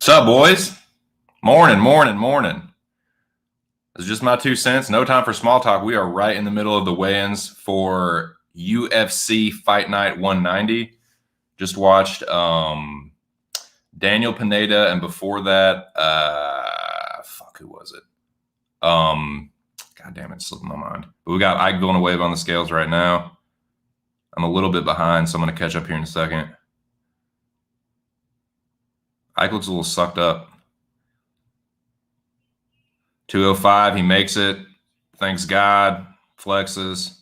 What's up, boys? Morning. It's just my 2 cents. No time for small talk. We are right in the middle of the weigh-ins for UFC Fight Night 190. Just watched Daniel Pineda, and before that, who was it? God damn it, it slipped my mind. But we got Ike Villanueva on the scales right now. I'm a little bit behind, so I'm going to catch up here in a second. Ike looks a little sucked up. 205, he makes it. Thanks God. Flexes.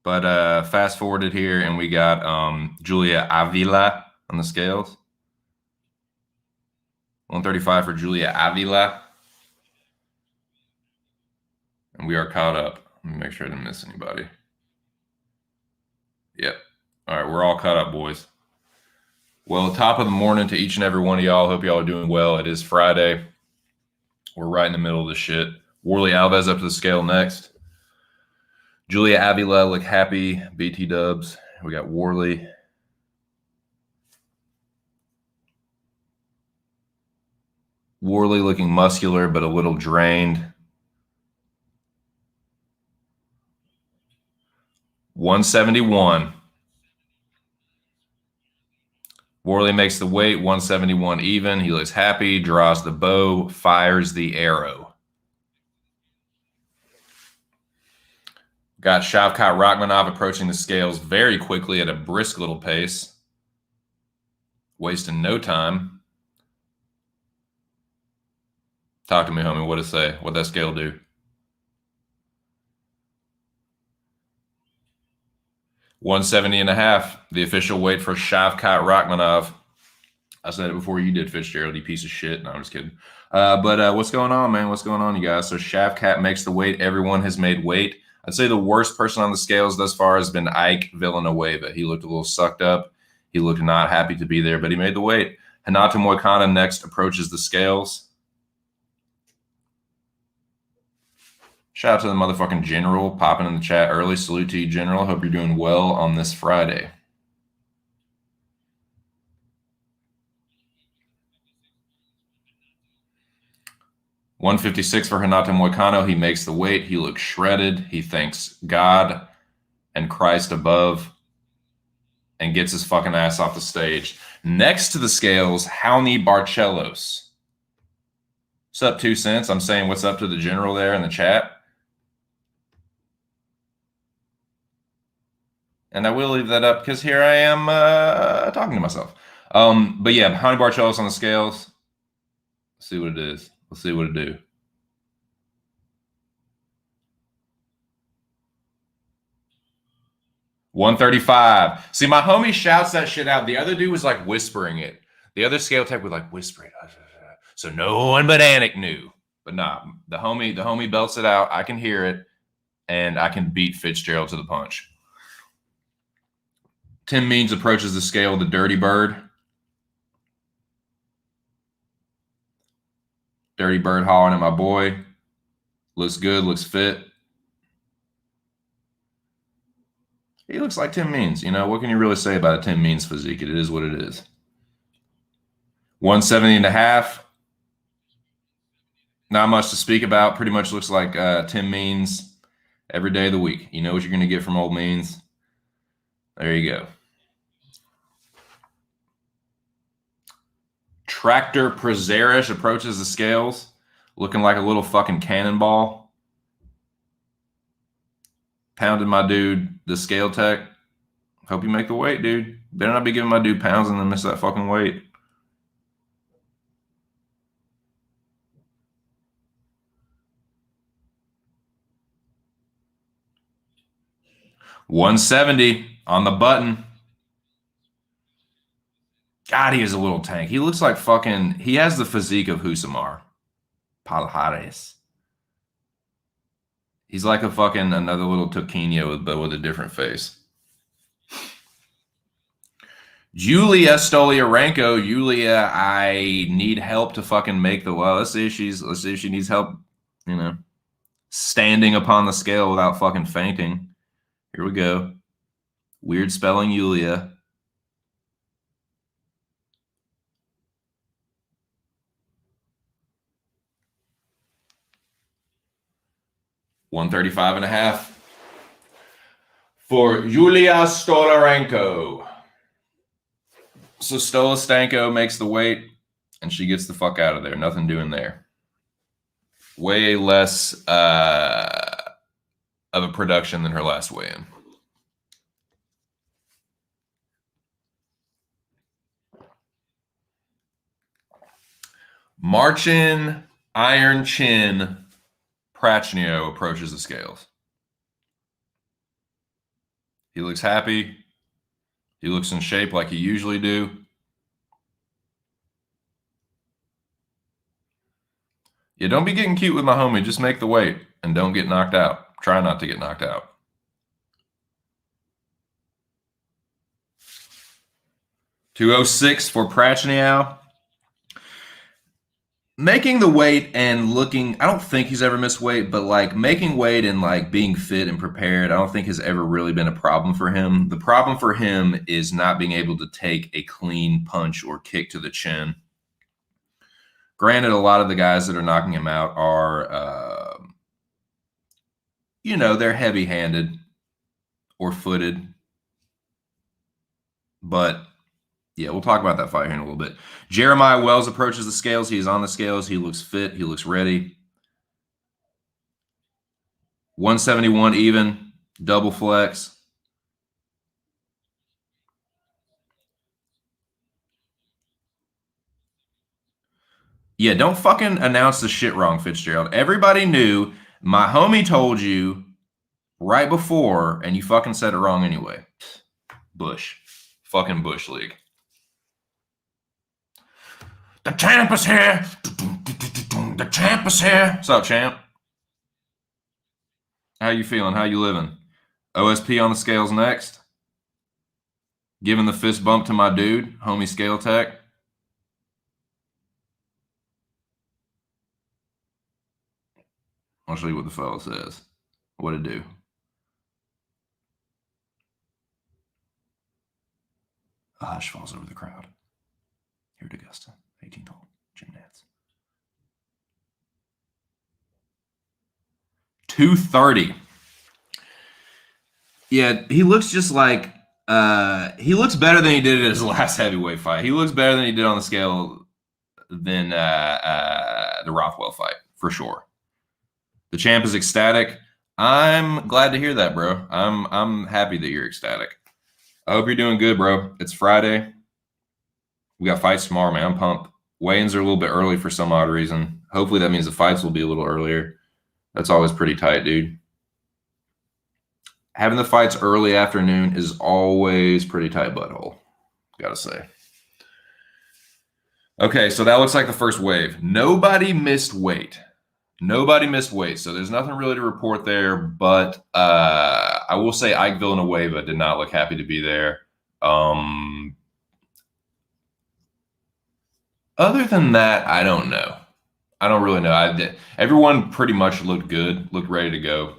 But fast forwarded here, and we got Julia Avila on the scales. 135 for Julia Avila. And we are caught up. Let me make sure I didn't miss anybody. Yep. All right, we're all caught up, boys. Well, top of the morning to each and every one of y'all. Hope y'all are doing well. It is Friday. We're right in the middle of this shit. Warley Alves up to the scale next. Julia Avila look happy. BT dubs. We got Warley. Warley looking muscular but a little drained. 171. Warley makes the weight, 171 even. He looks happy, draws the bow, fires the arrow. Got Shavkat Rakhmonov approaching the scales very quickly at a brisk little pace. Wasting no time. Talk to me, homie. What'd it say? What'd that scale do? 170.5, the official weight for Shavkat Rakhmonov. I said it before you did, Fitzgerald, you piece of shit. No, I'm just kidding. But what's going on, man? What's going on, you guys? So Shavkat makes the weight. Everyone has made weight. I'd say the worst person on the scales thus far has been Ike Villanueva. He looked a little sucked up. He looked not happy to be there, but he made the weight. Renato Moicano next approaches the scales. Shout out to the motherfucking General popping in the chat early. Salute to you, General. Hope you're doing well on this Friday. $156 for Renato Moicano. He makes the weight. He looks shredded. He thanks God and Christ above and gets his fucking ass off the stage. Next to the scales, Raoni Barcelos. What's up, 2 cents? I'm saying what's up to the General there in the chat. And I will leave that up because here I am talking to myself. But yeah, Raoni Barcelos on the scales. Let's see what it is. Let's see what it do. $135. See, my homie shouts that shit out. The other dude was like whispering it. The other scale tech was like whispering. So no one but Anik knew. But nah, the homie belts it out. I can hear it, and I can beat Fitzgerald to the punch. Tim Means approaches the scale with the Dirty Bird. Dirty Bird hollering at my boy. Looks good, looks fit. He looks like Tim Means. You know, what can you really say about a Tim Means physique? It is what it is. 170.5. Not much to speak about. Pretty much looks like Tim Means every day of the week. You know what you're going to get from old Means. There you go. Tractor Prazeres approaches the scales, looking like a little fucking cannonball. Pounded my dude, the scale tech. Hope you make the weight, dude. Better not be giving my dude pounds and then miss that fucking weight. $170 on the button. God, he is a little tank. He looks like fucking, he has the physique of Husamar Palhares. He's like a fucking another little Toquinho but with a different face. Julia Stoliarenko. Julia, I need help to fucking make the let's see if she needs help, you know, standing upon the scale without fucking fainting. Here we go. Weird spelling Julia. 135.5 for Yulia Stolarenko. So Stolarenko makes the weight, and she gets the fuck out of there. Nothing doing there. Way less of a production than her last weigh-in. Marcin Iron Chin Prachnio approaches the scales. He looks happy. He looks in shape like he usually do. Yeah, don't be getting cute with my homie. Just make the weight and don't get knocked out. Try not to get knocked out. $206 for Prachnio. Making the weight and looking, I don't think he's ever missed weight, but like making weight and like being fit and prepared, I don't think has ever really been a problem for him. The problem for him is not being able to take a clean punch or kick to the chin. Granted, a lot of the guys that are knocking him out are, they're heavy-handed or footed. But yeah, we'll talk about that fight here in a little bit. Jeremiah Wells approaches the scales. He's on the scales. He looks fit. He looks ready. 171 even, double flex. Yeah, don't fucking announce the shit wrong, Fitzgerald. Everybody knew. My homie told you right before, and you fucking said it wrong anyway. Bush. Fucking Bush League. The champ is here. The champ is here. What's up, champ? How you feeling? How you living? OSP on the scales next. Giving the fist bump to my dude, homie Scale Tech. I'll show you what the fellow says. What it do? A hush falls over the crowd. Here at Augusta, 18th hole, Jim Nantz. 230. Yeah, he looks just like he looks better than he did at his last heavyweight fight. He looks better than he did on the scale than the Rothwell fight, for sure. The champ is ecstatic. I'm glad to hear that, bro. I'm happy that you're ecstatic. I hope you're doing good, bro. It's Friday. We got fights tomorrow, man. I'm pumped. Weigh-ins are a little bit early for some odd reason. Hopefully that means the fights will be a little earlier. That's always pretty tight, dude. Having the fights early afternoon is always pretty tight butthole, gotta say. Okay, so that looks like the first wave. Nobody missed weight. Nobody missed weight, so there's nothing really to report there, but I will say Ike Villanueva did not look happy to be there. Other than that, I don't know. I don't really know. Everyone pretty much looked good, looked ready to go.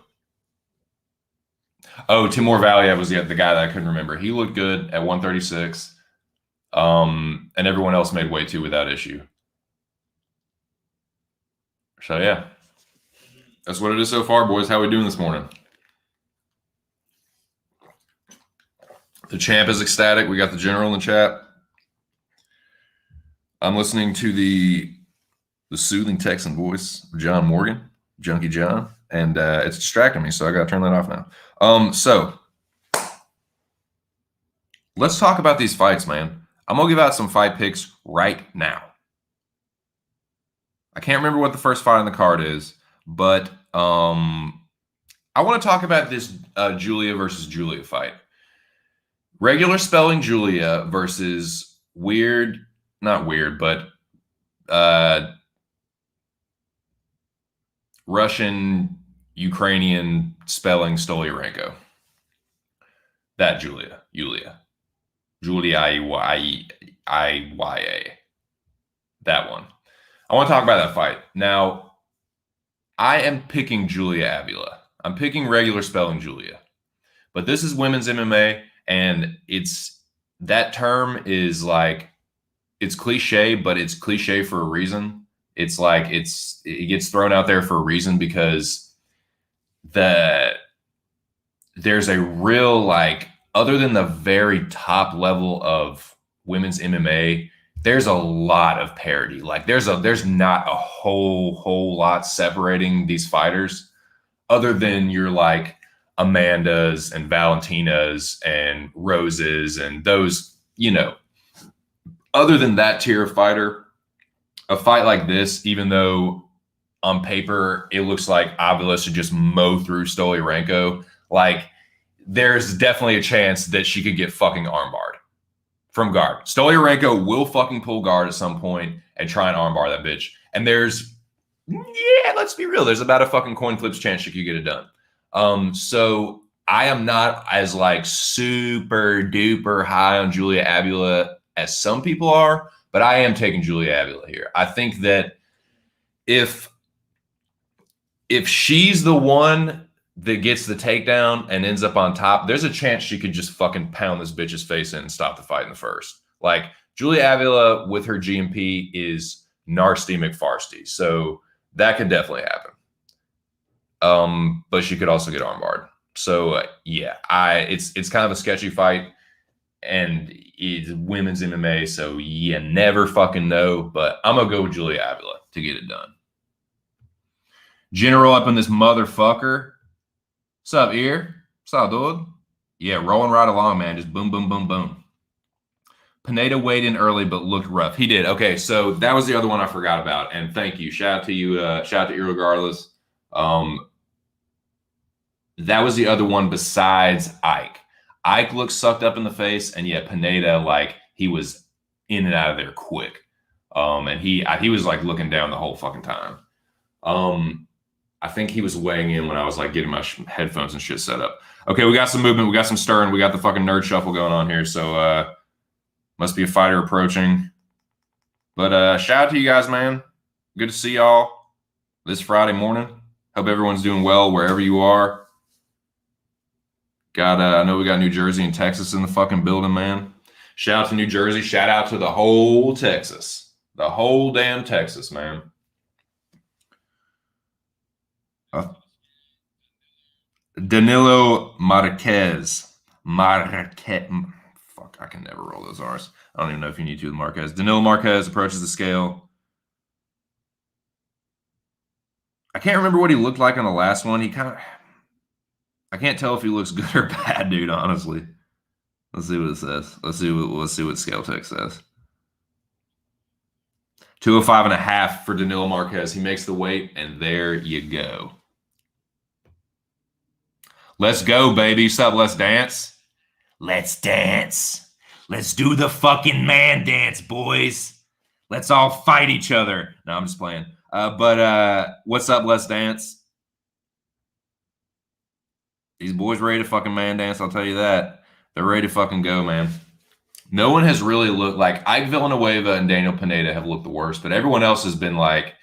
Oh, Timur Valiev was the guy that I couldn't remember. He looked good at 136, and everyone else made weight too without issue. So, yeah, that's what it is so far, boys. How we doing this morning? The champ is ecstatic. We got the general in the chat. I'm listening to the soothing Texan voice of John Morgan, Junkie John, and it's distracting me, so I got to turn that off now. So let's talk about these fights, man. I'm going to give out some fight picks right now. I can't remember what the first fight on the card is, but I want to talk about this Julia versus Julia fight. Regular spelling Julia versus Russian, Ukrainian spelling Stoliarenko. That Julia. Julia-I-Y-A. That one. I want to talk about that fight. Now, I am picking Julia Avila. I'm picking regular spelling Julia. But this is women's MMA, and that term is like, it's cliche, but it's cliche for a reason. It's like it gets thrown out there for a reason because there's a real, like, other than the very top level of women's MMA, there's a lot of parity. Like there's not a whole lot separating these fighters other than your like Amandas and Valentinas and Roses and those, you know, other than that tier of fighter, a fight like this, even though on paper it looks like Avila should just mow through Stoliarenko, like there's definitely a chance that she could get fucking armbarred from guard. Stoliarenko will fucking pull guard at some point and try and armbar that bitch. And there's, yeah, let's be real, there's about a fucking coin flips chance she could get it done. So I am not as like super duper high on Julia Avila as some people are, but I am taking Julia Avila here. I think that if she's the one that gets the takedown and ends up on top, there's a chance she could just fucking pound this bitch's face in and stop the fight in the first. Like Julia Avila with her GMP is nasty McFarsty, so that could definitely happen. But she could also get armbarred. So yeah, it's kind of a sketchy fight, and it's women's MMA, so you never fucking know. But I'm gonna go with Julia Avila to get it done. General up in this motherfucker. What's up, Ear? What's up, dude? Yeah, rolling right along, man. Just boom, boom, boom, boom. Pineda weighed in early, but looked rough. He did. Okay, so that was the other one I forgot about. And thank you. Shout out to you. Shout out to Ear regardless. That was the other one besides Ike. Ike looked sucked up in the face, and yeah, Pineda, like, he was in and out of there quick. And he was like looking down the whole fucking time. I think he was weighing in when I was like getting my headphones and shit set up. Okay, we got some movement, we got some stirring, we got the fucking nerd shuffle going on here. So must be a fighter approaching. But shout out to you guys, man. Good to see y'all this Friday morning. Hope everyone's doing well wherever you are. I know we got New Jersey and Texas in the fucking building, man. Shout out to New Jersey. Shout out to the whole Texas. The whole damn Texas, man. Danilo Marquez. Fuck, I can never roll those R's. I don't even know if you need to with Marquez. Danilo Marquez approaches the scale. I can't remember what he looked like on the last one. I can't tell if he looks good or bad, dude, honestly. Let's see what it says. Let's see what Scale Tech says. 205.5 for Danilo Marquez. He makes the weight, and there you go. Let's go, baby. What's up? Let's dance. Let's dance. Let's do the fucking man dance, boys. Let's all fight each other. No, I'm just playing. But what's up? Let's dance. These boys ready to fucking man dance, I'll tell you that. They're ready to fucking go, man. No one has really looked like Ike Villanueva and Daniel Pineda have looked the worst, but everyone else has been like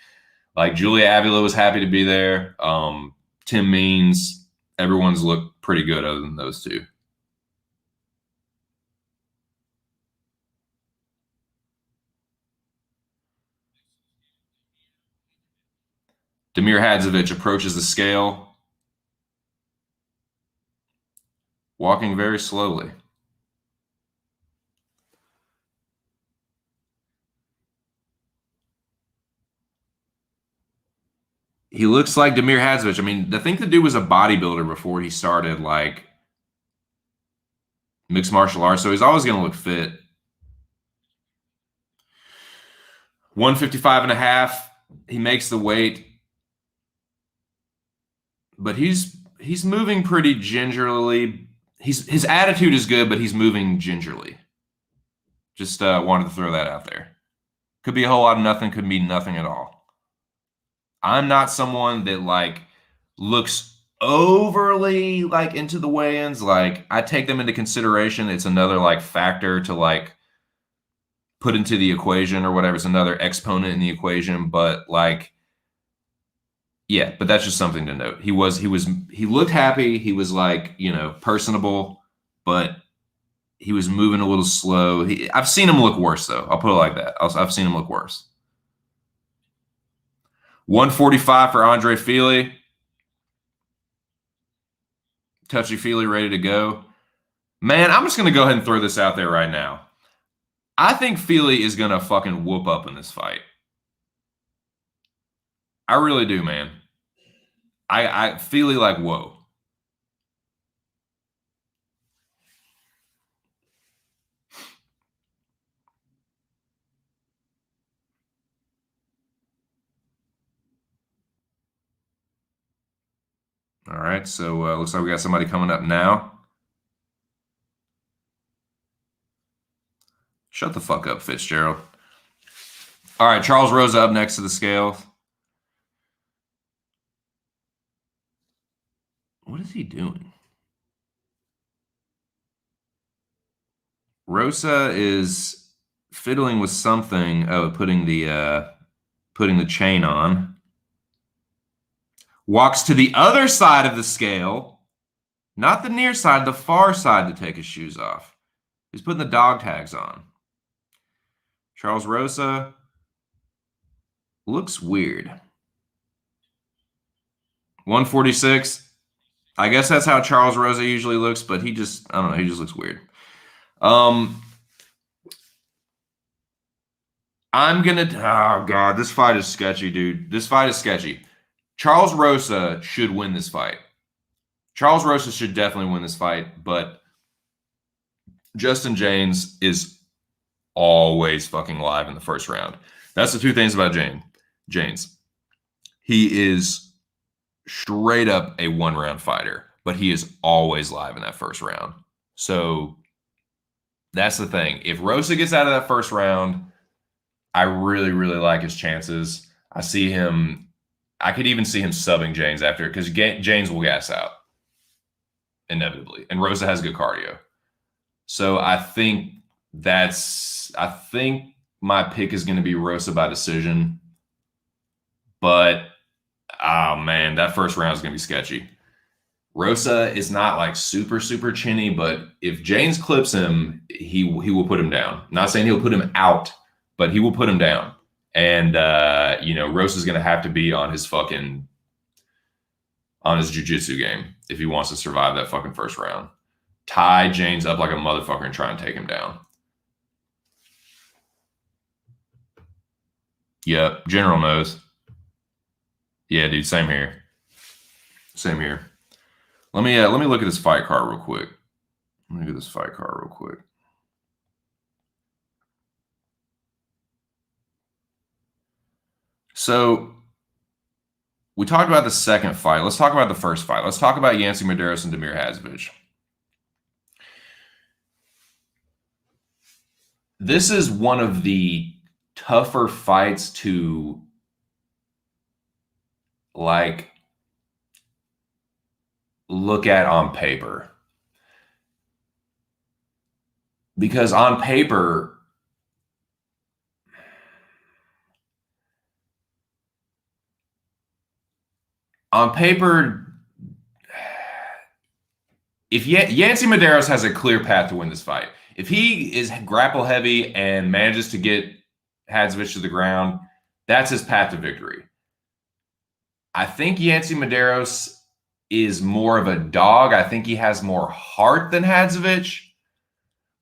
Julia Avila was happy to be there. Tim Means, everyone's looked pretty good other than those two. Damir Hadzovic approaches the scale, walking very slowly. He looks like Damir Hadzovic. I mean, I think the dude was a bodybuilder before he started like mixed martial arts, so he's always going to look fit. 155.5. He makes the weight, but he's moving pretty gingerly. His attitude is good, but he's moving gingerly. Just wanted to throw that out there. Could be a whole lot of nothing, could mean nothing at all. I'm not someone that like looks overly like into the weigh-ins. Like I take them into consideration. It's another like factor to like put into the equation or whatever. It's another exponent in the equation. But like, yeah, but that's just something to note. He looked happy. He was like, you know, personable, but he was moving a little slow. I've seen him look worse though. I'll put it like that. I've seen him look worse. 145 for Andre Fili. touchy-feely, ready to go. Man, I'm just going to go ahead and throw this out there right now. I think Feely is going to fucking whoop up in this fight. I really do, man. I Feely like, whoa. All right, so looks like we got somebody coming up now. Shut the fuck up, Fitzgerald. All right, Charles Rosa up next to the scale. What is he doing? Rosa is fiddling with something. Oh, putting the chain on. Walks to the other side of the scale, not the near side, the far side to take his shoes off. He's putting the dog tags on. Charles Rosa looks weird. 146. I guess that's how Charles Rosa usually looks, but he just, I don't know, he just looks weird. I'm gonna, oh God, this fight is sketchy, dude. This fight is sketchy. Charles Rosa should win this fight. Charles Rosa should definitely win this fight, but Justin Jaynes is always fucking live in the first round. That's the two things about Jaynes. He is straight up a one-round fighter, but he is always live in that first round. So that's the thing. If Rosa gets out of that first round, I really, really like his chances. I could even see him subbing Jaynes after, because Jaynes will gas out inevitably, and Rosa has good cardio. So I think my pick is going to be Rosa by decision. But oh man, that first round is going to be sketchy. Rosa is not like super, super chinny, but if Jaynes clips him, he will put him down. Not saying he'll put him out, but he will put him down. And Rosa's going to have to be on his jiu-jitsu game if he wants to survive that fucking first round. Tie Jaynes up like a motherfucker and try and take him down. Yep, General knows. Yeah, dude, same here. Same here. Let me look at this fight card real quick. So we talked about the second fight. Let's talk about the first fight. Let's talk about Yancy Medeiros and Damir Hadzovic. This is one of the tougher fights to like look at on paper, because on paper if Yancy Medeiros has a clear path to win this fight. If he is grapple heavy and manages to get Hadzovic to the ground, that's his path to victory. I think Yancy Medeiros is more of a dog. I think he has more heart than Hadzovic,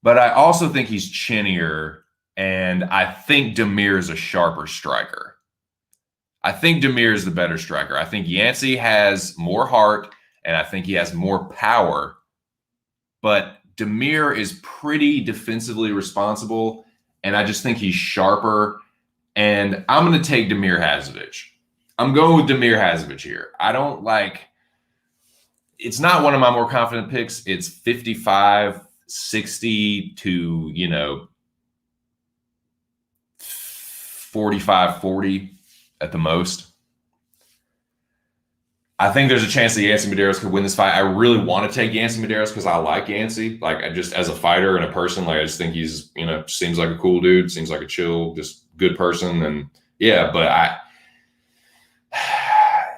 but I also think he's chinnier, and I think Damir is a sharper striker. I think Damir is the better striker. I think Yancy has more heart, and I think he has more power, but Damir is pretty defensively responsible, and I just think he's sharper, and I'm going to take Damir Hadzovic. I'm going with Damir Hadzovic here. It's not one of my more confident picks. It's 55-60 to, 45-40 at the most. I think there's a chance that Yancy Medeiros could win this fight. I really want to take Yancy Medeiros because I like Yancy. Like, I just, as a fighter and a person, like, I just think he's, seems like a cool dude, seems like a chill, just good person. And yeah, but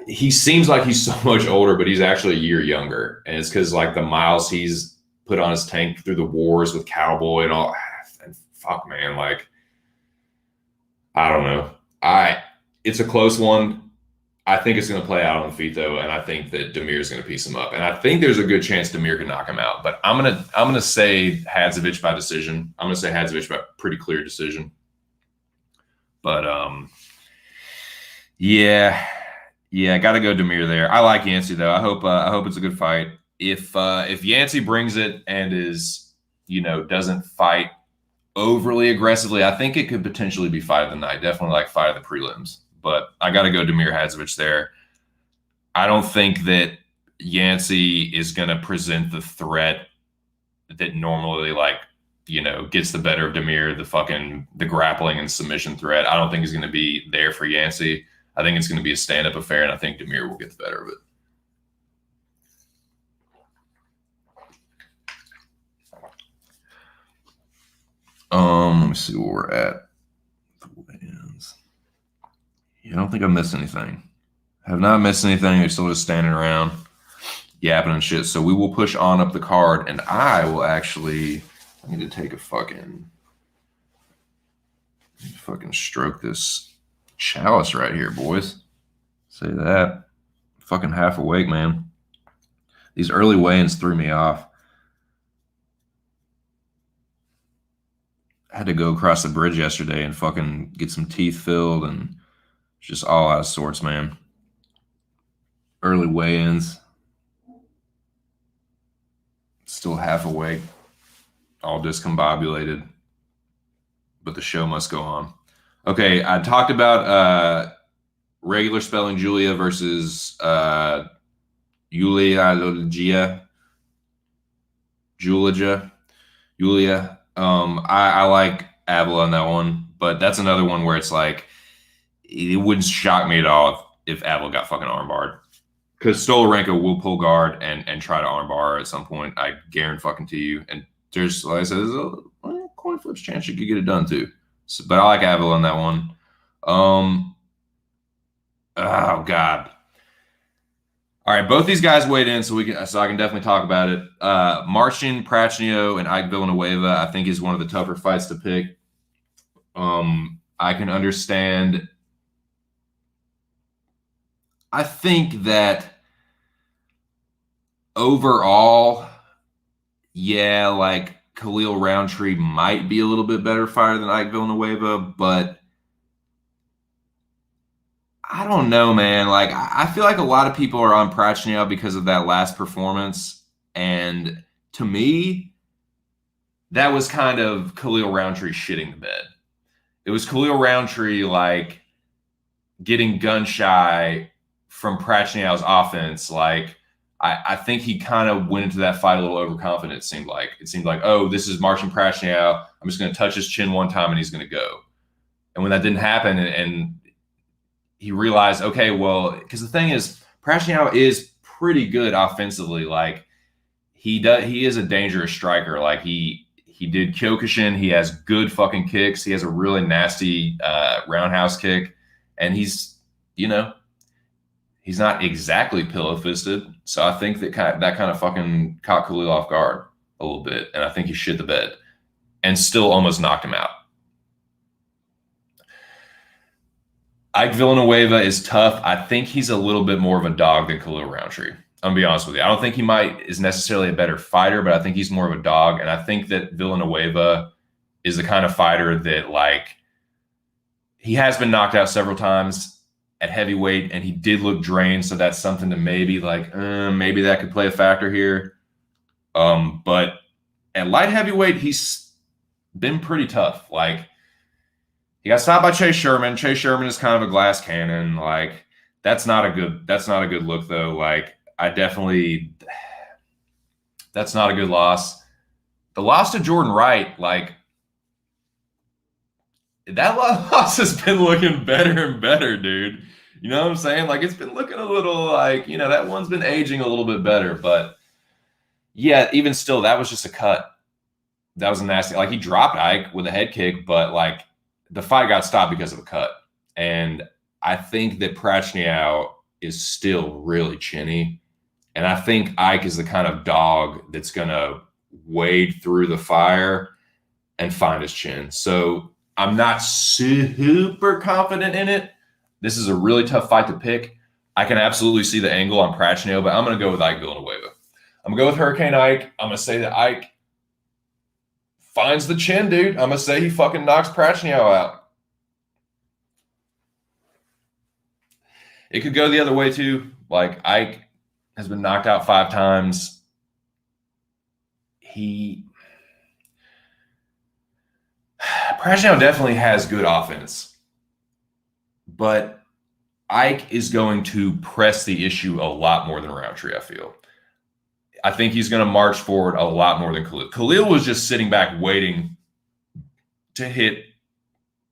he seems like he's so much older, but he's actually a year younger. And it's because, like, the miles he's put on his tank through the wars with Cowboy and all. And fuck, man, like, I don't know. It's a close one. I think it's going to play out on the feet though, and I think that Demir's going to piece him up, and I think there's a good chance Demir can knock him out. But I'm gonna say Hadzovic by decision. I'm gonna say Hadzovic by pretty clear decision. But yeah, got to go Demir there. I like Yancey though. I hope it's a good fight. If Yancey brings it and is doesn't fight overly aggressively, I think it could potentially be fight of the night. Definitely like fight of the prelims. But I got to go Damir Hadzovic there. I don't think that Yancey is going to present the threat that normally gets the better of Damir, the grappling and submission threat. I don't think he's going to be there for Yancey. I think it's going to be a stand-up affair, and I think Damir will get the better of it. Let me see where we're at. Yeah, I don't think I missed anything. Have not missed anything. They're still just standing around yapping and shit. So we will push on up the card, and I will actually. I need to take a fucking stroke this chalice right here, boys. Say that. Fucking half awake, man. These early weigh-ins threw me off. I had to go across the bridge yesterday and fucking get some teeth filled and just all out of sorts, man. Early weigh-ins. Still half awake. All discombobulated. But the show must go on. Okay, I talked about regular spelling Julia versus Julia. I like Avila on that one, but that's another one where it's like it wouldn't shock me at all if Avila got fucking armbarred. Because Stolarenko will pull guard and try to armbar at some point. I guarantee you. And there's, like I said, there's a coin flips chance you could get it done too. So, but I like Avila on that one. Oh God. All right, both these guys weighed in, so I can definitely talk about it. Marcin Prachnio and Ike Villanueva, I think, is one of the tougher fights to pick. I can understand. I think that overall, yeah, like Khalil Roundtree might be a little bit better fighter than Ike Villanueva, but I don't know, man. Like, I feel like a lot of people are on Prachnio because of that last performance. And to me, that was kind of Khalil Roundtree shitting the bed. It was Khalil Roundtree, like, getting gun shy from Prachnio's offense. Like, I think he kind of went into that fight a little overconfident, it seemed like. It seemed like, oh, this is Marcin Prachnio. I'm just going to touch his chin one time and he's going to go. And when that didn't happen and he realized, okay, well, because the thing is, Prachnio is pretty good offensively. Like, he is a dangerous striker. Like, he did Kyokushin. He has good fucking kicks. He has a really nasty roundhouse kick. And he's not exactly pillow-fisted. So I think that kind of fucking caught Khalil off guard a little bit. And I think he shit the bed and still almost knocked him out. Ike Villanueva is tough. I think he's a little bit more of a dog than Khalil Roundtree. I'm going to be honest with you. I don't think he is necessarily a better fighter, but I think he's more of a dog. And I think that Villanueva is the kind of fighter that, like, he has been knocked out several times at heavyweight, and he did look drained. So that's something to maybe maybe that could play a factor here. But at light heavyweight, he's been pretty tough. Like, he got stopped by Chase Sherman. Chase Sherman is kind of a glass cannon. Like, that's not a good look though. Like, that's not a good loss. The loss to Jordan Wright, like, that loss has been looking better and better, dude. You know what I'm saying? Like, it's been looking a little like, that one's been aging a little bit better. But yeah, even still, that was just a cut. That was a nasty, like, he dropped Ike with a head kick, but like, the fight got stopped because of a cut. And I think that Prachnio is still really chinny. And I think Ike is the kind of dog that's going to wade through the fire and find his chin. So I'm not super confident in it. This is a really tough fight to pick. I can absolutely see the angle on Prachnio, but I'm going to go with Ike Villanueva. I'm going to go with Hurricane Ike. I'm going to say that Ike finds the chin, dude. I'm going to say he fucking knocks Prachnio out. It could go the other way, too. Like, Ike has been knocked out 5 times. Prachnio definitely has good offense, but Ike is going to press the issue a lot more than Roundtree, I feel. I think he's going to march forward a lot more than Khalil. Khalil was just sitting back waiting to hit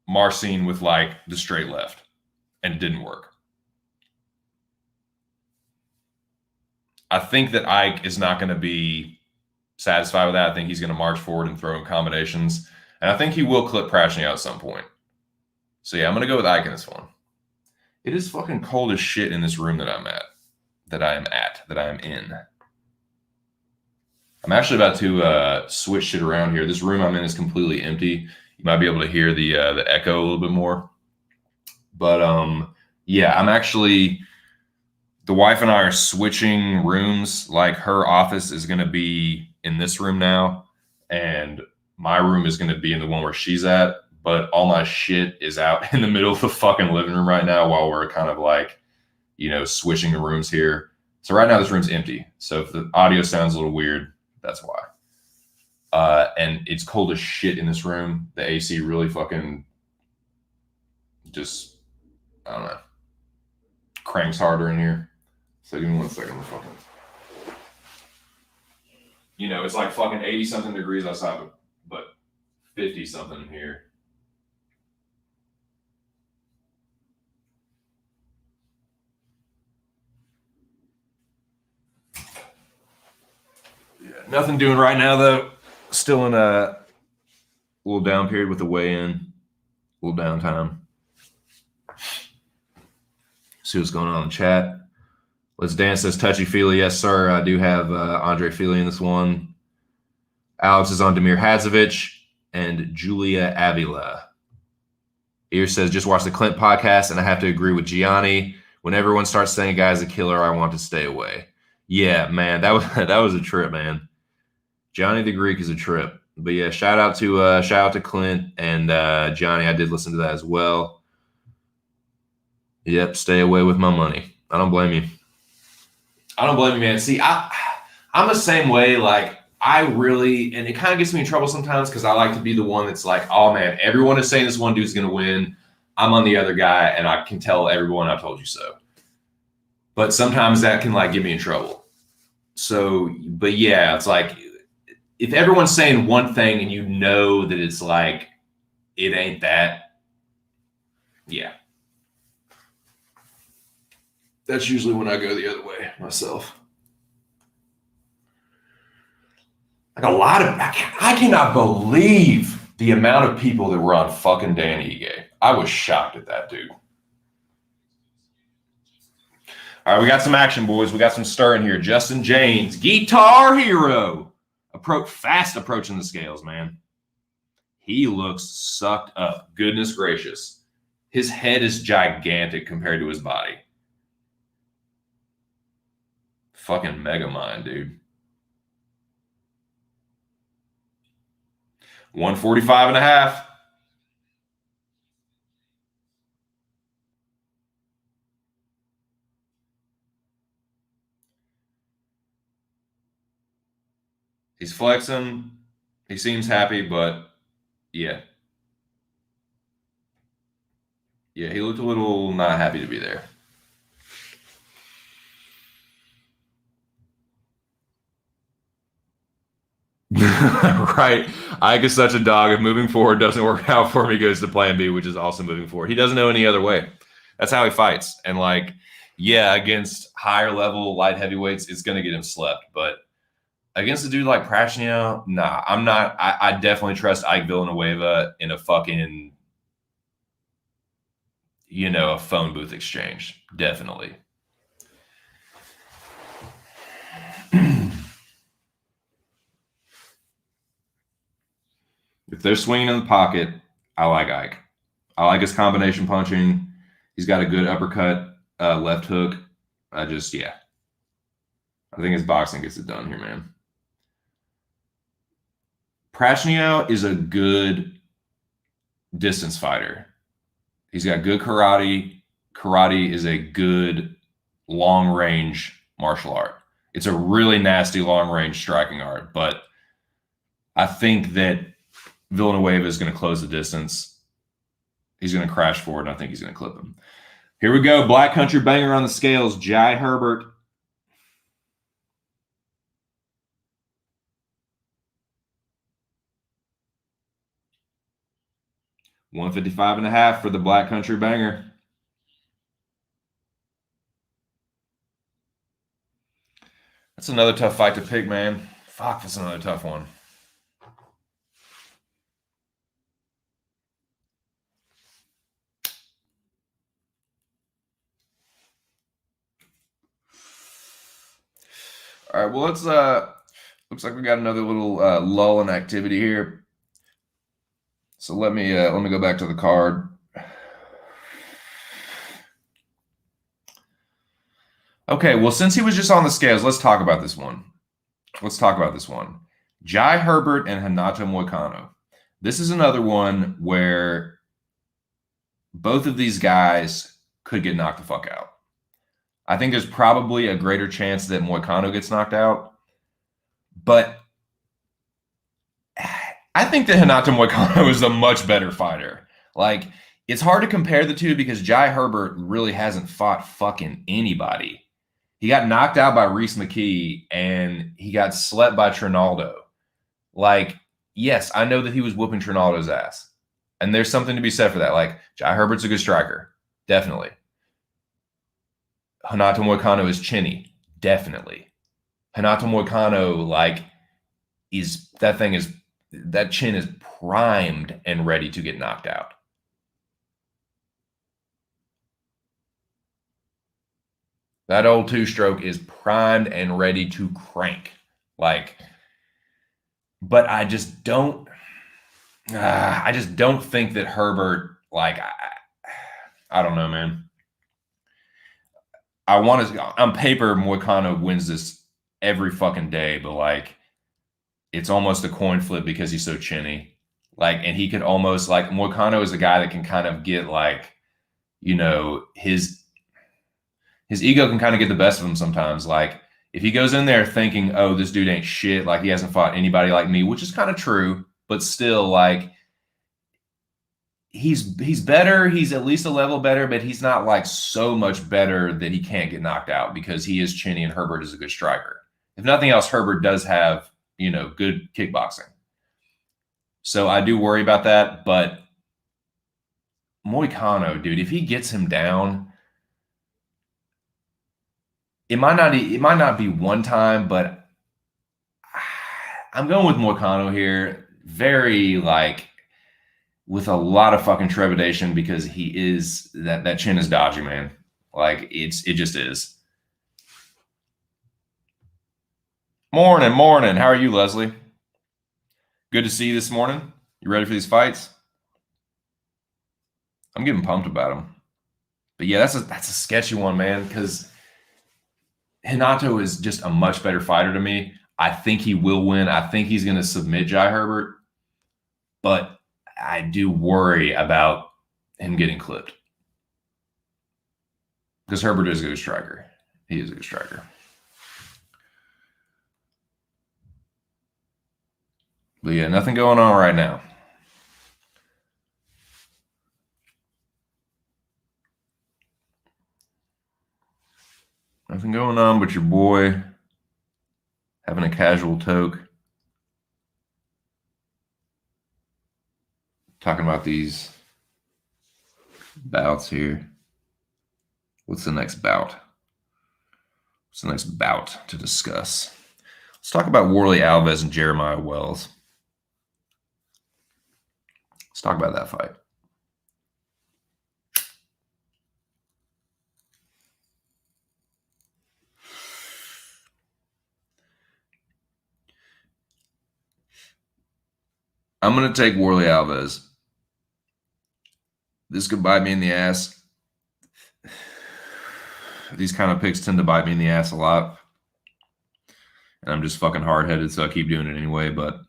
Marcin with like the straight left, and it didn't work. I think that Ike is not going to be satisfied with that. I think he's going to march forward and throw in combinations. And I think he will clip Prachnio at some point. So, yeah, I'm going to go with Ike in this one. It is fucking cold as shit in this room that I'm in. I'm actually about to switch shit around here. This room I'm in is completely empty. You might be able to hear the echo a little bit more. But, yeah, I'm actually – the wife and I are switching rooms. Like, her office is going to be in this room now, and my room is going to be in the one where she's at. But all my shit is out in the middle of the fucking living room right now while we're kind of like, you know, switching the rooms here. So right now this room's empty. So if the audio sounds a little weird, that's why. And it's cold as shit in this room. The AC really fucking just, I don't know, cranks harder in here. So give me 1 second. You know, it's like fucking 80-something degrees outside, but 50-something in here. Yeah, nothing doing right now, though. Still in a little down period with the weigh-in. A little downtime. See what's going on in the chat. Let's Dance says touchy-feely. Yes, sir. I do have Andre Fili in this one. Alex is on Damir Hadzovic and Julia Avila. Ear says, just watch the Clint podcast, and I have to agree with Gianni. When everyone starts saying a guy's a killer, I want to stay away. Yeah, man, that was a trip, man. Johnny the Greek is a trip. But yeah, shout out to Clint and Johnny. I did listen to that as well. Yep, stay away with my money. I don't blame you. Man. See, I'm the same way. Like, I really, and it kind of gets me in trouble sometimes because I like to be the one that's like, oh man, everyone is saying this one dude's going to win. I'm on the other guy, and I can tell everyone I told you so. But sometimes that can like get me in trouble. So, but yeah, it's like if everyone's saying one thing and you know that it's like it ain't that, yeah. That's usually when I go the other way myself. Like a lot of, I cannot believe the amount of people that were on fucking Dan Ige. I was shocked at that, dude. All right, we got some action, boys. We got some stirring here. Justin James, Guitar Hero. Fast approaching the scales, man. He looks sucked up. Goodness gracious. His head is gigantic compared to his body. Fucking Megamind, dude. 145.5. He's flexing. He seems happy, but yeah. Yeah, he looked a little not happy to be there. Right. Ike is such a dog. If moving forward doesn't work out for him, he goes to plan B, which is also moving forward. He doesn't know any other way. That's how he fights. And like, yeah, against higher level light heavyweights, it's going to get him slept. But against a dude like Prachnio, nah, I'm not. I definitely trust Ike Villanueva in a fucking, you know, a phone booth exchange. Definitely. If they're swinging in the pocket, I like Ike. I like his combination punching. He's got a good uppercut, left hook. Yeah. I think his boxing gets it done here, man. Prachnio is a good distance fighter. He's got good karate. Karate is a good long range martial art. It's a really nasty long range striking art, but I think that Villanueva is going to close the distance. He's going to crash forward, and I think he's going to clip him. Here we go. Black Country banger on the scales. Jai Herbert. $155.5 for the Black Country banger. That's another tough fight to pick, man. Fuck, that's another tough one. All right, well, let's looks like we got another little lull in activity here. So let me go back to the card. Okay, well, since he was just on the scales, let's talk about this one. Jai Herbert and Renato Moicano. This is another one where both of these guys could get knocked the fuck out. I think there's probably a greater chance that Moicano gets knocked out. But I think that Renato Moicano is a much better fighter. Like, it's hard to compare the two because Jai Herbert really hasn't fought fucking anybody. He got knocked out by Reese McKee and he got slept by Trinaldo. Like, yes, I know that he was whooping Trinaldo's ass. And there's something to be said for that. Like, Jai Herbert's a good striker. Definitely. Renato Moicano is chinny. Definitely. Renato Moicano, like, that chin is primed and ready to get knocked out. That old two-stroke is primed and ready to crank. Like, but I just don't think that Herbert, like, I don't know, man. I want to, on paper, Moicano wins this every fucking day, but like, it's almost a coin flip because he's so chinny. Like, and he could almost, like, Moicano is a guy that can kind of get, like, you know, his ego can kind of get the best of him sometimes. Like, if he goes in there thinking, oh, this dude ain't shit, like he hasn't fought anybody like me, which is kind of true, but still, like, he's better. He's at least a level better, but he's not like so much better that he can't get knocked out because he is chinny and Herbert is a good striker. If nothing else, Herbert does have, you know, good kickboxing. So I do worry about that, but Moicano, dude, if he gets him down, it might not be one time, but I'm going with Moicano here. Very, like, with a lot of fucking trepidation because he is that chin is dodgy, man. Like, it just is. Morning. How are you, Leslie? Good to see you this morning. You ready for these fights? I'm getting pumped about them. But yeah, that's a sketchy one, man, because Renato is just a much better fighter to me. I think he will win. I think he's going to submit Jai Herbert. But I do worry about him getting clipped. Because Herbert is a good striker. He is a good striker. But yeah, nothing going on right now. Nothing going on but your boy having a casual toke. Talking about these bouts here. What's the next bout? What's the next bout to discuss? Let's talk about Warlley Alves and Jeremiah Wells. Let's talk about that fight. I'm going to take Warlley Alves. This could bite me in the ass. these kind of picks tend to bite me in the ass a lot. And I'm just fucking hard-headed, so I keep doing it anyway. But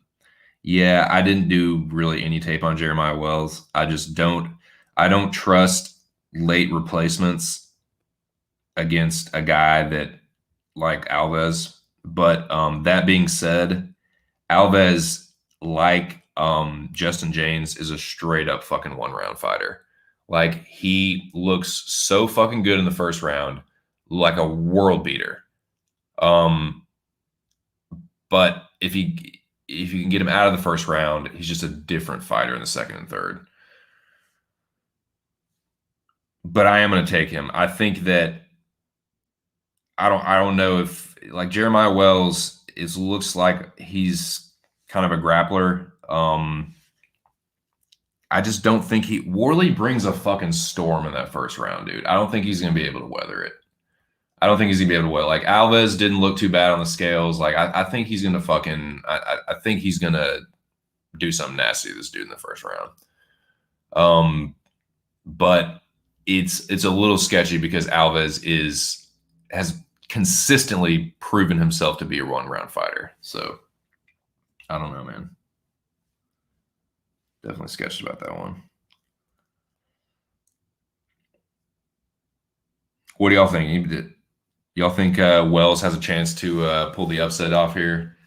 yeah, I didn't do really any tape on Jeremiah Wells. I don't trust late replacements against a guy that like Alves. But that being said, Alves, like Justin James, is a straight up fucking one-round fighter. Like, he looks so fucking good in the first round, like a world beater. But if you can get him out of the first round, he's just a different fighter in the second and third. But I am going to take him. I think that I don't know if, like, Jeremiah Wells looks like he's kind of a grappler. I just don't think Warley brings a fucking storm in that first round, dude. I don't think he's going to be able to weather it. I don't think he's going to be able to weather. Like, Alves didn't look too bad on the scales. Like, I think he's going to fucking I think he's going to do something nasty to this dude in the first round. But it's a little sketchy because Alves has consistently proven himself to be a one-round fighter. So I don't know, man. Definitely sketched about that one. What do y'all think? Y'all think Wells has a chance to pull the upset off here?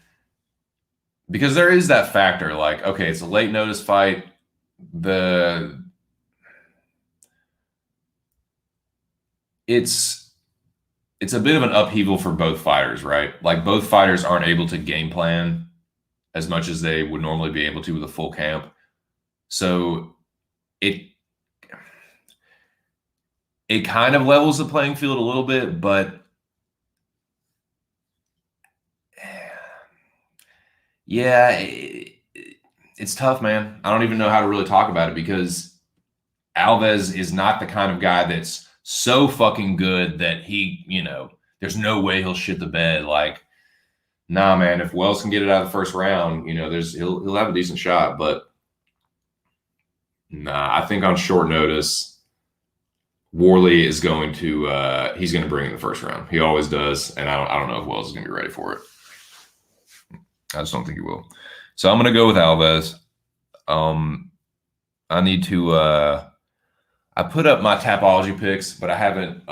Because there is that factor. Like, okay, it's a late notice fight. It's a bit of an upheaval for both fighters, right? Like, both fighters aren't able to game plan as much as they would normally be able to with a full camp. So it kind of levels the playing field a little bit, but yeah, it's tough, man. I don't even know how to really talk about it because Alves is not the kind of guy that's so fucking good that there's no way he'll shit the bed. Like, nah, man, if Wells can get it out of the first round, he'll have a decent shot, but nah, I think on short notice, Warley is going to he's going to bring in the first round. He always does, and I don't know if Wells is going to be ready for it. I just don't think he will. So I'm going to go with Alves. I need to I put up my Tapology picks, but I haven't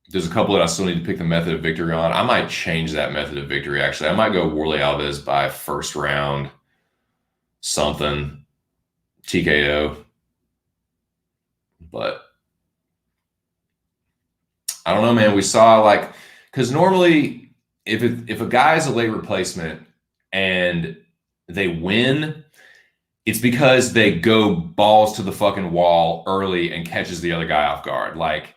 there's a couple that I still need to pick the method of victory on. I might change that method of victory, actually. I might go Warley Alves by first round something, TKO. But I don't know, man. We saw, because normally if a guy is a late replacement and they win, it's because they go balls to the fucking wall early and catches the other guy off guard, like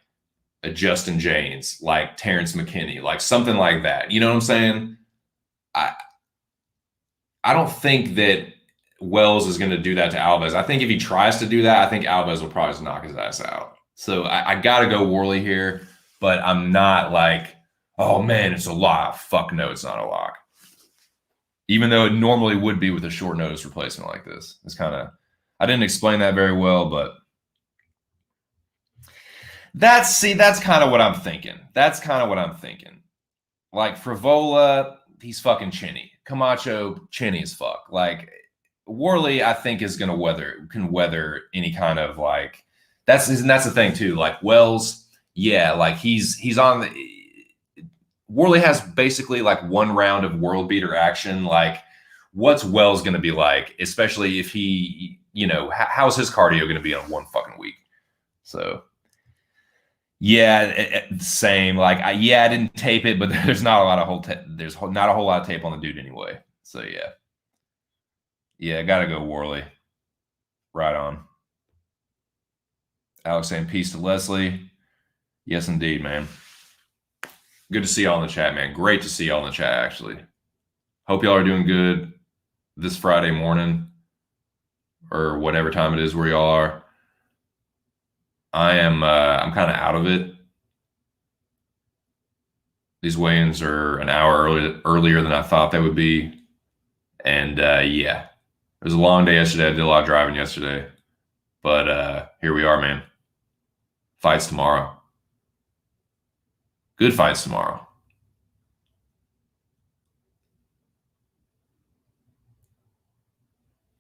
a Justin James, like Terrence McKinney, like something like that. You know what I'm saying? I don't think that Wells is going to do that to Alves. I think if he tries to do that, I think Alves will probably just knock his ass out. So I got to go Warley here, but I'm not like, oh man, it's a lock. Fuck no, it's not a lock. Even though it normally would be with a short notice replacement like this. It's kind of, I didn't explain that very well, but that's kind of what I'm thinking. That's kind of what I'm thinking. Like, Frivola, he's fucking chinny. Camacho, chinny as fuck. Like, Warley, I think, is going to can weather any kind of, like, that's the thing too. Like, Wells, yeah, like he's on the, Warley has basically like one round of world beater action. Like, what's Wells going to be like, especially if he, how's his cardio going to be on one fucking week? So yeah, same. Like, I didn't tape it, but there's not a lot of there's not a whole lot of tape on the dude anyway. So yeah, gotta go Warley. Right on. Alex saying peace to Leslie. Yes, indeed, man. Good to see y'all in the chat, man. Great to see y'all in the chat, actually. Hope y'all are doing good this Friday morning or whatever time it is where y'all are. I'm kind of out of it. These weigh-ins are an hour earlier than I thought they would be. And yeah, it was a long day yesterday. I did a lot of driving yesterday. But here we are, man. Fights tomorrow. Good fights tomorrow.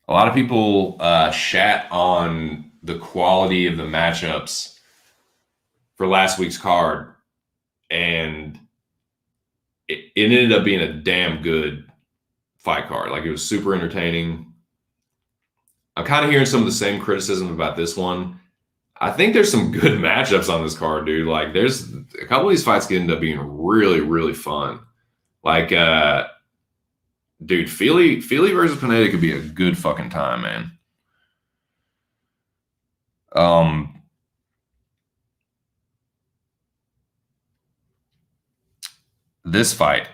A lot of people shat on the quality of the matchups for last week's card, and it ended up being a damn good fight card. Like, it was super entertaining. I'm kind of hearing some of the same criticism about this one. I think there's some good matchups on this card, dude. Like, there's a couple of these fights could end up being really, really fun. Like, dude, Feely versus Pineda could be a good fucking time, man. This fight,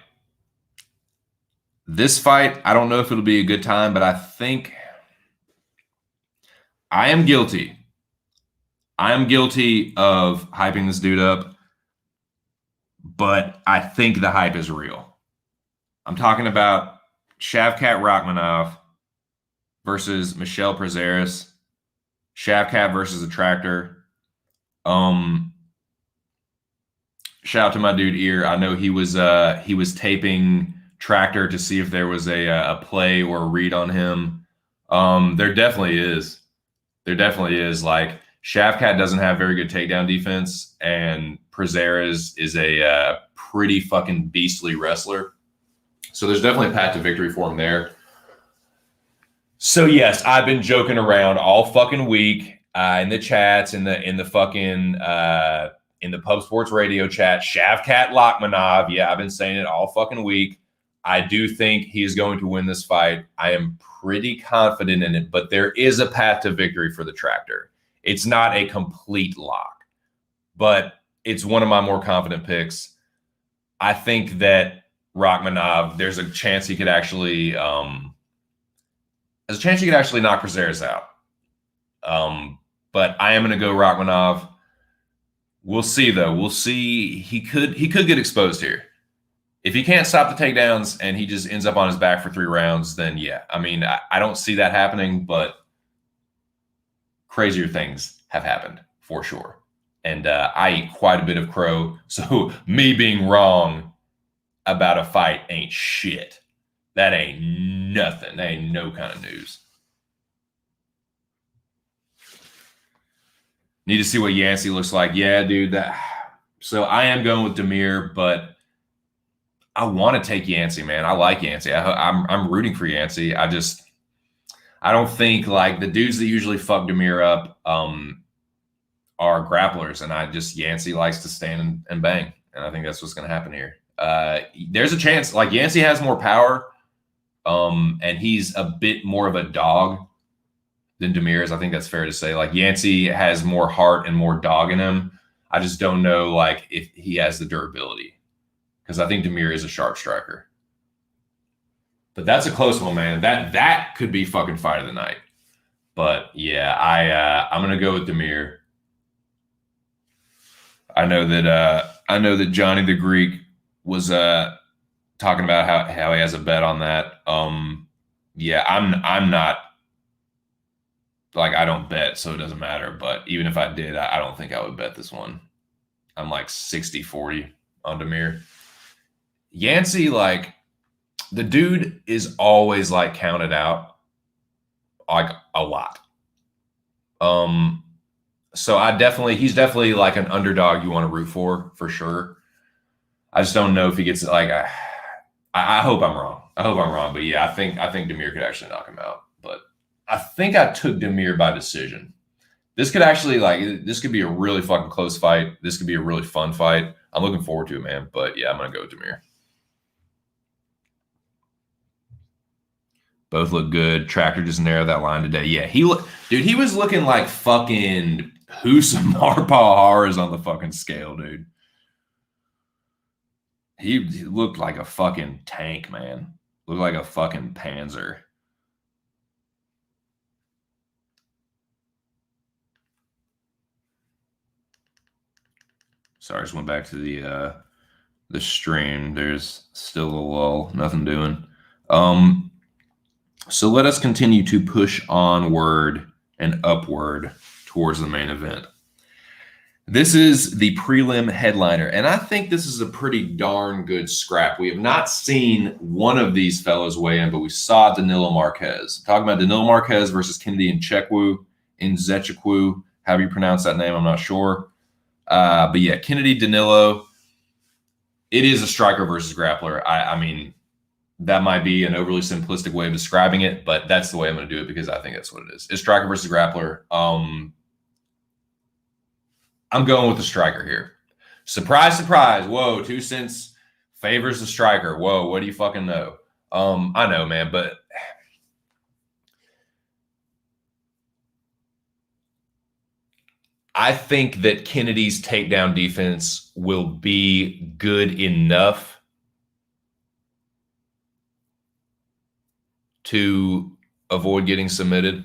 I don't know if it'll be a good time, but I think I am guilty. I am guilty of hyping this dude up, but I think the hype is real. I'm talking about Shavkat Rakhmonov versus Michel Prazeres. Shavkat versus Attractor. Shout out to my dude Ear. I know he was taping Tractor to see if there was a play or a read on him. There definitely is. Like, Shavkat doesn't have very good takedown defense, and Prazeres is a pretty fucking beastly wrestler. So there's definitely a path to victory for him there. So yes, I've been joking around all fucking week in the chats, in the fucking in the Pub Sports Radio chat. Shavkat Rakhmonov. Yeah, I've been saying it all fucking week. I do think he's going to win this fight. I am pretty confident in it, but there is a path to victory for the Tractor. It's not a complete lock, but it's one of my more confident picks. I think that Rakhmonov, there's a chance he could actually knock Prazeres out. But I am going to go Rakhmonov. We'll see, though. We'll see. He could get exposed here. If he can't stop the takedowns and he just ends up on his back for 3 rounds, then yeah. I mean, I don't see that happening, but crazier things have happened for sure. And I eat quite a bit of crow, so me being wrong about a fight ain't shit. That ain't nothing. That ain't no kind of news. Need to see what Yancey looks like. Yeah, dude. So I am going with Damir, but I want to take Yancey, man. I like Yancey. I'm rooting for Yancey. I don't think, like, the dudes that usually fuck Damir up are grapplers, and Yancey likes to stand and bang, and I think that's what's going to happen here. There's a chance, like, Yancey has more power, and he's a bit more of a dog than Damir is. I think that's fair to say. Like, Yancey has more heart and more dog in him. I just don't know, like, if he has the durability, because I think Damir is a sharp striker. But that's a close one, man. That could be fucking fight of the night. But yeah, I'm gonna go with Damir. I know that Johnny the Greek was talking about how he has a bet on that. Yeah, I'm not, like, I don't bet, so it doesn't matter. But even if I did, I don't think I would bet this one. I'm like 60-40 on Damir. Yancey, like, the dude is always, like, counted out, like, a lot. So he's definitely like an underdog you want to root for sure. I just don't know if he gets, like, I hope I'm wrong. But yeah, I think Damir could actually knock him out. But I think I took Damir by decision. This could actually, like, this could be a really fucking close fight. This could be a really fun fight. I'm looking forward to it, man. But yeah, I'm gonna go with Damir. Both look good. Tractor just narrowed that line today. Yeah, he was looking like fucking Husam Harpahar on the fucking scale, dude. He looked like a fucking tank, man. Looked like a fucking panzer. Sorry, I just went back to the stream. There's still a lull. Nothing doing. So let us continue to push onward and upward towards the main event. This is the prelim headliner, and I think this is a pretty darn good scrap. We have not seen one of these fellows weigh in, but we saw Danilo Marques. I'm talking about Danilo Marques versus Kennedy Nzechukwu, however you pronounce that name, I'm not sure. But yeah, Kennedy Danilo, it is a striker versus grappler. I mean, that might be an overly simplistic way of describing it, but that's the way I'm going to do it because I think that's what it is. It's striker versus grappler. I'm going with the striker here. Surprise, surprise. Whoa, 2 cents favors the striker. Whoa, what do you fucking know? I know, man, but I think that Kennedy's takedown defense will be good enough to avoid getting submitted.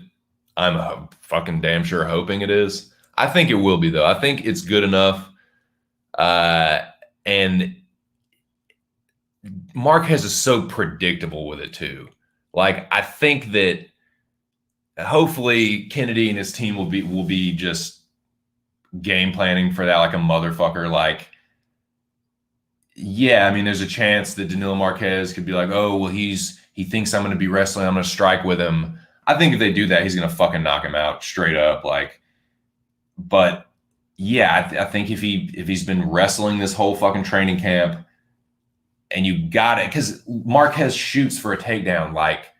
I'm fucking damn sure hoping it is. I think it will be, though. I think it's good enough. And Marques is so predictable with it, too. Like, I think that hopefully Kennedy and his team will be just game planning for that like a motherfucker. Like, yeah, I mean, there's a chance that Danilo Marques could be like, oh, well, he thinks I'm going to be wrestling. I'm going to strike with him. I think if they do that, he's going to fucking knock him out straight up. Like, but yeah, I think if he's been wrestling this whole fucking training camp and you got it, because Marques shoots for a takedown like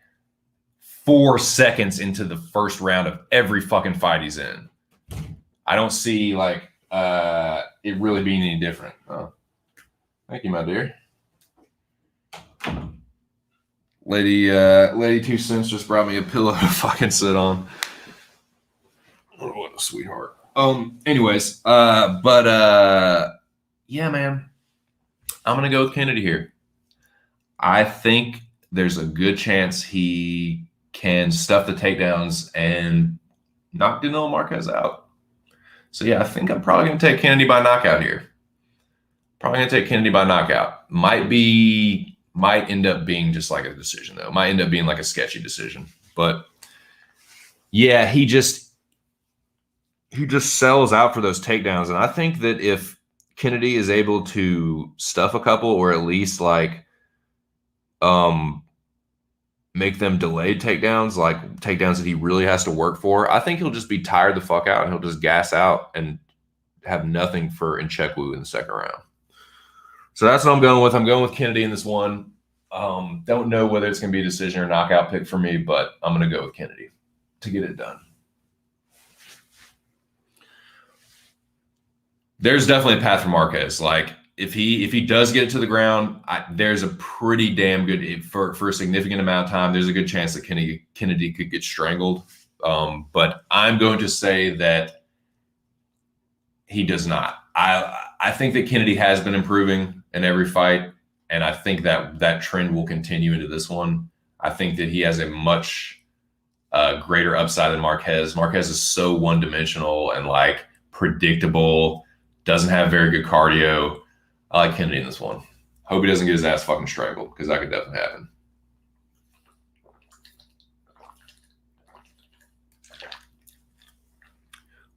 4 seconds into the first round of every fucking fight he's in. I don't see like it really being any different. Oh, thank you, my dear. Lady 2 cents just brought me a pillow to fucking sit on. Oh, what a sweetheart. Anyways, yeah, man, I'm gonna go with Kennedy here. I think there's a good chance he can stuff the takedowns and knock Danilo Marques out. So yeah, I think I'm probably gonna take Kennedy by knockout here. Probably gonna take Kennedy by knockout. Might end up being just like a decision though. Might end up being like a sketchy decision. But yeah, he just sells out for those takedowns. And I think that if Kennedy is able to stuff a couple or at least like make them delayed takedowns, like takedowns that he really has to work for, I think he'll just be tired the fuck out and he'll just gas out and have nothing for Nzechukwu in the second round. So that's what I'm going with. I'm going with Kennedy in this one. Don't know whether it's going to be a decision or knockout pick for me, but I'm going to go with Kennedy to get it done. There's definitely a path for Marques. Like if he does get it to the ground, there's a pretty damn good for a significant amount of time. There's a good chance that Kennedy could get strangled. But I'm going to say that he does not. I think that Kennedy has been improving in every fight, and I think that trend will continue into this one. I think that he has a much greater upside than Marques. Marques is so one-dimensional and like predictable. Doesn't have very good cardio. I like Kennedy in this one. Hope he doesn't get his ass fucking strangled because that could definitely happen.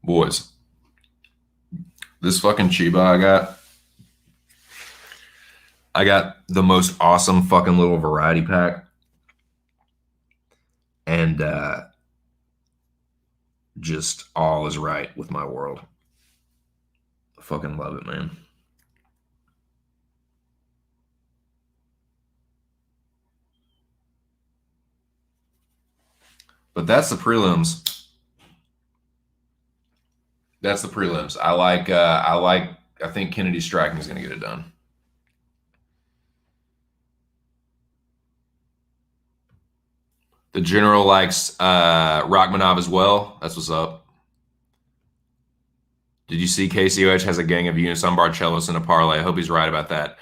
Boys, this fucking Chiba I got the most awesome fucking little variety pack. And just all is right with my world. I fucking love it, man. But that's the prelims. That's the prelims. I think Kennedy striking is going to get it done. The general likes Rachmanov as well. That's what's up. Did you see KCOH has a gang of Unison Barcelos in a parlay? I hope he's right about that.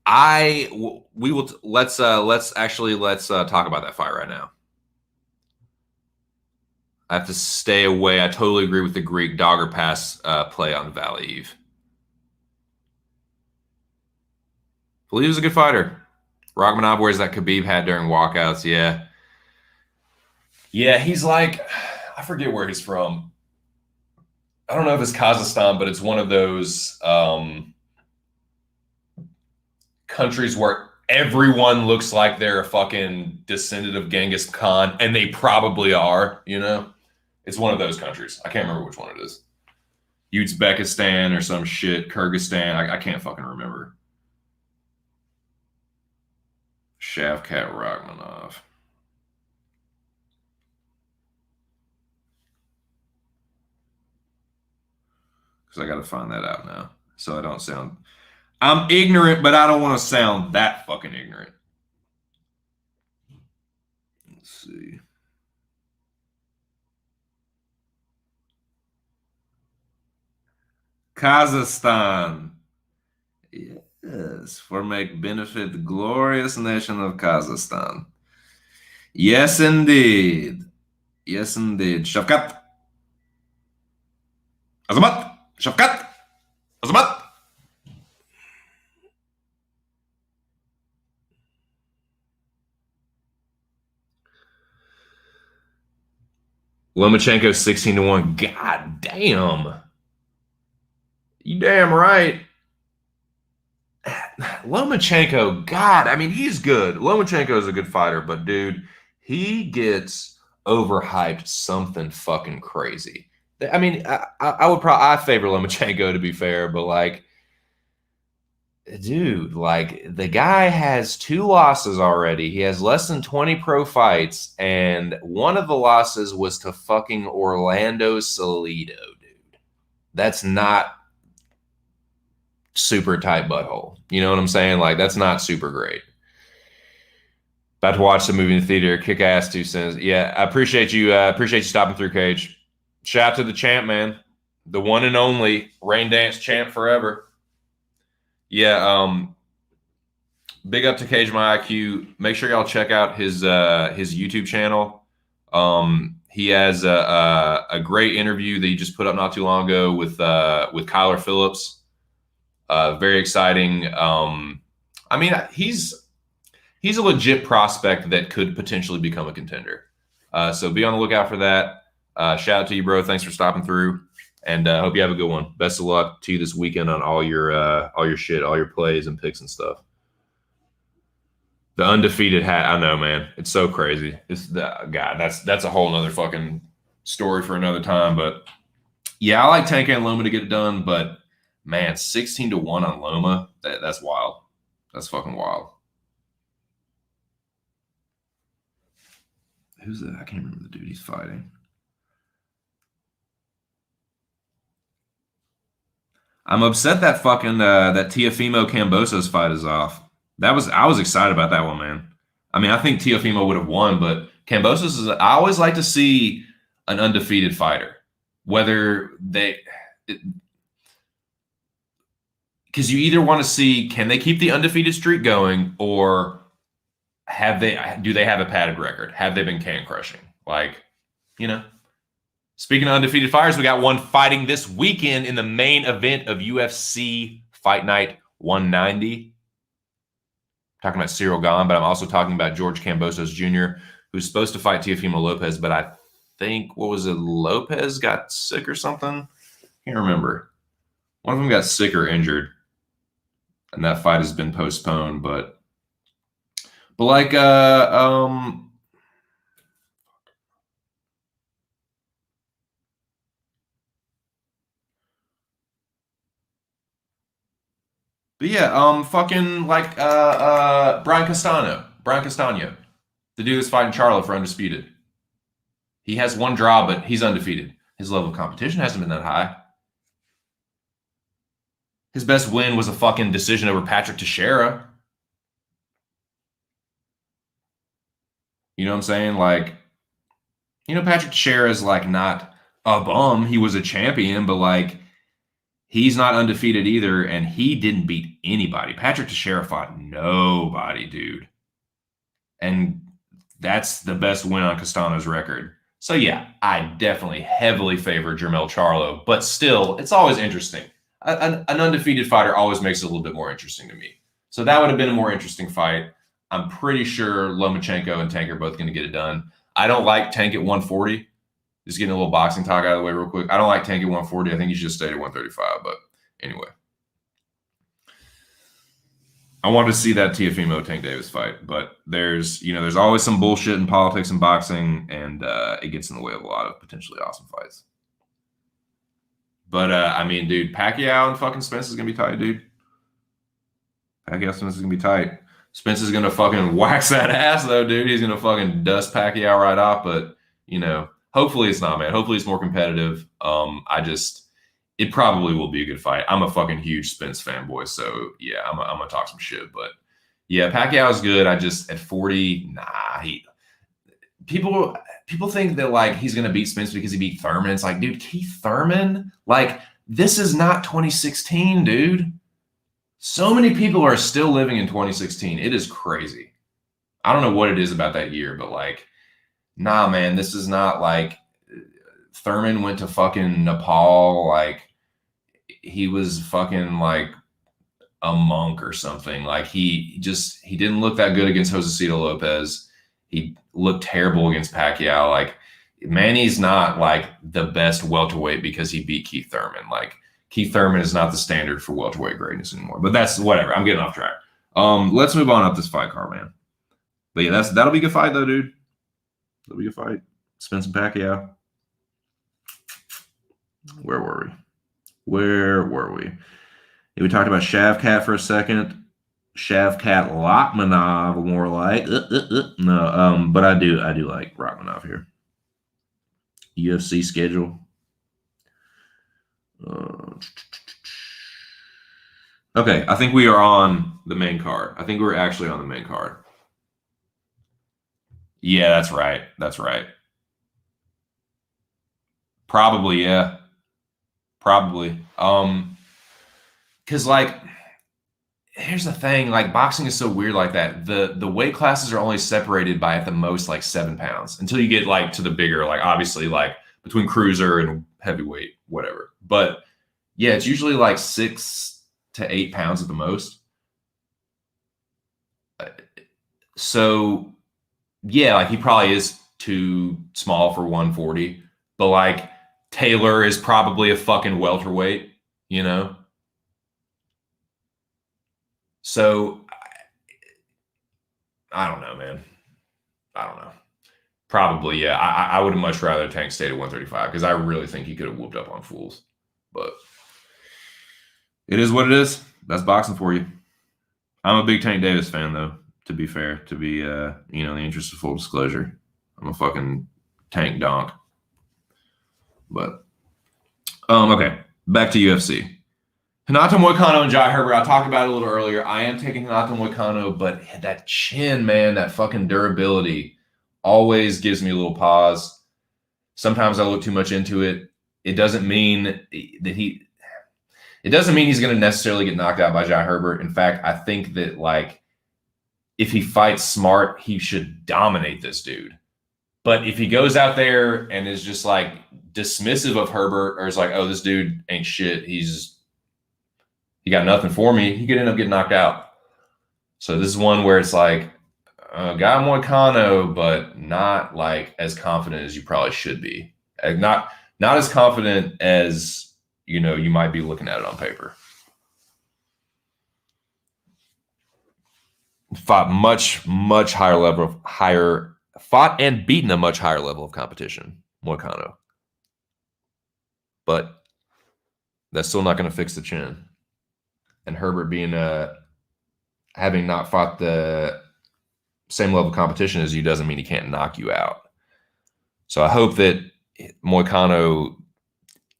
Let's talk about that fight right now. I have to stay away. I totally agree with the Greek dogger pass play on Valiev. Valiev a good fighter. Rachmanov wears that Khabib had during walkouts. Yeah. Yeah, he's like, I forget where he's from. I don't know if it's Kazakhstan, but it's one of those countries where everyone looks like they're a fucking descendant of Genghis Khan, and they probably are, you know? It's one of those countries. I can't remember which one it is. Uzbekistan or some shit, Kyrgyzstan. I can't fucking remember. Shavkat Rachmanov. Because I got to find that out now. So I don't sound. I'm ignorant, but I don't want to sound that fucking ignorant. Let's see. Kazakhstan. Yes, for make benefit the glorious nation of Kazakhstan. Yes, indeed. Yes, indeed. Shavkat. Azamat. Shavkat. Azamat. Lomachenko 16-1. God damn. You damn right. Lomachenko, God, I mean, he's good. Lomachenko is a good fighter, but dude, he gets overhyped something fucking crazy. I mean, I would probably I favor Lomachenko to be fair, but like, dude, like the guy has 2 losses already. He has less than 20 pro fights, and one of the losses was to fucking Orlando Salido, dude. That's not super tight butthole. You know what I'm saying? Like, that's not super great. About to watch the movie in the theater. Kick ass 2 cents. Yeah, I appreciate you. Appreciate you stopping through, Cage. Shout out to the champ, man. The one and only Rain Dance champ forever. Yeah, big up to Cage My IQ. Make sure y'all check out his YouTube channel. He has a great interview that he just put up not too long ago with Kyler Phillips. Very exciting. I mean, he's a legit prospect that could potentially become a contender. So be on the lookout for that. Shout out to you, bro. Thanks for stopping through, and hope you have a good one. Best of luck to you this weekend on all your shit, all your plays and picks and stuff. The undefeated hat. I know, man. It's so crazy. God. That's a whole nother fucking story for another time. But yeah, I like Tank and Loma to get it done, but. Man, 16-1 on Loma. That's wild. That's fucking wild. Who's that? I can't remember the dude he's fighting. I'm upset that fucking that Teofimo Kambosos fight is off. I was excited about that one, man. I mean, I think Teofimo would have won, but Kambosos is. I always like to see an undefeated fighter, whether they. Because you either want to see, can they keep the undefeated streak going, or do they have a padded record? Have they been can crushing? Like, you know. Speaking of undefeated fighters, we got one fighting this weekend in the main event of UFC Fight Night 190. I'm talking about Cyril Gane, but I'm also talking about George Kambosos Jr., who's supposed to fight Teofimo Lopez, but I think, what was it, Lopez got sick or something? Can't remember. One of them got sick or injured. And that fight has been postponed, but like but yeah, fucking like Brian Castano, the dude that's fighting Charlo for undisputed. He has 1 draw, but he's undefeated. His level of competition hasn't been that high. His best win was a fucking decision over Patrick Teixeira. You know what I'm saying? Like, you know, Patrick Teixeira is like not a bum. He was a champion, but like he's not undefeated either, and he didn't beat anybody. Patrick Teixeira fought nobody, dude. And that's the best win on Castano's record. So yeah, I definitely heavily favor Jermell Charlo, but still, it's always interesting. An undefeated fighter always makes it a little bit more interesting to me. So that would have been a more interesting fight. I'm pretty sure Lomachenko and Tank are both going to get it done. I don't like Tank at 140. Just getting a little boxing talk out of the way real quick. I don't like Tank at 140. I think he should stay at 135. But anyway, I wanted to see that Teofimo Tank Davis fight, but there's always some bullshit in politics and boxing, and it gets in the way of a lot of potentially awesome fights. But I mean, dude, Pacquiao and fucking Spence is gonna be tight, dude. Pacquiao Spence is gonna be tight. Spence is gonna fucking wax that ass though, dude. He's gonna fucking dust Pacquiao right off. But hopefully it's not, man. Hopefully it's more competitive. It probably will be a good fight. I'm a fucking huge Spence fanboy, so yeah, I'm gonna talk some shit. But yeah, Pacquiao's good. I just at 40, nah. People think that like he's gonna beat Spence because he beat Thurman. It's like, dude, Keith Thurman, like this is not 2016, dude. So many people are still living in 2016. It is crazy. I don't know what it is about that year, but like, nah, man, this is not like Thurman went to fucking Nepal. Like he was fucking like a monk or something. Like he didn't look that good against Josecito Lopez. He looked terrible against Pacquiao. Like Manny's not like the best welterweight because he beat Keith Thurman. Like Keith Thurman is not the standard for welterweight greatness anymore. But that's whatever. I'm getting off track. Let's move on up this fight card, man. But yeah, that'll be a good fight though, dude. That'll be a fight. Spence and Pacquiao. Where were we? Yeah, we talked about Shavkat for a second. Shavkat Rachmanov, more like. No, but I do like Rachmanov here. UFC schedule. Okay, I think we are on the main card. I think we're actually on the main card. Yeah, that's right. Probably, yeah. Probably. Because like, here's the thing, like boxing is so weird like that. The weight classes are only separated by at the most like 7 pounds until you get like to the bigger, like obviously like between cruiser and heavyweight, whatever. But yeah, it's usually like 6 to 8 pounds at the most. So yeah, like he probably is too small for 140, but like Taylor is probably a fucking welterweight, So I don't know, man. I don't know. Probably, yeah. I would have much rather Tank stayed at 135 because I really think he could have whooped up on fools. But it is what it is. That's boxing for you. I'm a big Tank Davis fan, though, to be fair, in the interest of full disclosure. I'm a fucking Tank donk. But, okay. Back to UFC. Renato Moicano and Jai Herbert, I talked about it a little earlier. I am taking Renato Moicano, but that chin, man, that fucking durability always gives me a little pause. Sometimes I look too much into it. It doesn't mean that he's going to necessarily get knocked out by Jai Herbert. In fact, I think that like if he fights smart, he should dominate this dude. But if he goes out there and is just like dismissive of Herbert or is like, oh, this dude ain't shit, he got nothing for me, he could end up getting knocked out. So this is one where it's like, got Moicano, but not like as confident as you probably should be. Not as confident as, you might be looking at it on paper. Fought and beaten a much higher level of competition, Moicano. But that's still not going to fix the chin. And Herbert being having not fought the same level of competition as you doesn't mean he can't knock you out. So I hope that Moicano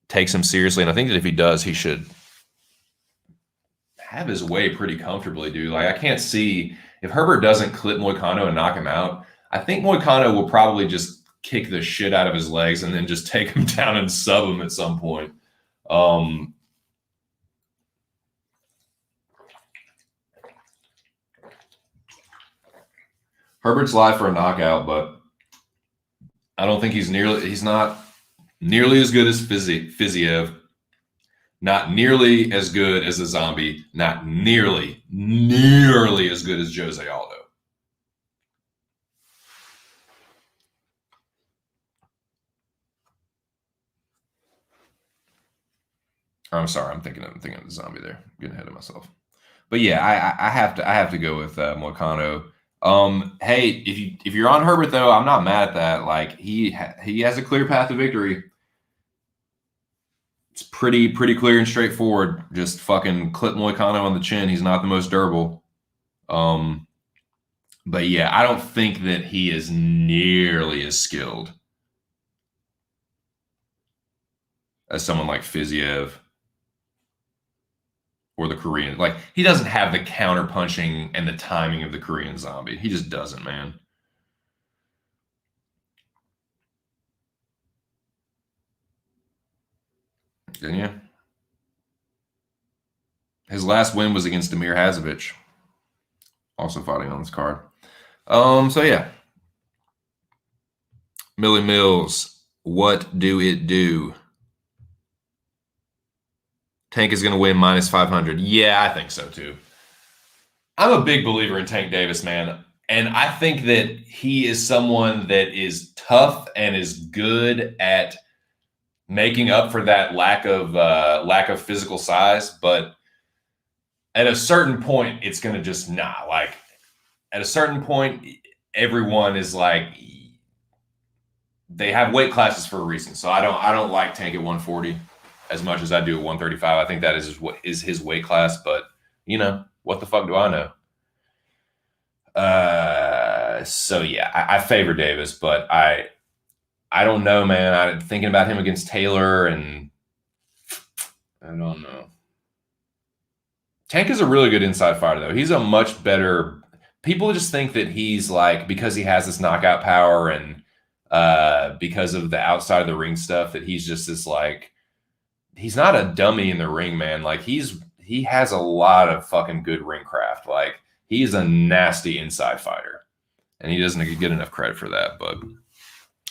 takes him seriously, and I think that if he does, he should have his way pretty comfortably, dude. Like I can't see if Herbert doesn't clip Moicano and knock him out. I think Moicano will probably just kick the shit out of his legs and then just take him down and sub him at some point. Herbert's live for a knockout, but I don't think he's not nearly as good as Fiziev, not nearly as good as the Zombie, not nearly as good as Jose Aldo. I'm sorry, I'm thinking of the zombie there. I'm getting ahead of myself. But yeah, I have to go with Moicano. Hey, if you're on Herbert though, I'm not mad at that. Like he has a clear path to victory. It's pretty clear and straightforward. Just fucking clip Moicano on the chin. He's not the most durable. But yeah, I don't think that he is nearly as skilled as someone like Fiziev or the Korean. Like he doesn't have the counter punching and the timing of the Korean zombie. He just doesn't, man. Didn't you? His last win was against Damir Hazovich, also fighting on this card. So yeah. Millie Mills, what do it do? Tank is going to win minus 500. Yeah, I think so too. I'm a big believer in Tank Davis, man. And I think that he is someone that is tough and is good at making up for that lack of physical size. But at a certain point, it's going to just not. Like at a certain point, everyone is like, they have weight classes for a reason. So I don't like Tank at 140 as much as I do at 135. I think that is what is his weight class, but you know, what the fuck do I know? So yeah, I favor Davis, but I don't know, man. I'm thinking about him against Taylor, and I don't know. Tank is a really good inside fighter, though. He's a much better. People just think that he's like, because he has this knockout power and because of the outside of the ring stuff, that he's just this like, he's not a dummy in the ring, man. Like he has a lot of fucking good ring craft. Like he's a nasty inside fighter, and he doesn't get enough credit for that. But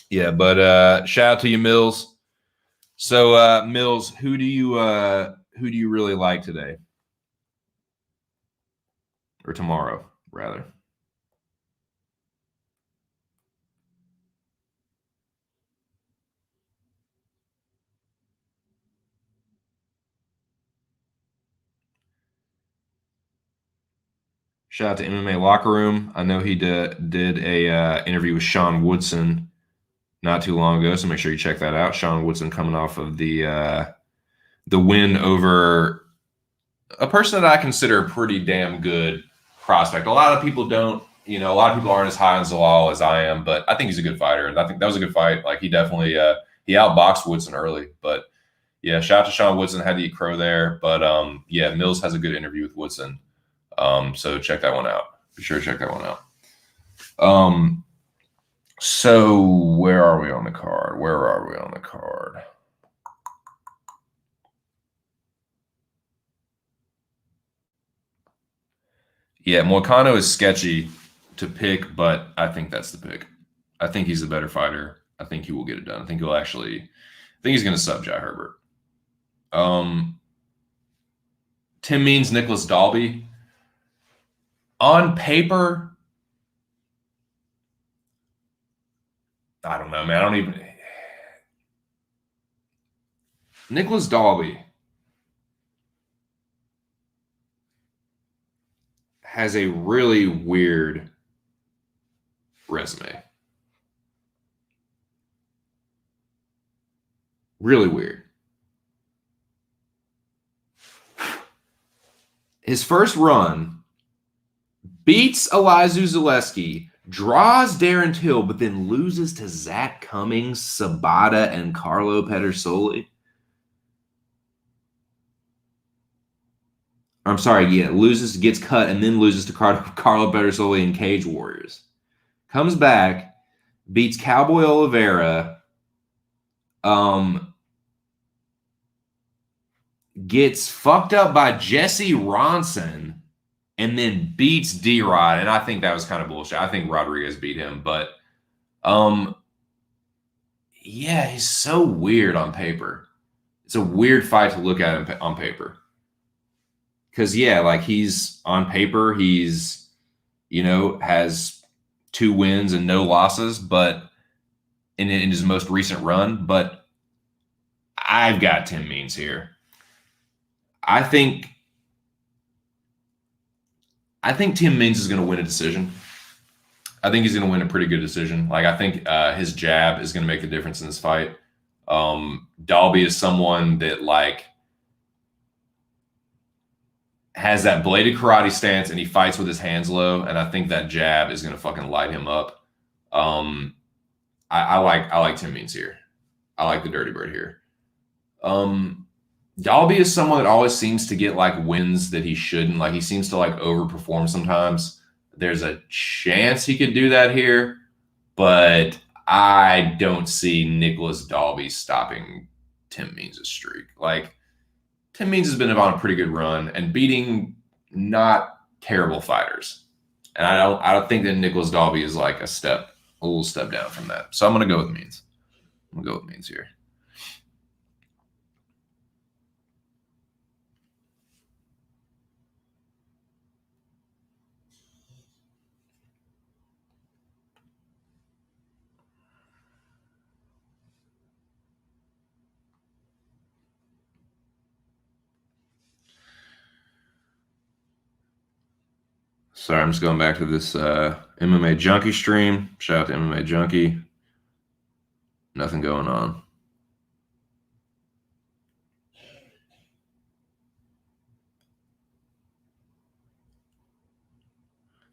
yeah, but shout out to you, Mills. So Mills, who do you really like today? Or tomorrow, rather. Shout out to MMA Locker Room. I know he did a interview with Sean Woodson not too long ago, so make sure you check that out. Sean Woodson coming off of the win over a person that I consider a pretty damn good prospect. A lot of people don't, a lot of people aren't as high on Zalal as I am, but I think he's a good fighter, and I think that was a good fight. Like he definitely he outboxed Woodson early, but yeah, shout out to Sean Woodson. Had to eat crow there, but yeah, Mills has a good interview with Woodson, so check that one out. Be sure to check that one out. So where are we on the card? Yeah, Moicano is sketchy to pick, but I think that's the pick. I think he's the better fighter. I think he will get it done. I think he's going to sub Jai Herbert. Tim Means, Nicholas Dalby. On paper, I don't know, man. Nicholas Dalby has a really weird resume. Really weird. His first run beats Elizeu Zaleski, draws Darren Till, but then loses to Zach Cummings, Sabata, and Carlo Pedersoli. I'm sorry, yeah, gets cut, and then loses to Carlo Pedersoli in Cage Warriors. Comes back, beats Cowboy Oliveira, gets fucked up by Jesse Ronson, and then beats D-Rod. And I think that was kind of bullshit. I think Rodriguez beat him, but yeah, he's so weird on paper. It's a weird fight to look at on paper. Because, yeah, like he's on paper, he's, has 2 wins and no losses, but in his most recent run. But I've got Tim Means here. I think Tim Means is going to win a decision. I think he's going to win a pretty good decision. Like I think his jab is going to make the difference in this fight. Dalby is someone that like has that bladed karate stance and he fights with his hands low, and I think that jab is going to fucking light him up. I like Tim Means here. I like the Dirty Bird here. Dalby is someone that always seems to get like wins that he shouldn't. Like he seems to like overperform sometimes. There's a chance he could do that here, but I don't see Nicholas Dalby stopping Tim Means' streak. Like Tim Means has been on a pretty good run and beating not terrible fighters. And I don't think that Nicholas Dalby is like a little step down from that. So I'm gonna go with Means. I'm gonna go with Means here. Sorry, I'm just going back to this MMA Junkie stream. Shout out to MMA Junkie. Nothing going on.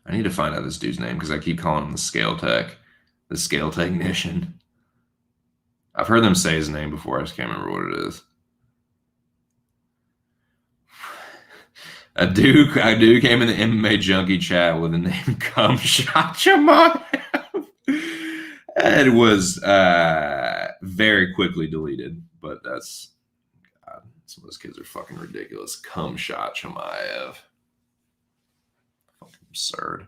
I need to find out this dude's name because I keep calling him the Scale Technician. I've heard them say his name before. I just can't remember what it is. A dude came in the MMA Junkie chat with the name Kamshot Chimaev. It was very quickly deleted, but that's God, some of those kids are fucking ridiculous. Kamshot Chimaev. Fucking absurd.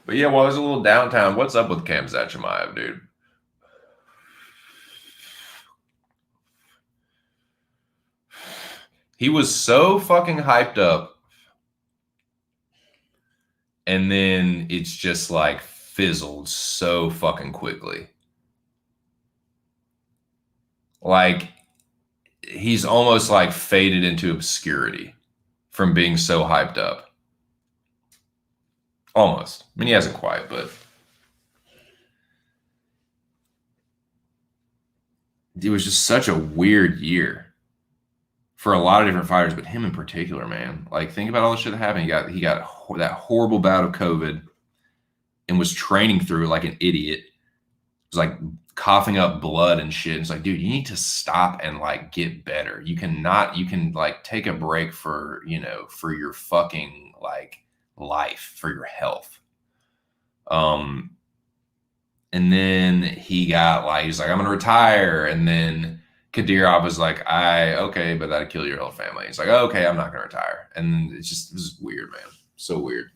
But yeah, well, there's a little downtown. What's up with Khamzat Chimaev, dude? He was so fucking hyped up, and then it's just like fizzled so fucking quickly. Like he's almost like faded into obscurity from being so hyped up. Almost. I mean, he hasn't quite, but it was just such a weird year for a lot of different fighters, but him in particular, man. Like, think about all the shit that happened. He got that horrible bout of COVID and was training through it like an idiot. It was like coughing up blood and shit. It's like, dude, you need to stop and like get better. You can like take a break for your fucking like life, for your health. And then he's like, I'm gonna retire, and then Kadyrov was like, okay, but that'd kill your whole family. He's like, okay, I'm not gonna retire. And it was weird, man. So weird.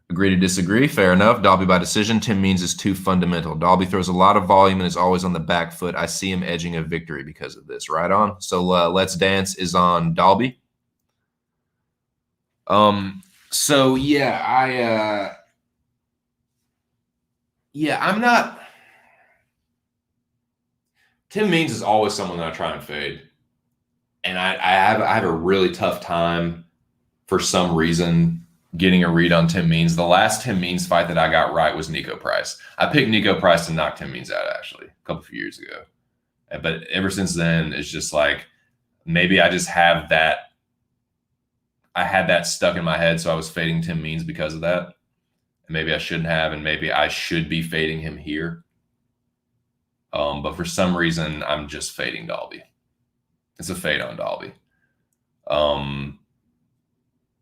Agree to disagree. Fair enough. Dalby by decision. Tim Means is too fundamental. Dalby throws a lot of volume and is always on the back foot. I see him edging a victory because of this. Right on. So Let's Dance is on Dalby. So yeah, I'm not. Tim Means is always someone that I try and fade, and I have a really tough time for some reason getting a read on Tim Means. The last Tim Means fight that I got right was Nico Price. I picked Nico Price to knock Tim Means out actually a couple of years ago, but ever since then it's just like maybe I just have that. I had that stuck in my head, so I was fading Tim Means because of that. And maybe I shouldn't have, and maybe I should be fading him here. But for some reason, I'm just fading Dalby. It's a fade on Dalby.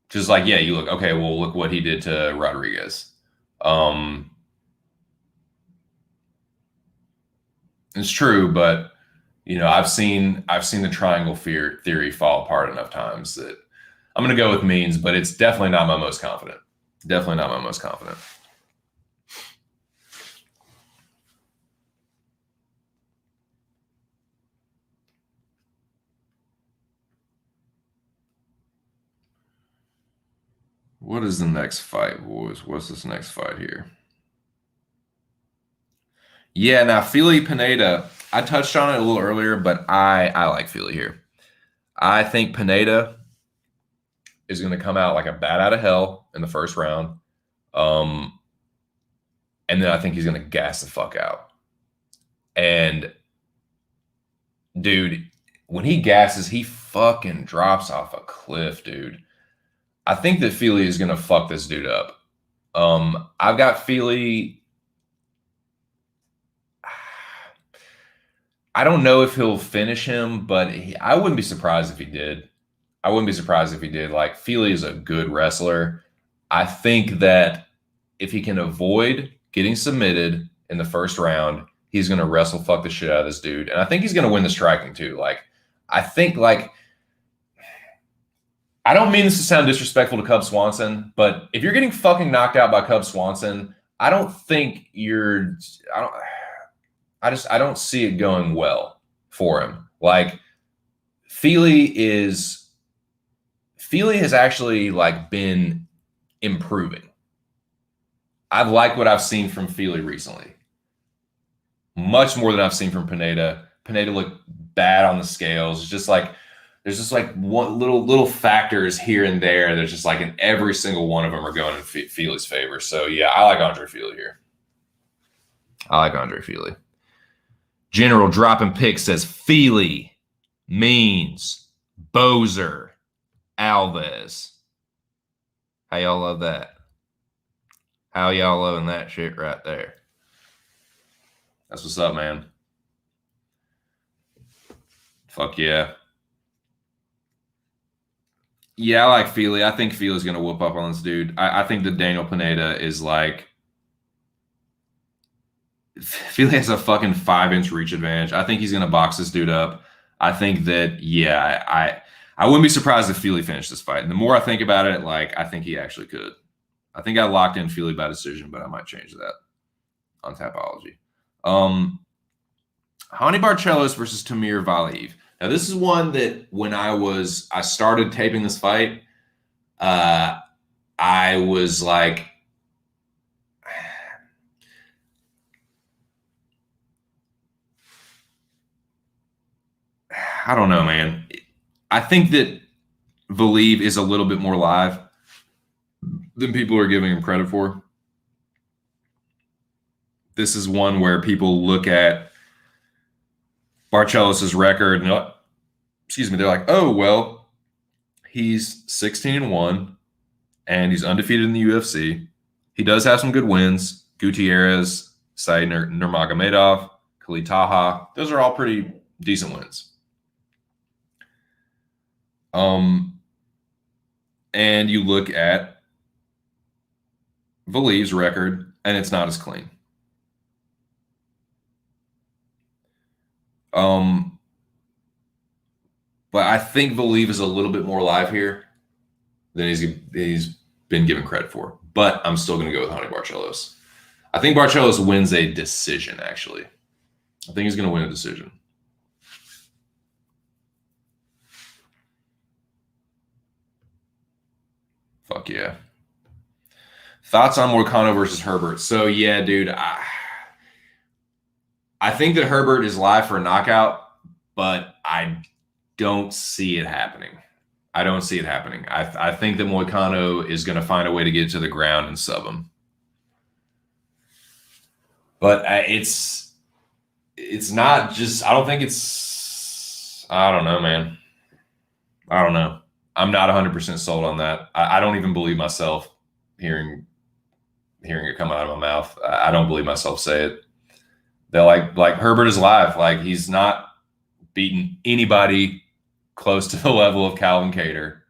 Just like, yeah, you look, okay, well, look what he did to Rodriguez. It's true, but I've seen the triangle theory fall apart enough times that I'm going to go with Means, but it's definitely not my most confident. Definitely not my most confident. What is the next fight, boys? What's this next fight here? Yeah, now Fili Pineda, I touched on it a little earlier, but I like Fili here. I think Pineda is going to come out like a bat out of hell in the first round. And then I think he's going to gas the fuck out. And dude, when he gasses, he fucking drops off a cliff, dude. I think that Fili is going to fuck this dude up. I've got Fili. I don't know if he'll finish him, but I wouldn't be surprised if he did. I wouldn't be surprised if he did. Like, Fili is a good wrestler. I think that if he can avoid getting submitted in the first round, he's going to wrestle fuck the shit out of this dude. And I think he's going to win the striking too. Like, I think, like, I don't mean this to sound disrespectful to Cub Swanson, but if you're getting fucking knocked out by Cub Swanson, I don't think you're, I don't see it going well for him. Like, Fili has actually like been improving. I've liked what I've seen from Fili recently. Much more than I've seen from Pineda. Pineda looked bad on the scales. It's just like there's just like one little factors here and there. There's just like in every single one of them are going in Fili's favor. So yeah, I like Andre Fili here. I like Andre Fili. General dropping pick says Fili means Bozer Alves. How y'all love that? How y'all loving that shit right there? That's what's up, man. Fuck yeah. Yeah, I like Fili. I think Fili's going to whoop up on this dude. I think that Daniel Pineda is like... Fili has a fucking 5-inch reach advantage. I think he's going to box this dude up. I think that, yeah, I wouldn't be surprised if Fili finished this fight. And the more I think about it, like, I think he actually could. I think I locked in Fili by decision, but I might change that on Tapology. Hani Barcelos versus Tamir Valiyev. Now, this is one that when I started taping this fight, I was like, I don't know, man. I think that Valiyev is a little bit more live than people are giving him credit for. This is one where people look at Barcelos' record and, they're like, oh, well, he's 16-1 and he's undefeated in the UFC. He does have some good wins. Gutierrez, Said Nurmagomedov, Khalid Taha. Those are all pretty decent wins. And you look at Valiyev's record, and it's not as clean. But I think Valiyev is a little bit more live here than he's been given credit for. But I'm still going to go with Hani Barcelos. I think Barcelos wins a decision, actually. I think he's going to win a decision. Fuck yeah. Thoughts on Moicano versus Herbert? So, yeah, dude, I think that Herbert is live for a knockout, but I don't see it happening. I don't see it happening. I think that Moicano is going to find a way to get to the ground and sub him. But it's not just – I don't think it's – I don't know, man. I don't know. I'm not 100% sold on that. I don't even believe myself hearing it come out of my mouth. I don't believe myself say it. They're like Herbert is live. Like, he's not beaten anybody close to the level of Calvin Kattar,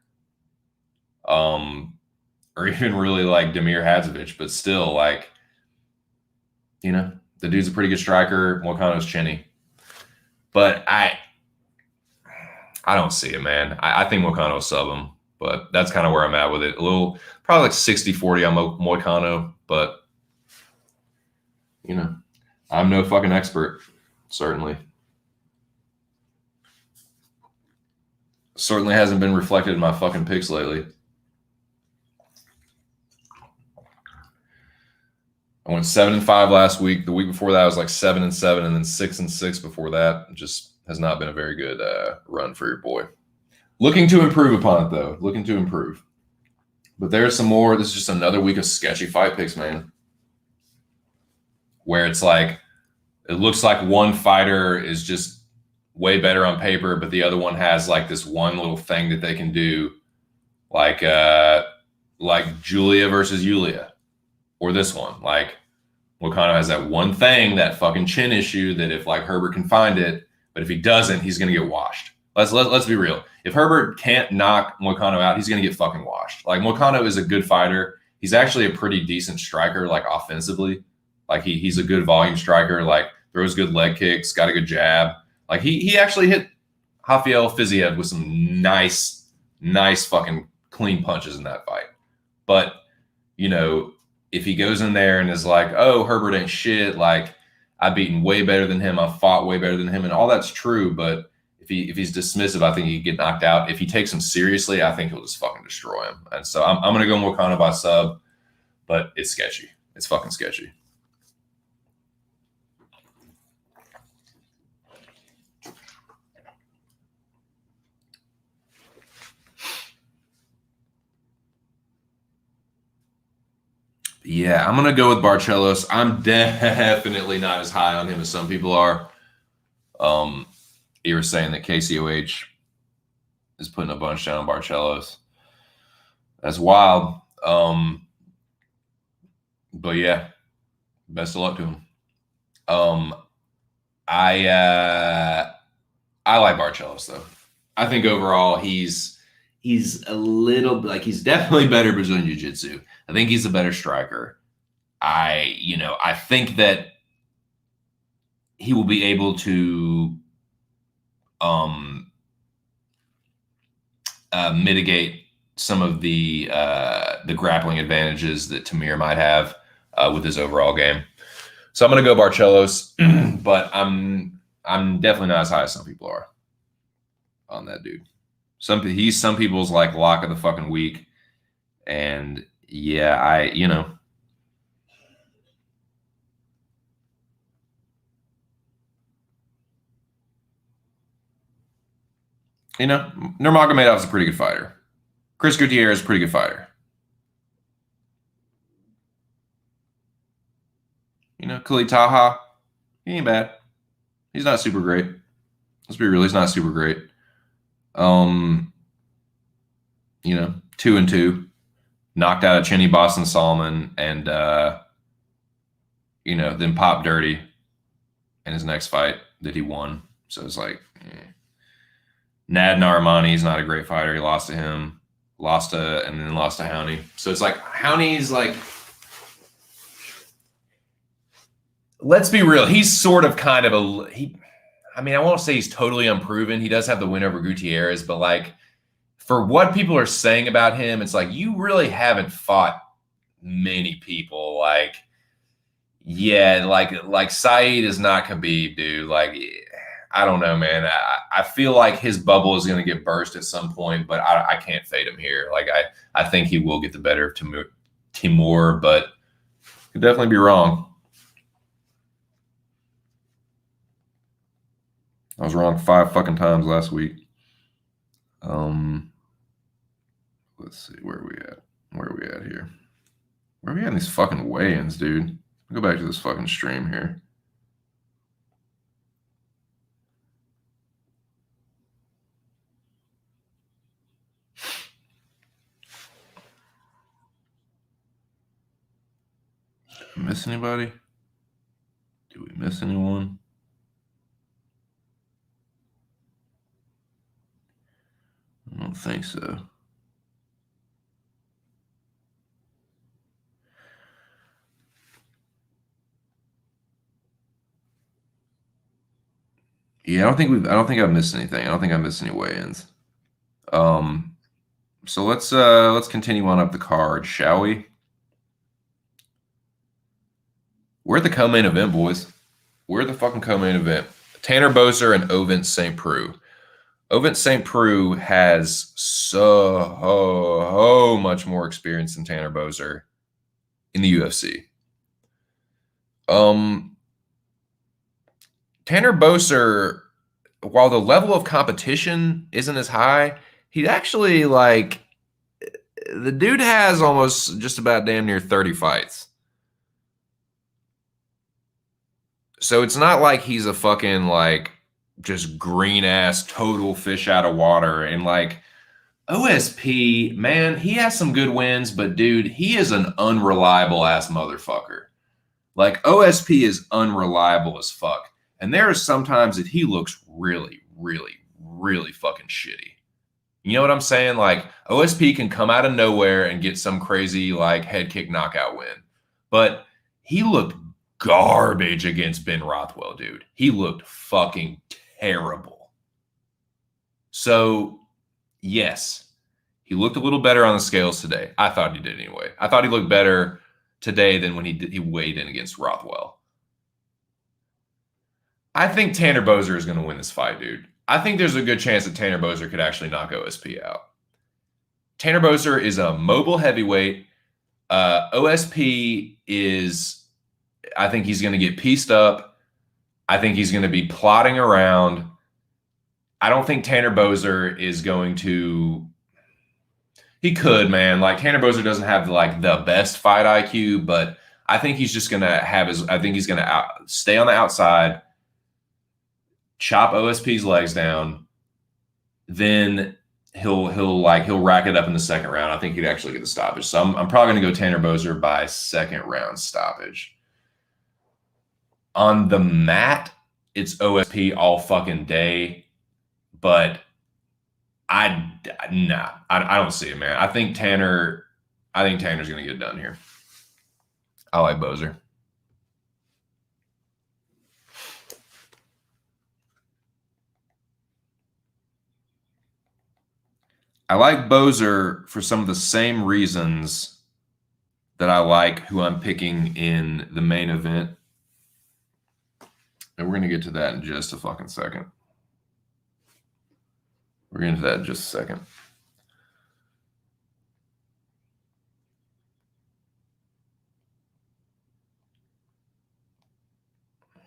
or even really like Damir Hadzovic, but still, like, you know, the dude's a pretty good striker. Moicano's chinny, but I don't see it, man. I think Moicano will sub him, but that's kind of where I'm at with it. A little, probably like 60-40 on Moicano, but, you know, I'm no fucking expert, certainly. Certainly hasn't been reflected in my fucking picks lately. I went 7-5 last week. The week before that I was like 7-7, and then 6-6 before that. It just has not been a very good run for your boy. Looking to improve upon it though. Looking to improve. But there's some more. This is just another week of sketchy fight picks, man. Where it's like, it looks like one fighter is just way better on paper, but the other one has like this one little thing that they can do, like Julia versus Yulia, or this one. Like Moicano has that one thing, that fucking chin issue, that if like Herbert can find it, but if he doesn't, he's gonna get washed. Let's be real. If Herbert can't knock Moicano out, he's going to get fucking washed. Like, Moicano is a good fighter. He's actually a pretty decent striker, like, offensively. Like, he's a good volume striker, like, throws good leg kicks, got a good jab. Like, he actually hit Rafael Fiziev with some nice fucking clean punches in that fight. But, you know, if he goes in there and is like, oh, Herbert ain't shit, like, I've beaten way better than him, I've fought way better than him, and all that's true, but if he's dismissive, I think he could get knocked out. If he takes him seriously, I think he'll just fucking destroy him. And so I'm going to go Moicano by sub, but it's sketchy. It's fucking sketchy. Yeah, I'm going to go with Barcelos. I'm definitely not as high on him as some people are. You were saying that KCOH is putting a bunch down on Barcelos. That's wild. But yeah, best of luck to him. I like Barcelos though. I think overall he's a little, like, he's definitely better Brazilian Jiu-Jitsu. I think he's a better striker. I think that he will be able to mitigate some of the grappling advantages that Tamir might have with his overall game. So I'm going to go Barcelos, but I'm definitely not as high as some people are on that dude. He's some people's like lock of the fucking week, and yeah, Nurmagomedov is a pretty good fighter. Chris Gutierrez is a pretty good fighter. Khalid Taha, he ain't bad. He's not super great. Let's be real, he's not super great. 2-2, knocked out a Chinny Boston Solomon, and then popped dirty in his next fight that he won. So it's like, Nad Narimani is not a great fighter. He lost to him, and then lost to Howney. So it's like, Howney's like, let's be real. He's sort of kind of I won't say he's totally unproven. He does have the win over Gutierrez, but like, for what people are saying about him, it's like, you really haven't fought many people. Like, yeah, like Saeed is not Khabib, dude. Like, I don't know, man. I feel like his bubble is going to get burst at some point, but I can't fade him here. Like, I think he will get the better of Timur, but could definitely be wrong. I was wrong 5 fucking times last week. Let's see, where are we at? Where are we at here? Where are we at in these fucking weigh-ins, dude? Go back to this fucking stream here. Did I miss anybody? Did we miss anyone? I don't think so. Yeah, I don't think I've missed anything. I don't think I missed any weigh-ins. So let's continue on up the card, shall we? We're at the co-main event, boys. We're at the fucking co-main event. Tanner Boser and Ovince St. Preux. Ovince St. Preux has so much more experience than Tanner Boser in the UFC. Tanner Boser, while the level of competition isn't as high, he'd actually like the dude has almost just about damn near 30 fights. So it's not like he's a fucking like just green ass total fish out of water. And like OSP, man, he has some good wins, but dude, he is an unreliable ass motherfucker. Like OSP is unreliable as fuck. And there are sometimes that he looks really, really, really fucking shitty. You know what I'm saying? Like OSP can come out of nowhere and get some crazy like head kick knockout win. But he looked garbage against Ben Rothwell, dude. He looked fucking terrible. So, yes, he looked a little better on the scales today. I thought he did anyway. I thought he looked better today than when he weighed in against Rothwell. I think Tanner Boser is going to win this fight, dude. I think there's a good chance that Tanner Boser could actually knock OSP out. Tanner Boser is a mobile heavyweight. OSP is, I think he's going to get pieced up. I think he's going to be plotting around. I don't think Tanner Boser is going to. He could, man. Like Tanner Boser doesn't have like the best fight IQ, but I think he's just going to have his. I think he's going to stay on the outside, chop OSP's legs down, then he'll rack it up in the second round. I think he'd actually get the stoppage. So I'm probably going to go Tanner Boser by second round stoppage. On the mat, it's OSP all fucking day, but I don't see it, man. I think Tanner's going to get it done here. I like Boser. I like Boser for some of the same reasons that I like who I'm picking in the main event. And we're going to get to that in just a fucking second. We're going to that in just a second.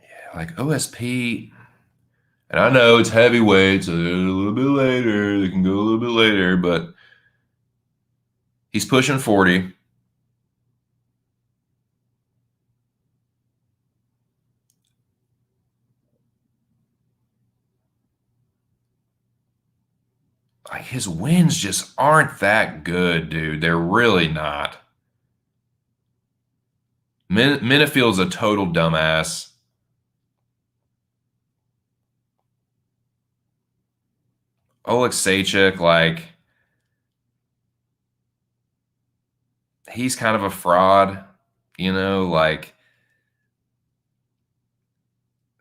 Yeah, like OSP, and I know it's heavyweight, so a little bit later. They can go a little bit later, but he's pushing 40. Like his wins just aren't that good, dude. They're really not. Menifield's a total dumbass. Oleksiejczuk, like, he's kind of a fraud, you know, like,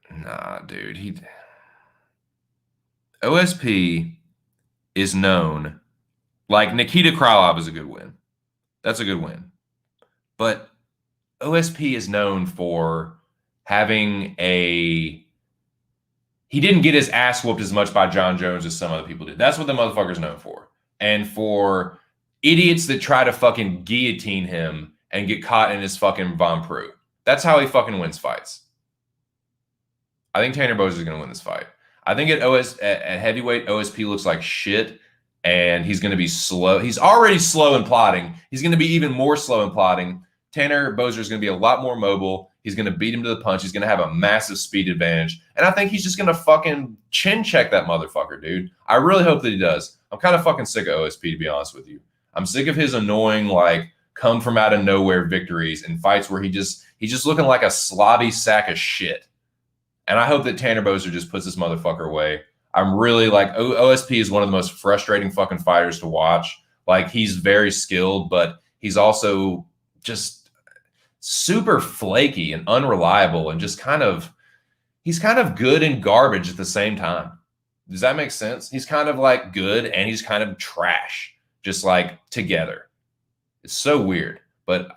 nah, dude. OSP is known, like Nikita Krylov is a good win. That's a good win. But OSP is known for having he didn't get his ass whooped as much by John Jones as some other people did. That's what the motherfucker's known for. And for idiots that try to fucking guillotine him and get caught in his fucking Von Preux. That's how he fucking wins fights. I think Tanner Boser is going to win this fight. I think at heavyweight, OSP looks like shit, and he's going to be slow. He's already slow in plotting. He's going to be even more slow in plotting. Tanner Boser is going to be a lot more mobile. He's going to beat him to the punch. He's going to have a massive speed advantage. And I think he's just going to fucking chin check that motherfucker, dude. I really hope that he does. I'm kind of fucking sick of OSP, to be honest with you. I'm sick of his annoying, like, come from out of nowhere victories in fights where he's just looking like a slobby sack of shit. And I hope that Tanner Boser just puts this motherfucker away. I'm really like, OSP is one of the most frustrating fucking fighters to watch. Like, he's very skilled, but he's also just super flaky and unreliable and just he's kind of good and garbage at the same time. Does that make sense? He's kind of like good and he's kind of trash, just like together. It's so weird, but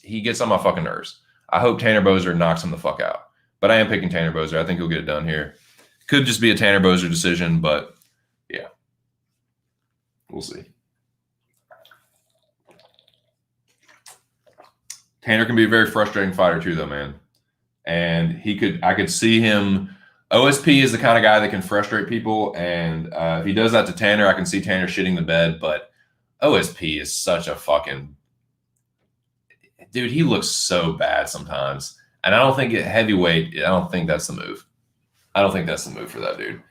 he gets on my fucking nerves. I hope Tanner Boser knocks him the fuck out, but I am picking Tanner Boser. I think he'll get it done here. Could just be a Tanner Boser decision, but yeah, we'll see. Tanner can be a very frustrating fighter too, though, man. And I could see him. OSP is the kind of guy that can frustrate people, and if he does that to Tanner, I can see Tanner shitting the bed. But OSP is such a fucking dude. He looks so bad sometimes, and I don't think heavyweight. I don't think that's the move. I don't think that's the move for that dude.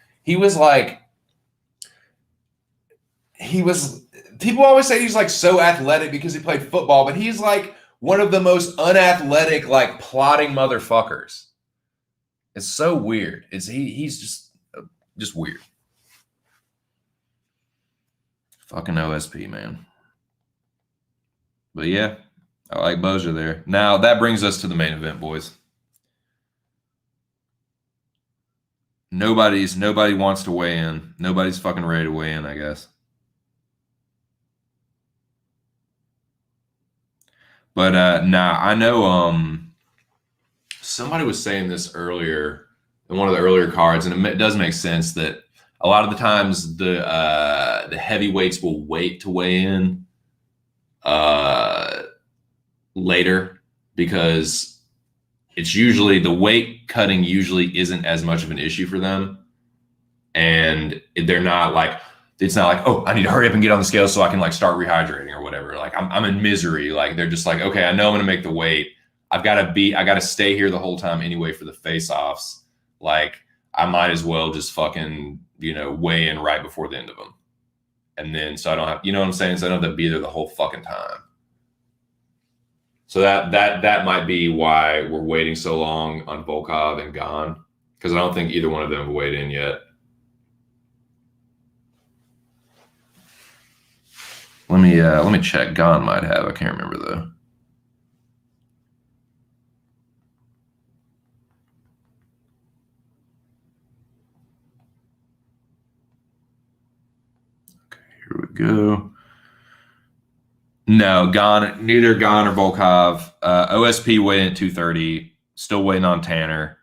People always say he's like so athletic because he played football, but he's like one of the most unathletic, like plotting motherfuckers. It's so weird. He's just weird. Fucking OSP, man. But yeah, I like Bozier there. Now that brings us to the main event, boys. Nobody wants to weigh in. Nobody's fucking ready to weigh in, I guess. But I know somebody was saying this earlier in one of the earlier cards, and it does make sense that a lot of the times the heavyweights will wait to weigh in later because it's usually the weight cutting usually isn't as much of an issue for them, and they're not like. It's not like, oh, I need to hurry up and get on the scale so I can like start rehydrating or whatever. Like I'm in misery. Like they're just like, okay, I know I'm gonna make the weight. I gotta stay here the whole time anyway for the face-offs. Like I might as well just fucking, weigh in right before the end of them. And then so I don't have, you know what I'm saying? So I don't have to be there the whole fucking time. So that might be why we're waiting so long on Volkov and Gane, because I don't think either one of them have weighed in yet. Let me check. Gane might have. I can't remember though. Okay, here we go. No, neither Gane or Volkov. OSP weighed in at 230. Still waiting on Tanner.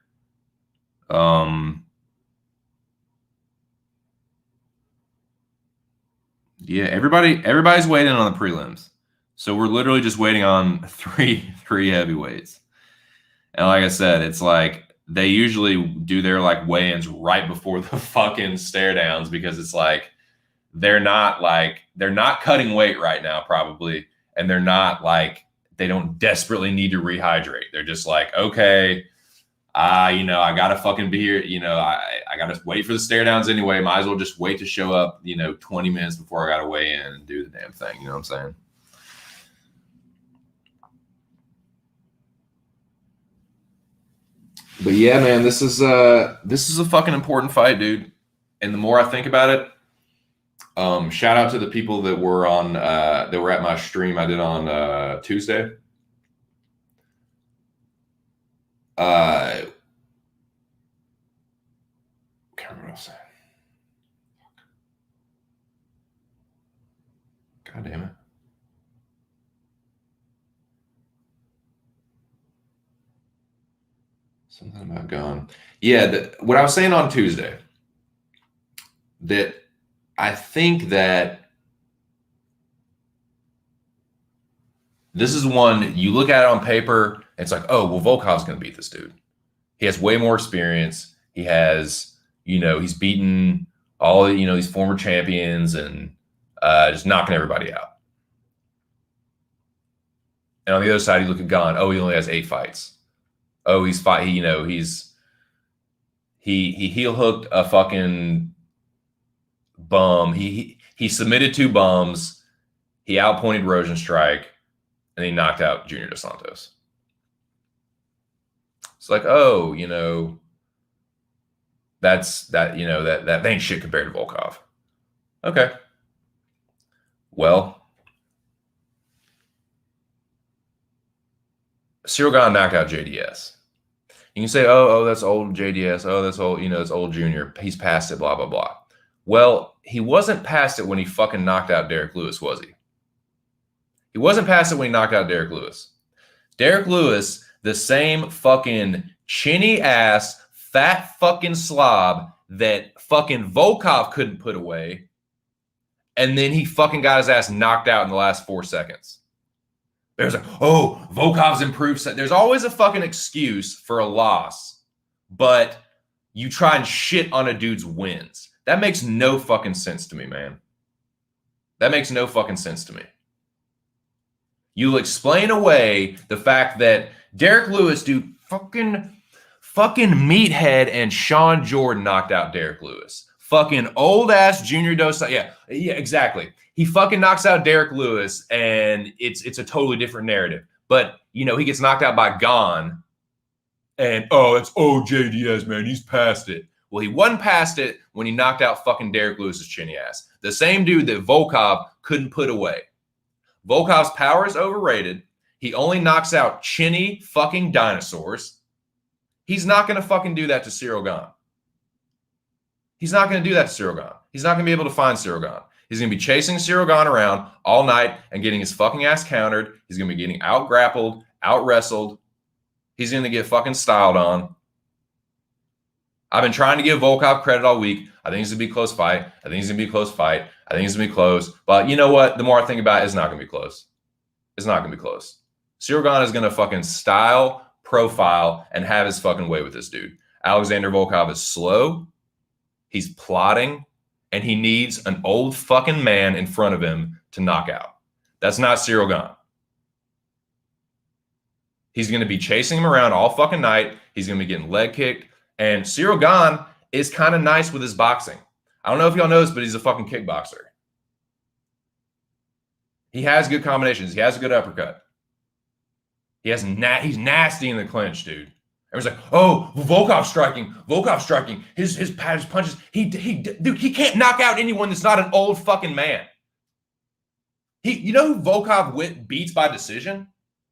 Yeah, everybody's waiting on the prelims. So we're literally just waiting on three heavyweights. And like I said, it's like they usually do their like weigh-ins right before the fucking stare downs because it's like they're not cutting weight right now probably, and they're not like they don't desperately need to rehydrate. They're just like, okay, I gotta fucking be here. I gotta wait for the stare downs anyway. Might as well just wait to show up, 20 minutes before I gotta weigh in and do the damn thing. You know what I'm saying? But yeah, man, this is a fucking important fight, dude. And the more I think about it, shout out to the people that were at my stream I did on Tuesday. Can't remember what I was saying. God damn it. Something about Gane. Yeah, what I was saying on Tuesday, that I think that this is one you look at it on paper, it's like, oh, well, Volkov's going to beat this dude. He has way more experience. He has, he's beaten all, these former champions and just knocking everybody out. And on the other side, you look at Gane. Oh, he only has 8 fights. Oh, he heel hooked a fucking bum. He submitted 2 bums. He outpointed Rosenstrike, and he knocked out Junior Dos Santos. It's like, oh, that ain't shit compared to Volkov. Okay. Well, Ciryl Gane knocked out JDS. You can say, oh, that's old JDS. Oh, that's old, it's old Junior. He's past it, blah, blah, blah. Well, he wasn't past it when he fucking knocked out Derek Lewis, was he? He wasn't past it when he knocked out Derek Lewis. Derek Lewis, the same fucking chinny ass, fat fucking slob that fucking Volkov couldn't put away. And then he fucking got his ass knocked out in the last 4 seconds. There's like, oh, Volkov's improved. There's always a fucking excuse for a loss, but you try and shit on a dude's wins. That makes no fucking sense to me, man. That makes no fucking sense to me. You'll explain away the fact that Derek Lewis, dude, fucking Meathead and Sean Jordan knocked out Derek Lewis. Fucking old ass Junior Dos. Yeah, exactly. He fucking knocks out Derek Lewis, and it's a totally different narrative. But he gets knocked out by Gane, and it's JDS, man. He's past it. Well, he wasn't past it when he knocked out fucking Derek Lewis's chinny ass. The same dude that Volkov couldn't put away. Volkov's power is overrated. He only knocks out chinny fucking dinosaurs. He's not going to fucking do that to Ciryl Gane. He's not going to do that to Ciryl Gane. He's not going to be able to find Ciryl Gane. He's going to be chasing Ciryl Gane around all night and getting his fucking ass countered. He's going to be getting out-grappled, out-wrestled. He's going to get fucking styled on. I've been trying to give Volkov credit all week. I think it's going to be a close fight. I think it's going to be a close fight. I think it's going to be close. But you know what? The more I think about it, it's not going to be close. It's not going to be close. Ciryl Gane is going to fucking style, profile, and have his fucking way with this dude. Alexander Volkov is slow. He's plotting. And he needs an old fucking man in front of him to knock out. That's not Ciryl Gane. He's going to be chasing him around all fucking night. He's going to be getting leg kicked. And Ciryl Gane is kind of nice with his boxing. I don't know if y'all know this, but he's a fucking kickboxer. He has good combinations. He has a good uppercut. He's nasty in the clinch, dude. Everyone's like, oh, Volkov's striking. His punches. Dude, he can't knock out anyone that's not an old fucking man. You know who Volkov beats by decision?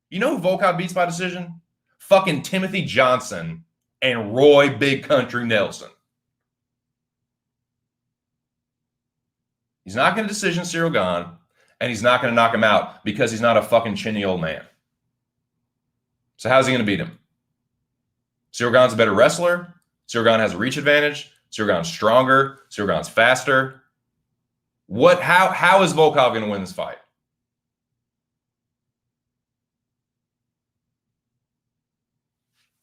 You know who Volkov beats by decision? Fucking Timothy Johnson and Roy Big Country Nelson. He's not going to decision Ciryl Gane, and he's not going to knock him out because he's not a fucking chinny old man. So how's he going to beat him? Ciryl Gane's a better wrestler. Ciryl Gane has a reach advantage. Ciryl Gane's stronger. Ciryl Gane's faster. How is Volkov going to win this fight?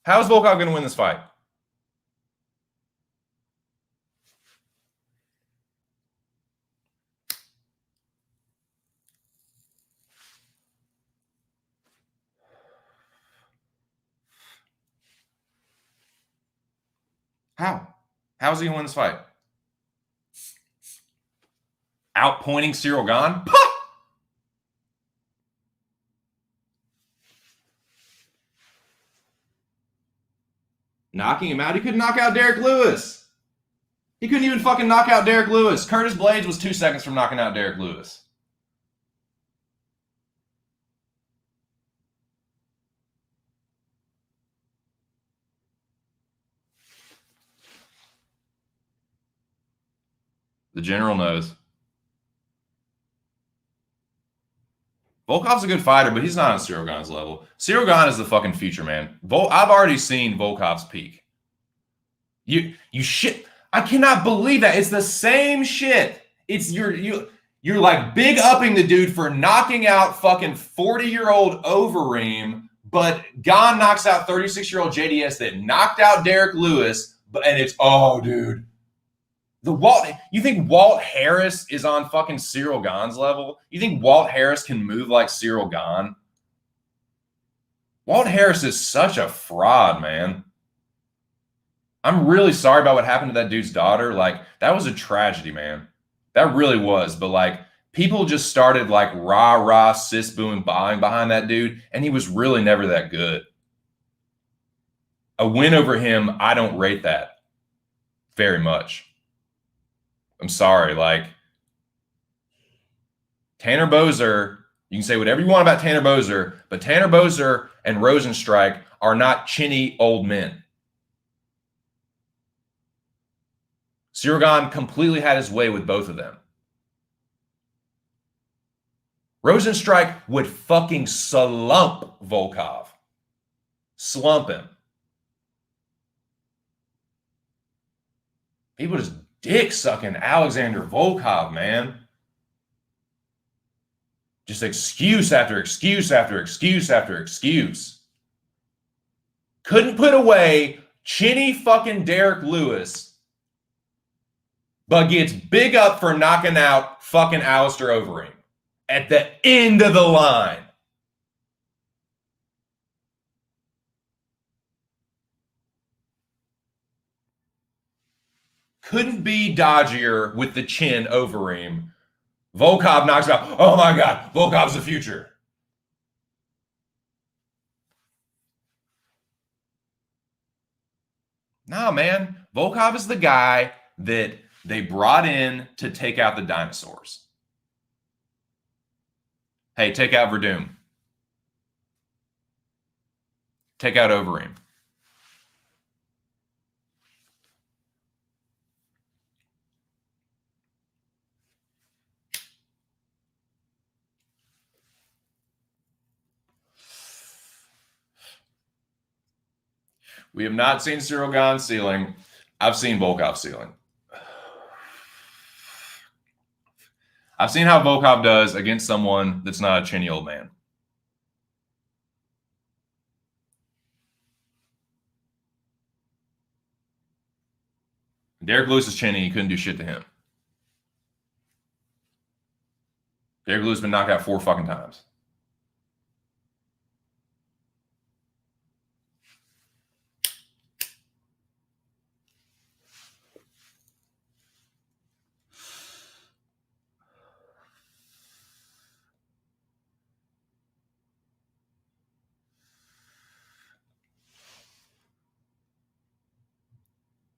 How is Volkov going to win this fight? How is he going to win this fight? Outpointing Ciryl Gane? Puh! Knocking him out? He couldn't knock out Derek Lewis. He couldn't even fucking knock out Derek Lewis. Curtis Blades was 2 seconds from knocking out Derek Lewis. The general knows. Volkov's a good fighter, but he's not on Ciryl Gane's level. Ciryl Gane is the fucking future, man. I've already seen Volkov's peak. You shit. I cannot believe that. It's the same shit. It's you're like big upping the dude for knocking out fucking 40-year-old Overeem, but Gane knocks out 36-year-old JDS that knocked out Derek Lewis, and it's dude. You think Walt Harris is on fucking Ciryl Gane's level? You think Walt Harris can move like Ciryl Gane? Walt Harris is such a fraud, man. I'm really sorry about what happened to that dude's daughter. Like, that was a tragedy, man. That really was. But, like, people just started, like, rah-rah, sis-booing, buying behind that dude, and he was really never that good. A win over him, I don't rate that very much. I'm sorry. Like, Tanner Boser, you can say whatever you want about Tanner Boser, but Tanner Boser and Rosenstrike are not chinny old men. Ciryl Gane completely had his way with both of them. Rosenstrike would fucking slump Volkov. Slump him. People just dick sucking Alexander Volkov, man. Just excuse after excuse after excuse after excuse. Couldn't put away chinny fucking Derek Lewis, but gets big up for knocking out fucking Alistair Overeem at the end of the line. Couldn't be dodgier with the chin Overeem. Volkov knocks out. Oh my God, Volkov's the future. Nah, man. Volkov is the guy that they brought in to take out the dinosaurs. Hey, take out Verdum. Take out Overeem. We have not seen Cyril Gane's ceiling. I've seen Volkov's ceiling. I've seen how Volkov does against someone that's not a chinny old man. Derek Lewis is chinny. He couldn't do shit to him. Derek Lewis has been knocked out 4 fucking times.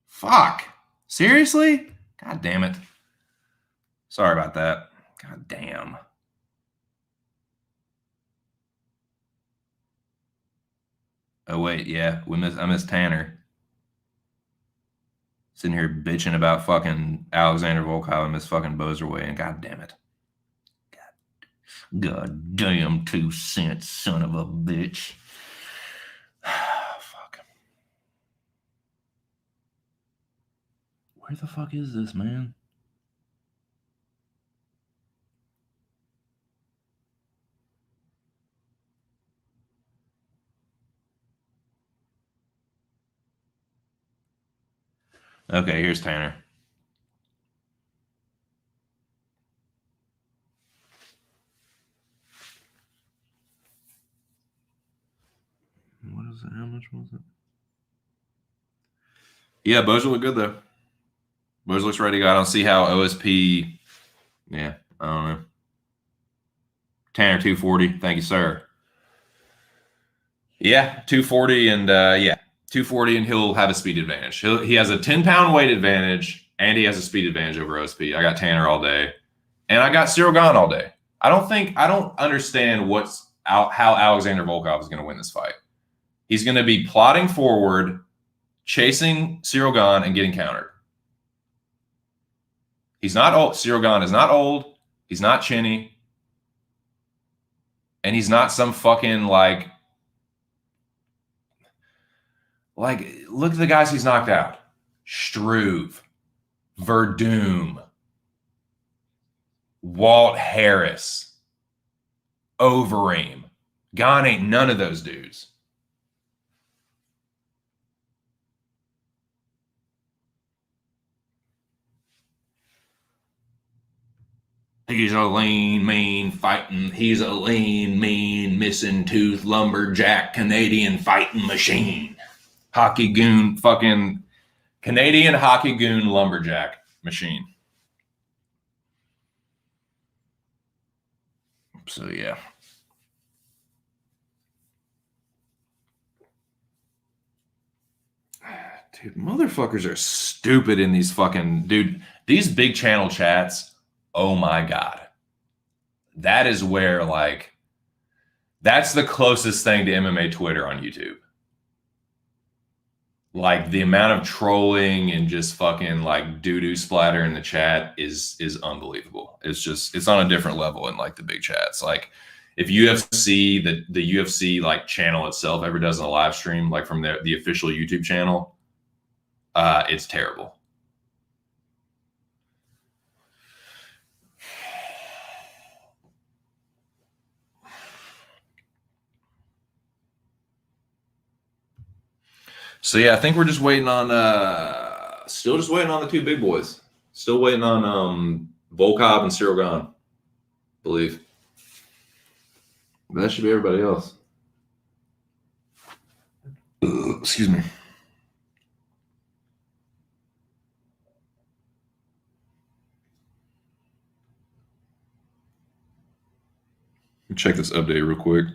Fuck. Seriously? God damn it. Sorry about that. God damn. Oh, wait. Yeah. I missed Tanner. Sitting here bitching about fucking Alexander Volkov and Miss fucking Boserway, and god damn it. God damn 2 cents, son of a bitch. Fuck. Where the fuck is this, man? Okay, here's Tanner. What is it? How much was it? Yeah, Bozer looked good though. Bozer looks ready to go. I don't see how OSP. Yeah, I don't know. Tanner 240. Thank you, sir. Yeah, 240 and yeah, 240 and he'll have a speed advantage. He has a 10-pound weight advantage and he has a speed advantage over OSP. I got Tanner all day, and I got Cyril Gane all day. I don't understand how Alexander Volkov is going to win this fight. He's going to be plodding forward, chasing Cyril Gane and getting countered. He's not old. Cyril Gane is not old. He's not chinny. And he's not some fucking like, look at the guys he's knocked out. Struve, Verdum, Walt Harris, Overeem. Gane ain't none of those dudes. He's a lean, mean fighting. He's a lean, mean, missing tooth lumberjack Canadian fighting machine. Hockey goon, fucking Canadian hockey goon lumberjack machine. So, yeah. Dude, motherfuckers are stupid in these fucking, dude, these big channel chats. Oh my God. That is where, like, that's the closest thing to MMA Twitter on YouTube. Like, the amount of trolling and just fucking like doo-doo splatter in the chat is unbelievable. It's on a different level in like the big chats. Like, if UFC, the UFC like channel itself ever does a live stream, like from the official YouTube channel, it's terrible. So yeah, I think we're just waiting on still just waiting on the two big boys. Still waiting on Volkov and Cyril Gahn, I believe. But that should be everybody else. Excuse me. Check this update real quick.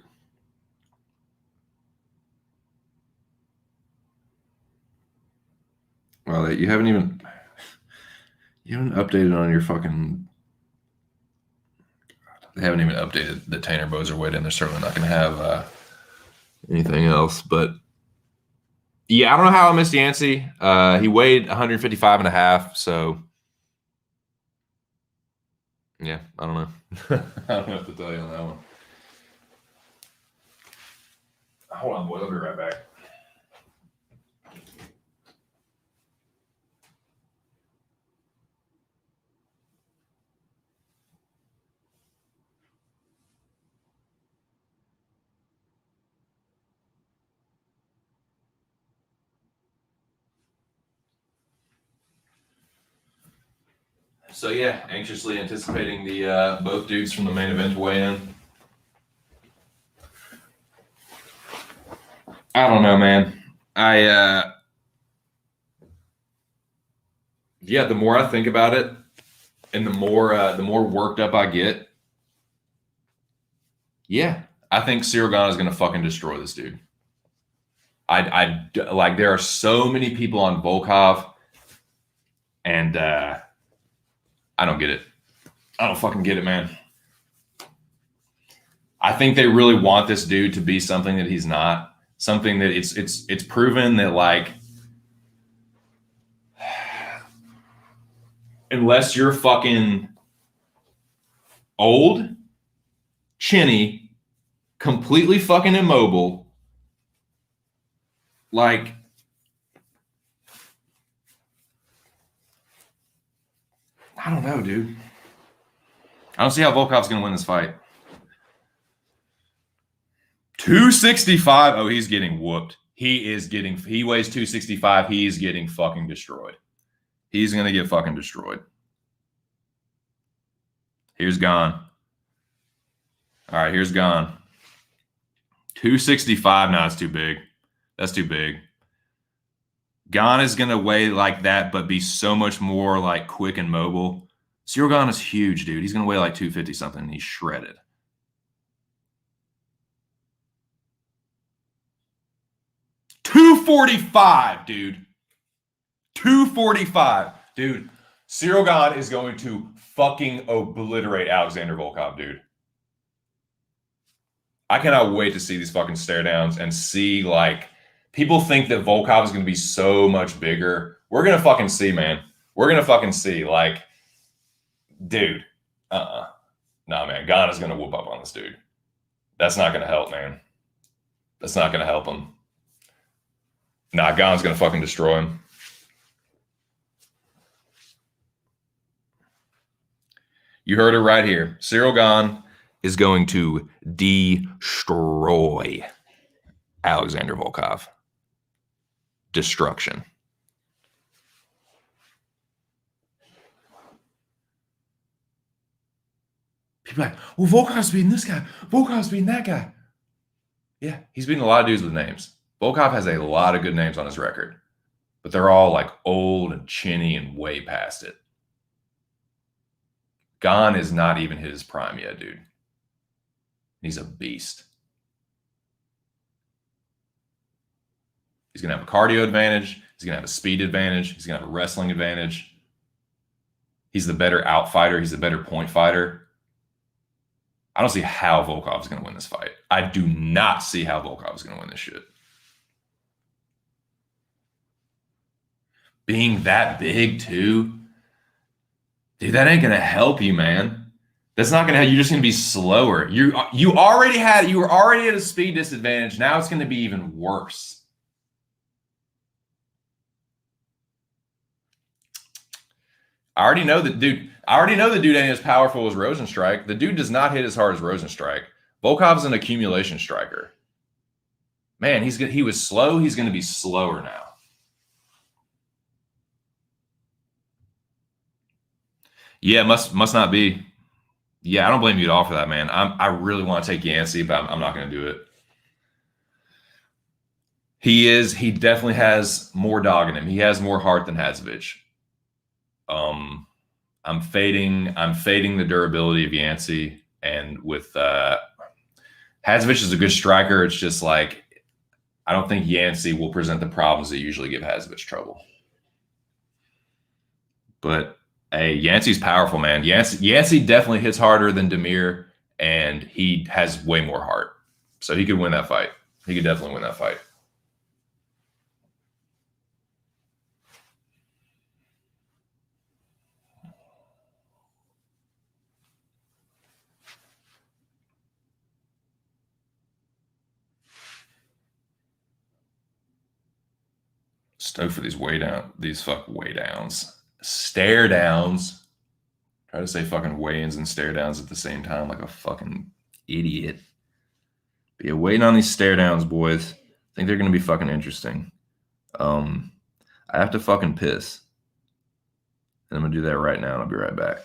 Well, you haven't updated on your fucking. They haven't even updated the Tanner Boser weight, and they're certainly not going to have anything else. But yeah, I don't know how I missed Yancey. He weighed 155 and a half, so yeah, I don't know. I don't know what to tell you on that one. Hold on, boys. I'll be right back. So yeah, anxiously anticipating the both dudes from the main event to weigh in. I don't know, man. Yeah, the more I think about it, and the more worked up I get, yeah, I think Cyril Gahn is gonna fucking destroy this dude. I like there are so many people on Volkov, and I don't get it. I don't fucking get it, man. I think they really want this dude to be something that he's not. Something that it's proven that, like, unless you're fucking old, chinny, completely fucking immobile, like, I don't know, dude. I don't see how Volkov's going to win this fight. 265. Oh, he's getting whooped. He weighs 265. He's getting fucking destroyed. He's going to get fucking destroyed. Here's Gahn. All right, here's Gahn. 265. No, it's too big. That's too big. Gahn is going to weigh like that, but be so much more like quick and mobile. Cyril Gahn is huge, dude. He's going to weigh like 250 something. He's shredded. $245, dude. $245, dude. Cyril Gahn is going to fucking obliterate Alexander Volkov, dude. I cannot wait to see these fucking stare downs and see, like, people think that Volkov is going to be so much bigger. We're going to fucking see, man. We're going to fucking see. Like, dude, Nah, man. Gahn is going to whoop up on this dude. That's not going to help, man. That's not going to help him. Nah, Gahn's going to fucking destroy him. You heard it right here. Cyril Gahn is going to destroy Alexander Volkov. Destruction. People are like, well, Volkov's beating this guy. Volkov's beating that guy. Yeah, he's beating a lot of dudes with names. Volkov has a lot of good names on his record, but they're all like old and chinny and way past it. Gahn is not even his prime yet, dude. He's a beast. He's going to have a cardio advantage. He's going to have a speed advantage. He's going to have a wrestling advantage. He's the better out fighter. He's the better point fighter. I don't see how Volkov is going to win this fight. I do not see how Volkov is going to win this shit. Being that big, too. Dude, that ain't going to help you, man. That's not going to help. You're just going to be slower. You were already at a speed disadvantage. Now it's going to be even worse. I already know the dude ain't as powerful as Rosenstrike. The dude does not hit as hard as Rosenstrike. Volkov's an accumulation striker. Man, he was slow. He's going to be slower now. Yeah, must not be. Yeah, I don't blame you at all for that, man. I really want to take Yancey, but I'm not going to do it. He definitely has more dog in him. He has more heart than Hadzovic. I'm fading the durability of Yancey, and with Hadzovic is a good striker. It's just like I don't think Yancey will present the problems that usually give Hadzovic trouble. But hey, Yancey's powerful, man. Yancey definitely hits harder than Demir, and he has way more heart. So he could win that fight. He could definitely win that fight. Stoked for these weigh downs. Stare downs. Try to say fucking weigh-ins and stare downs at the same time like a fucking idiot. But yeah, waiting on these stare downs, boys. I think they're gonna be fucking interesting. I have to fucking piss. And I'm gonna do that right now, and I'll be right back.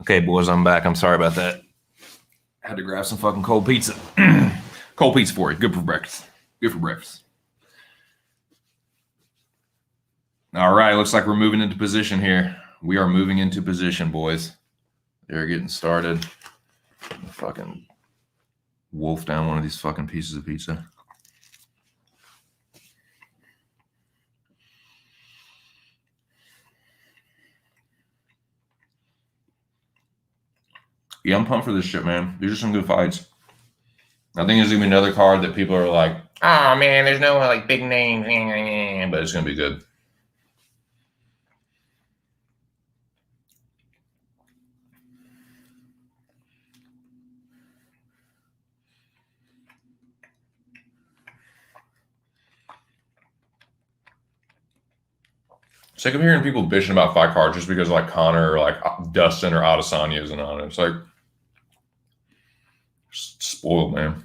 Okay, boys, I'm back. I'm sorry about that. I had to grab some fucking cold pizza. Cold pizza for you. Good for breakfast. Good for breakfast. All right, looks like we're moving into position here. We are moving into position, boys. They're getting started. Fucking wolf down one of these fucking pieces of pizza. Yeah, I'm pumped for this shit, man. These are some good fights. I think there's gonna be another card that people are like, "Oh man, there's no like big names," but it's gonna be good. Sick of hearing people bitching about fight cards just because like Connor or like Dustin or Adesanya isn't on it. It's like spoiled, man.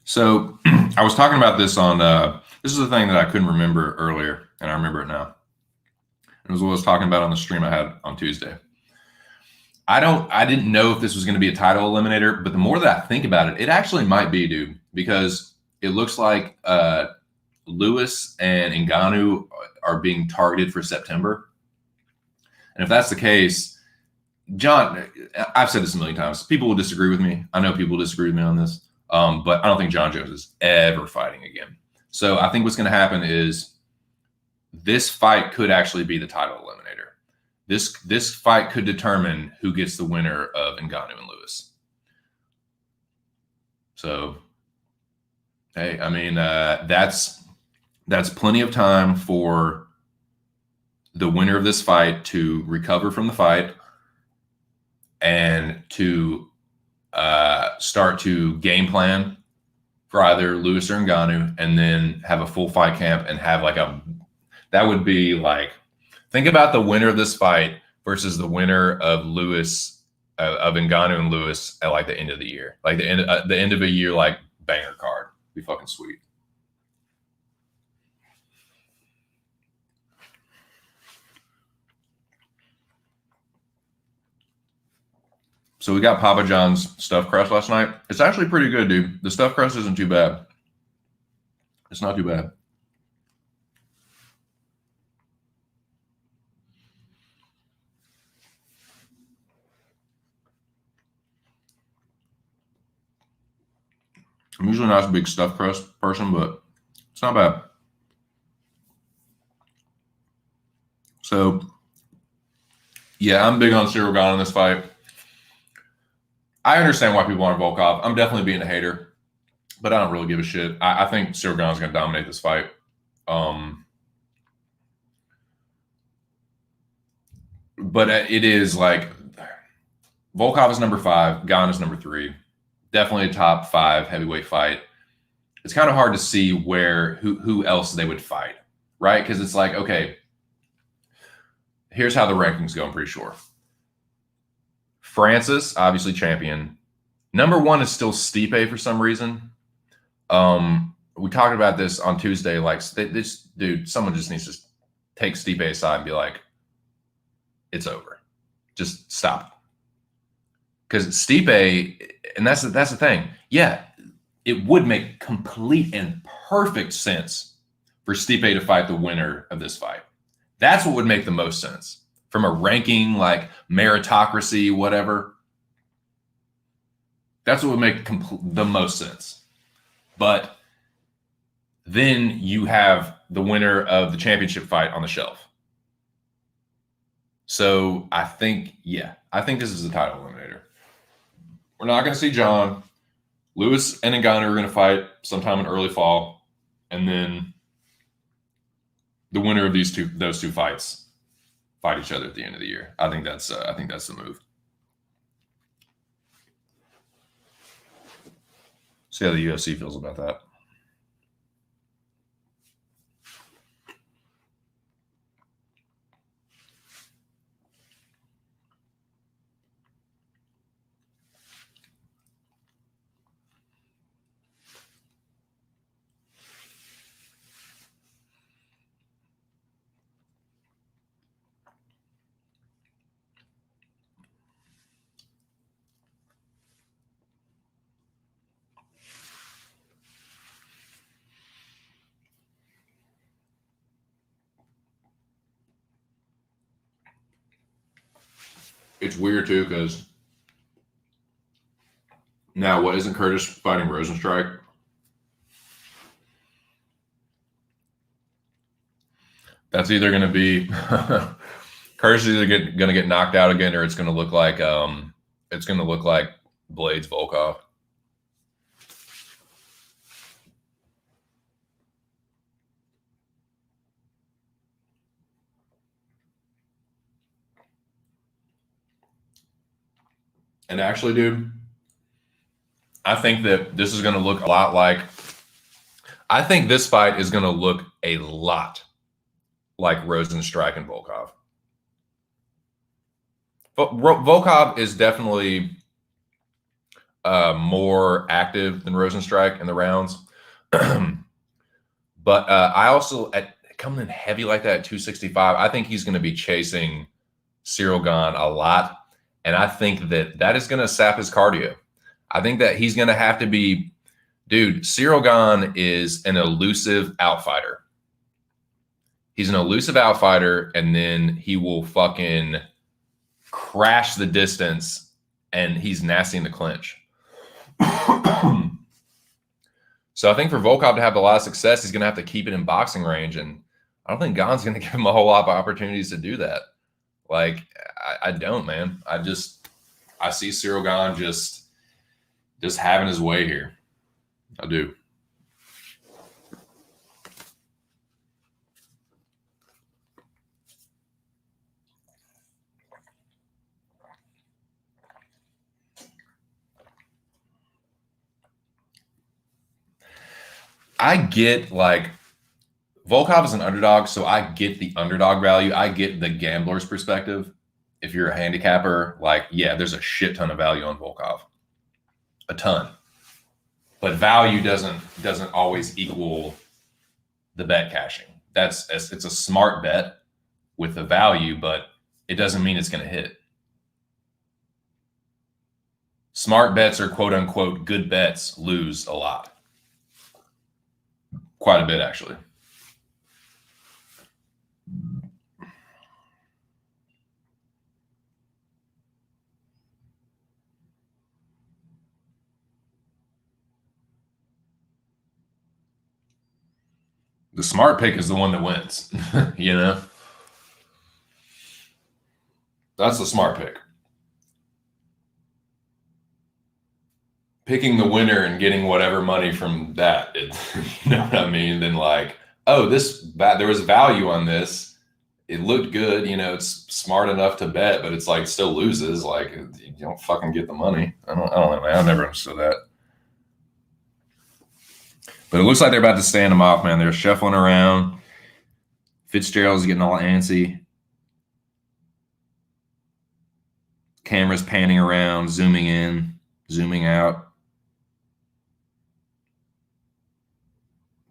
So I was talking about this on this is the thing that I couldn't remember earlier, and I remember it now. It was what I was talking about on the stream I had on Tuesday. I didn't know if this was going to be a title eliminator, but the more that I think about it, it actually might be, dude, because it looks like Lewis and Ngannou are being targeted for September. And if that's the case, John, I've said this a million times. People will disagree with me. I know people disagree with me on this, but I don't think John Jones is ever fighting again. So I think what's going to happen is this fight could actually be the title eliminator. This fight could determine who gets the winner of Ngannou and Lewis. So, hey, I mean, that's plenty of time for the winner of this fight to recover from the fight and to start to game plan for either Lewis or Ngannou, and then have a full fight camp and have that would be like, think about the winner of this fight versus the winner of Lewis, of Ngannou and Lewis at like the end of the year, like the end of a year, like banger card. Be fucking sweet. So we got Papa John's stuffed crust last night. It's actually pretty good, dude. The stuffed crust isn't too bad. It's not too bad. I'm usually not a big stuffed crust person, but it's not bad. So, yeah, I'm big on Ciryl Gane in this fight. I understand why people want Volkov. I'm definitely being a hater, but I don't really give a shit. I think Ciryl Gane is going to dominate this fight. But it is like Volkov is number 5, Gane is number 3. Definitely a top 5 heavyweight fight. It's kind of hard to see who else they would fight, right? Because it's like, okay, here's how the rankings go, I'm pretty sure. Francis, obviously champion. Number 1 is still Stipe for some reason. We talked about this on Tuesday. Like, this dude, someone just needs to take Stipe aside and be like, it's over. Just stop. Because Stipe, and that's the thing. Yeah, it would make complete and perfect sense for Stipe to fight the winner of this fight. That's what would make the most sense from a ranking, like meritocracy, whatever. That's what would make the most sense. But then you have the winner of the championship fight on the shelf. So I think this is a title eliminator. We're not going to see John. Lewis and Ngannou are going to fight sometime in early fall, and then the winner of those two fights fight each other at the end of the year. I think that's the move. See how the UFC feels about that. It's weird too, because now what, isn't Curtis fighting Rosenstrike? That's either going to be Curtis is either going to get knocked out again, or it's going to look like Blades Volkov. And actually, dude, I think that this is going to look a lot like. I think this fight is going to look a lot like Rosenstrike and Volkov. Volkov is definitely more active than Rosenstrike in the rounds. But I also, coming in heavy like that at 265, I think he's going to be chasing Ciryl Gane a lot. And I think that is going to sap his cardio. I think that he's going to have to be, dude, Ciryl Gane is an elusive outfighter. He's an elusive outfighter, and then he will fucking crash the distance, and he's nasty in the clinch. So I think for Volkov to have a lot of success, he's going to have to keep it in boxing range, and I don't think Gane's going to give him a whole lot of opportunities to do that. Like, I don't, man. I see Ciryl Gane just having his way here. I do. I get, like, Volkov is an underdog, so I get the underdog value. I get the gambler's perspective. If you're a handicapper, like, yeah, there's a shit ton of value on Volkov. A ton. But value doesn't always equal the bet cashing. It's a smart bet with the value, but it doesn't mean it's going to hit. Smart bets or quote unquote good bets lose a lot. Quite a bit, actually. The smart pick is the one that wins, you know? That's the smart pick. Picking the winner and getting whatever money from that, you know what I mean? Then like, oh, there was value on this. It looked good, you know, it's smart enough to bet, but it's like it still loses. Like, you don't fucking get the money. I don't know, man. I've never understood that. But it looks like they're about to stand him off, man. They're shuffling around. Fitzgerald's getting all antsy. Camera's panning around, zooming in, zooming out.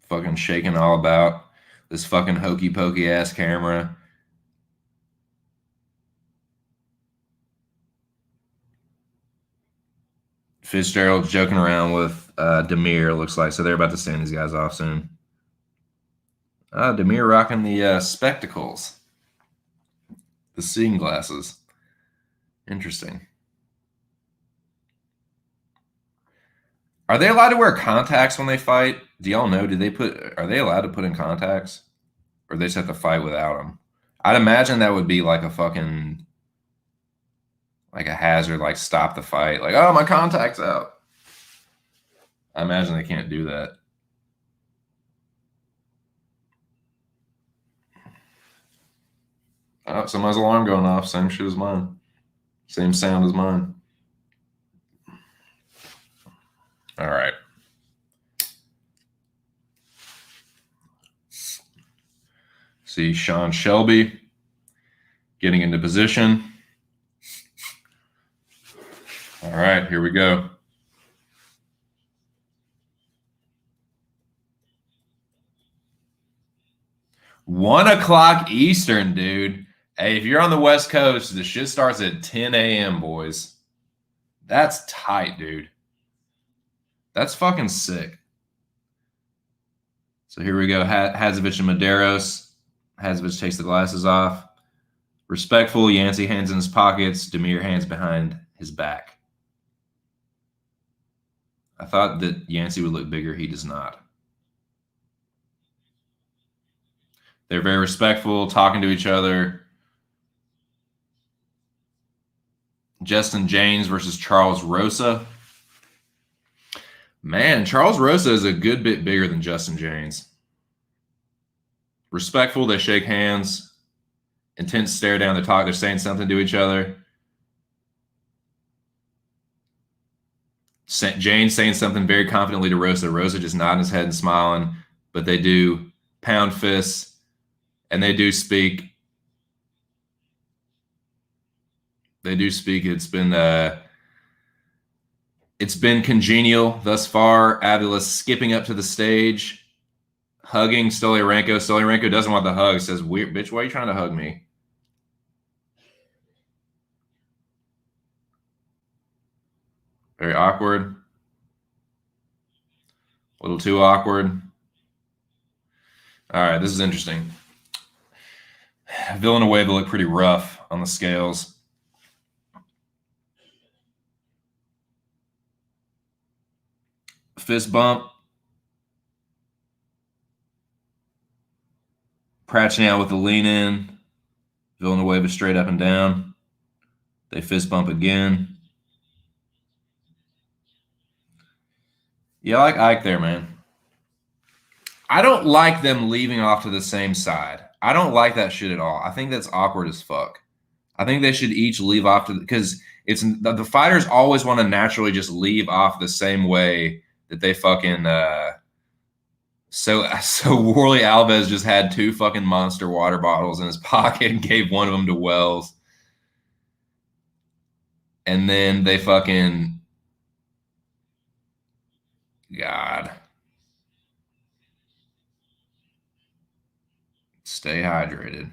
Fucking shaking all about. This fucking hokey pokey ass camera. Fitzgerald's joking around with Demir, looks like. So they're about to stand these guys off soon. Demir rocking the spectacles. The seeing glasses. Interesting. Are they allowed to wear contacts when they fight? Do y'all know? Are they allowed to put in contacts? Or they just have to fight without them? I'd imagine that would be like a fucking, like a hazard, like stop the fight. Like, oh, my contact's out. I imagine they can't do that. Oh, somebody's alarm going off. Same shit as mine. Same sound as mine. All right. See Sean Shelby getting into position. All right, here we go. $1:00 Eastern, dude. Hey, if you're on the West Coast, the shit starts at 10 a.m., boys. That's tight, dude. That's fucking sick. So here we go. Hadzovic and Medeiros. Hadzovic takes the glasses off. Respectful. Yancey hands in his pockets. Demir hands behind his back. I thought that Yancey would look bigger. He does not. They're very respectful, talking to each other. Justin James versus Charles Rosa. Man, Charles Rosa is a good bit bigger than Justin James. Respectful, they shake hands. Intense stare down the talk. They're saying something to each other. James saying something very confidently to Rosa. Rosa just nodding his head and smiling. But they do pound fists, and they do speak. They do speak. It's been congenial thus far. Avila skipping up to the stage, hugging Stoliarenko. Stoliarenko doesn't want the hug. Says, "Weird bitch, why are you trying to hug me?" Very awkward. A little too awkward. All right, this is interesting. Villanueva looked pretty rough on the scales. fist bump. Pratchett with the lean in. Villanueva straight up and down. They fist bump again. Yeah, I like Ike there, man. I don't like them leaving off to the same side. I don't like that shit at all. I think that's awkward as fuck. I think they should each leave off to because it's the fighters always want to naturally just leave off the same way that they fucking so Warley Alves just had 2 fucking monster water bottles in his pocket and gave one of them to Wells. And then they fucking God. Stay hydrated.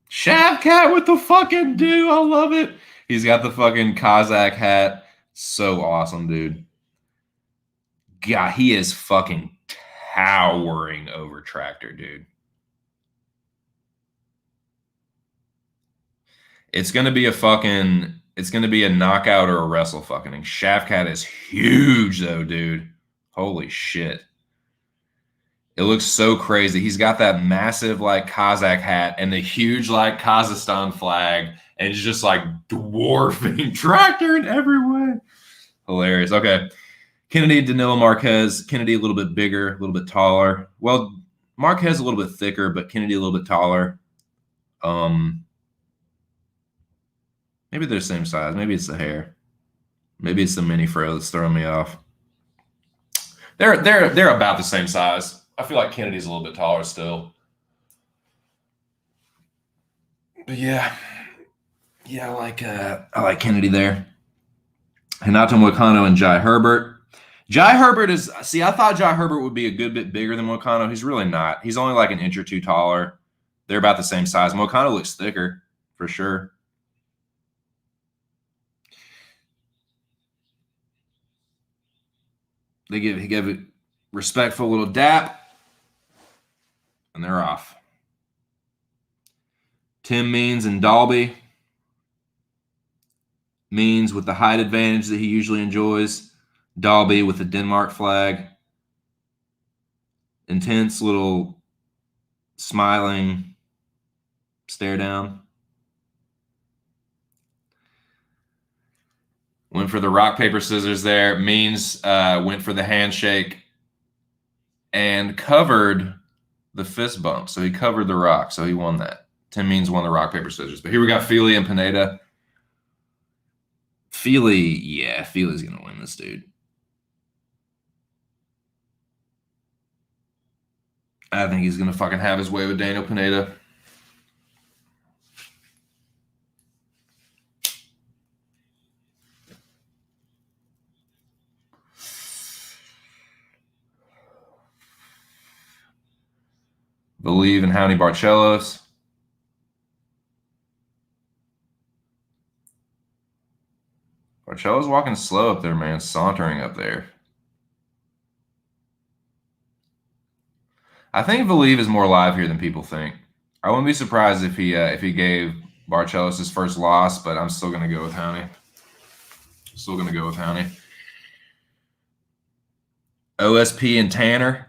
Shavkat with the fucking do. I love it. He's got the fucking Kazakh hat. So awesome, dude. God, he is fucking towering over Tractor, dude. It's going to be a knockout or a wrestle fucking thing. Shavkat is huge though, dude. Holy shit. It looks so crazy. He's got that massive like Kazakh hat and the huge like Kazakhstan flag, and he's just like dwarfing Tractor in every way. Hilarious. Okay. Kennedy, Danilo Marquez. Kennedy a little bit bigger, a little bit taller. Well, Marquez a little bit thicker, but Kennedy a little bit taller. Maybe they're the same size. Maybe it's the hair. Maybe it's the mini fro that's throwing me off. They're about the same size. I feel like Kennedy's a little bit taller still. But yeah, I like Kennedy there. Hinato Moicano and Jai Herbert. Jai Herbert is I thought Jai Herbert would be a good bit bigger than Moicano. He's really not. He's only like an inch or two taller. They're about the same size. Moicano looks thicker for sure. He gave a respectful little dap, and they're off. Tim Means and Dalby. Means with the height advantage that he usually enjoys. Dalby with the Denmark flag. Intense little smiling stare down. Went for the rock, paper, scissors there. Means went for the handshake and covered the fist bump. So he covered the rock. So he won that. Tim Means won the rock, paper, scissors. But here we got Fili and Pineda. Fili's going to win this, dude. I think he's going to fucking have his way with Daniel Pineda. Believe in Howdy Barcelos. Barcelos walking slow up there, man. Sauntering up there. I think Believe is more live here than people think. I wouldn't be surprised if he gave Barcelos his first loss, but I'm still going to go with Howdy. OSP and Tanner.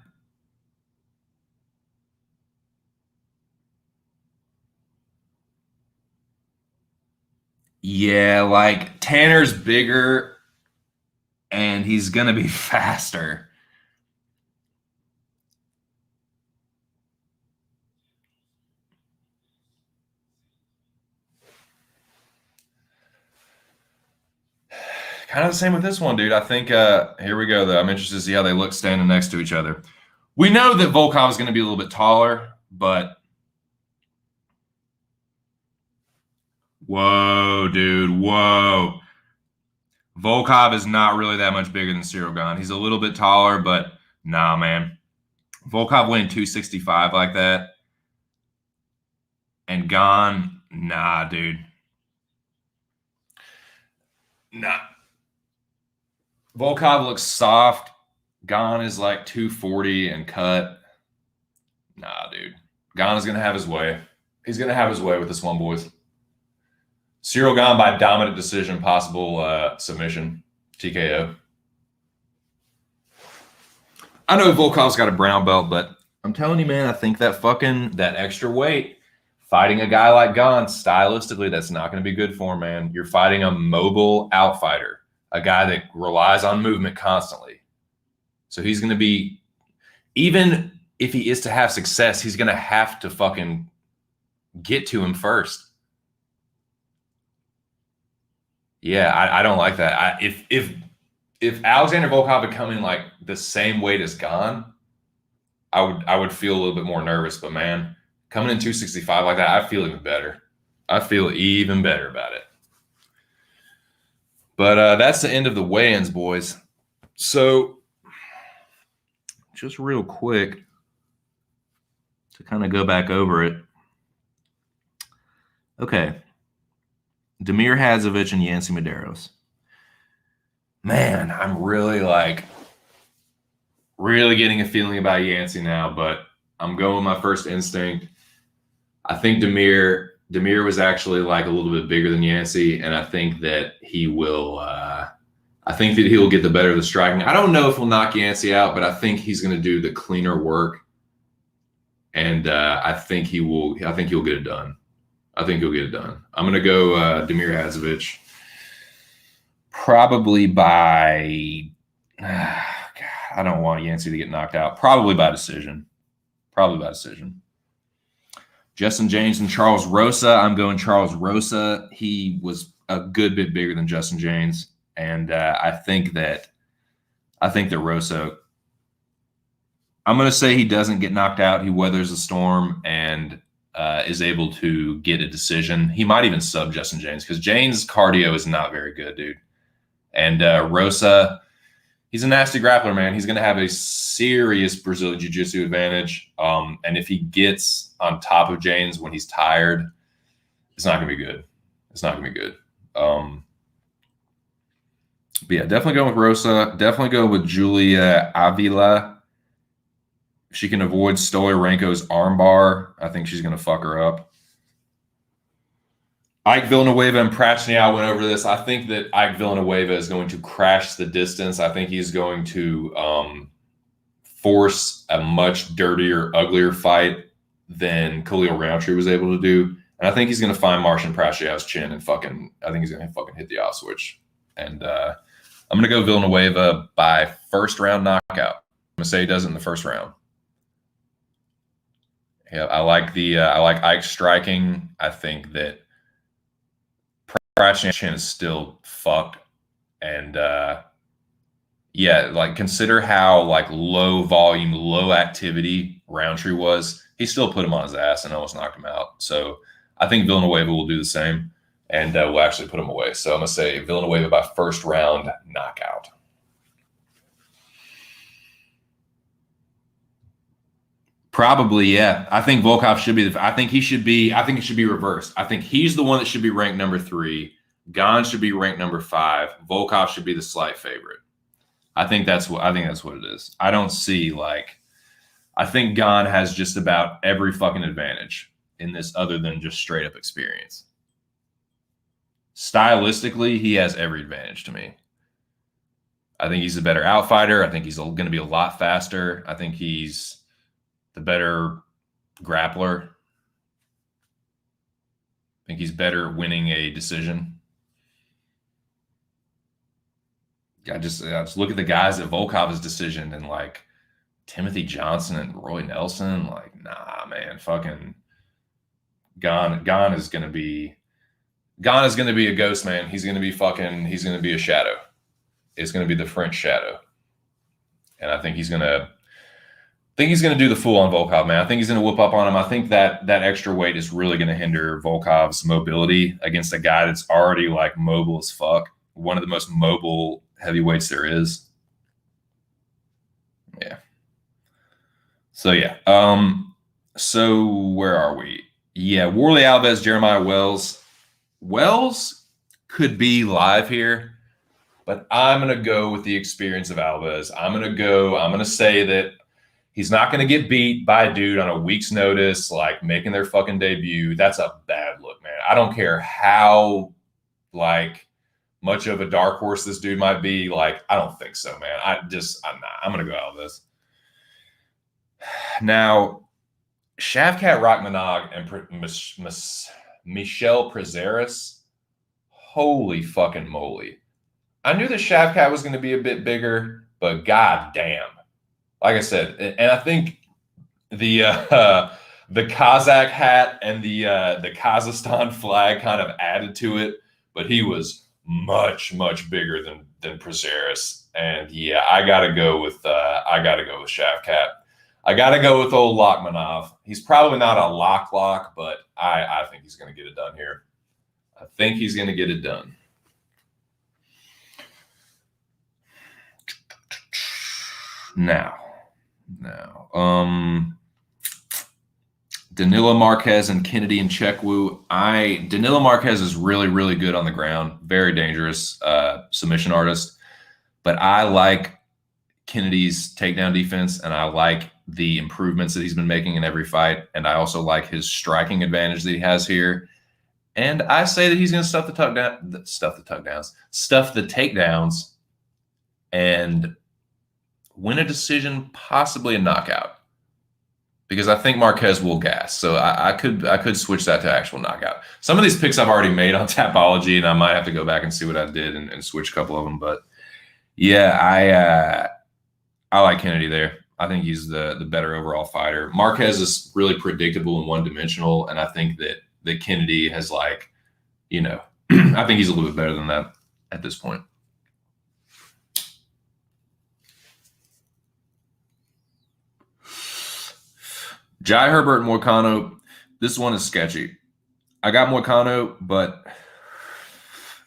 Yeah, like Tanner's bigger and he's going to be faster. Kind of the same with this one, dude. I think here we go, though. I'm interested to see how they look standing next to each other. We know that Volkov is going to be a little bit taller, but whoa, dude, whoa. Volkov is not really that much bigger than Ciryl Gane. He's a little bit taller, but nah, man. Volkov winning 265 like that. And Gane, nah, dude. Nah. Volkov looks soft. Gane is like 240 and cut. Nah, dude. Gane is going to have his way. He's going to have his way with this one, boys. Ciryl Gane by dominant decision, possible submission, TKO. I know Volkov's got a brown belt, but I'm telling you, man, I think that extra weight, fighting a guy like Gane, stylistically, that's not going to be good for him, man. You're fighting a mobile outfighter, a guy that relies on movement constantly. So he's going to be, even if he is to have success, he's going to have to fucking get to him first. Yeah, I don't like that. If Alexander Volkov had come in like the same weight as Gane, I would feel a little bit more nervous. But man, coming in 265 like that, I feel even better. I feel even better about it. But that's the end of the weigh-ins, boys. So just real quick to kind of go back over it. Okay. Damir Hadzovic and Yancy Medeiros. Man, I'm really getting a feeling about Yancy now, but I'm going with my first instinct. I think Damir was actually like a little bit bigger than Yancy, and I think that he will he'll get the better of the striking. I don't know if he'll knock Yancy out, but I think he's going to do the cleaner work, and I think he'll get it done. I think he'll get it done. I'm going to go Damir Hadzovic probably by I don't want Yancy to get knocked out. Probably by decision. Justin James and Charles Rosa. I'm going Charles Rosa. He was a good bit bigger than Justin James, and I think that Rosa. I'm going to say he doesn't get knocked out. He weathers the storm and is able to get a decision. He might even sub Justin James because James' cardio is not very good, dude. And Rosa, he's a nasty grappler, man. He's going to have a serious Brazilian Jiu-Jitsu advantage. And if he gets on top of James when he's tired, it's not going to be good. But yeah, definitely go with Rosa. Definitely go with Julia Avila. If she can avoid Stoliarenko's armbar, I think she's going to fuck her up. Ike Villanueva and Prachnio went over this. I think that Ike Villanueva is going to crash the distance. I think he's going to force a much dirtier, uglier fight than Khalil Rountree was able to do. And I think he's going to find Marcin Prachnio's chin and I think he's going to fucking hit the off switch. And I'm going to go Villanueva by first round knockout. I'm going to say he does it in the first round. Yeah, I like Ike striking. I think that Prachnio's chin is still fucked, and consider how low volume, low activity Rountree was. He still put him on his ass and almost knocked him out. So I think Villanueva will do the same, and will actually put him away. So I'm gonna say Villanueva by first round knockout. Probably, yeah. I think Volkov should be I think it should be reversed. I think he's the one that should be ranked number 3. Gane should be ranked number 5. Volkov should be the slight favorite. I think that's what it is. I don't see I think Gane has just about every fucking advantage in this other than just straight up experience. Stylistically, he has every advantage to me. I think he's a better outfighter. I think he's going to be a lot faster. I think he's the better grappler. I think he's better winning a decision. I just look at the guys at Volkov's decision and Timothy Johnson and Roy Nelson. Nah, man, fucking Gane is gonna be a ghost, man. He's gonna be a shadow. It's gonna be the French shadow, and I think he's gonna do the fool on Volkov, man. I think he's going to whoop up on him. I think that extra weight is really going to hinder Volkov's mobility against a guy that's already mobile as fuck. One of the most mobile heavyweights there is. Yeah. So yeah. So where are we? Yeah, Warley Alves, Jeremiah Wells. Wells could be live here, but I'm going to go with the experience of Alves. I'm going to say that he's not going to get beat by a dude on a week's notice, making their fucking debut. That's a bad look, man. I don't care how, much of a dark horse this dude might be. I don't think so, man. I'm not. I'm going to go Alves. Now, Shavkat Rachmanov and Michel Prazeres, holy fucking moly. I knew the Shavkat was going to be a bit bigger, but goddamn. Like I said, and I think the Kazakh hat and the Kazakhstan flag kind of added to it, but he was much bigger than Prazeres. And yeah, I gotta go with Shavkat. I gotta go with old Lockmanov. He's probably not a lock, but I think he's gonna get it done here. I think he's gonna get it done. Now, Danilo Marquez and Kennedy and Chekwu. Danilo Marquez is really good on the ground, very dangerous submission artist. But I like Kennedy's takedown defense, and I like the improvements that he's been making in every fight, and I also like his striking advantage that he has here. And I say that he's going to stuff the takedowns, and win a decision, possibly a knockout. Because I think Marquez will gas. So I could switch that to actual knockout. Some of these picks I've already made on Tapology, and I might have to go back and see what I did and switch a couple of them. But yeah, I like Kennedy there. I think he's the better overall fighter. Marquez is really predictable and one-dimensional, and I think that Kennedy has I think he's a little bit better than that at this point. Jai Herbert and Moicano, this one is sketchy. I got Moicano, but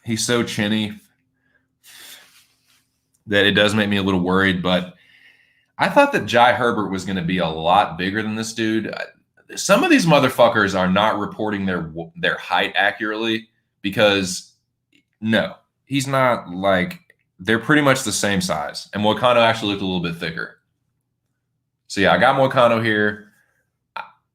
he's so chinny that it does make me a little worried. But I thought that Jai Herbert was going to be a lot bigger than this dude. Some of these motherfuckers are not reporting their height accurately because, no, he's not they're pretty much the same size. And Moicano actually looked a little bit thicker. So yeah, I got Moicano here.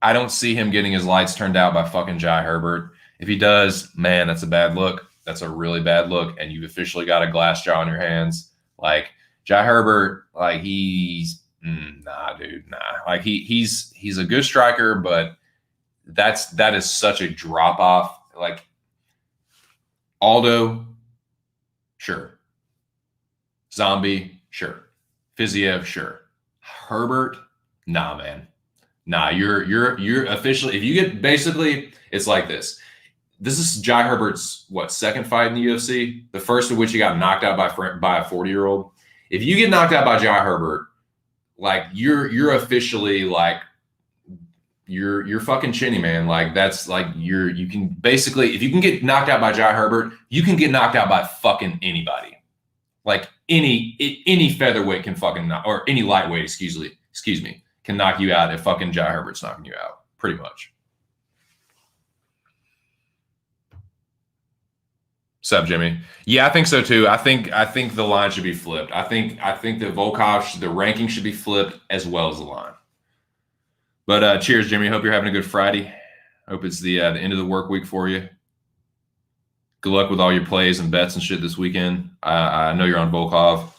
I don't see him getting his lights turned out by fucking Jai Herbert. If he does, man, that's a bad look. That's a really bad look. And you've officially got a glass jaw in your hands. Jai Herbert, he's nah, dude, nah. He's a good striker, but that is such a drop off. Aldo, sure. Zombie, sure. Fiziev, sure. Herbert, nah, man. Nah, you're officially, if you get, basically, it's like this. This is Jai Herbert's, second fight in the UFC? The first of which he got knocked out by a 40-year-old. If you get knocked out by Jai Herbert, you're officially, you're fucking chinny, man. That's you can basically, if you can get knocked out by Jai Herbert, you can get knocked out by fucking anybody. Any featherweight can fucking, or any lightweight, excuse me, can knock you out if fucking Jai Herbert's knocking you out, pretty much. Sup, Jimmy? Yeah, I think so too. I think the line should be flipped. I think that Volkov, the ranking should be flipped as well as the line. But cheers, Jimmy. Hope you're having a good Friday. Hope it's the end of the work week for you. Good luck with all your plays and bets and shit this weekend. I know you're on Volkov.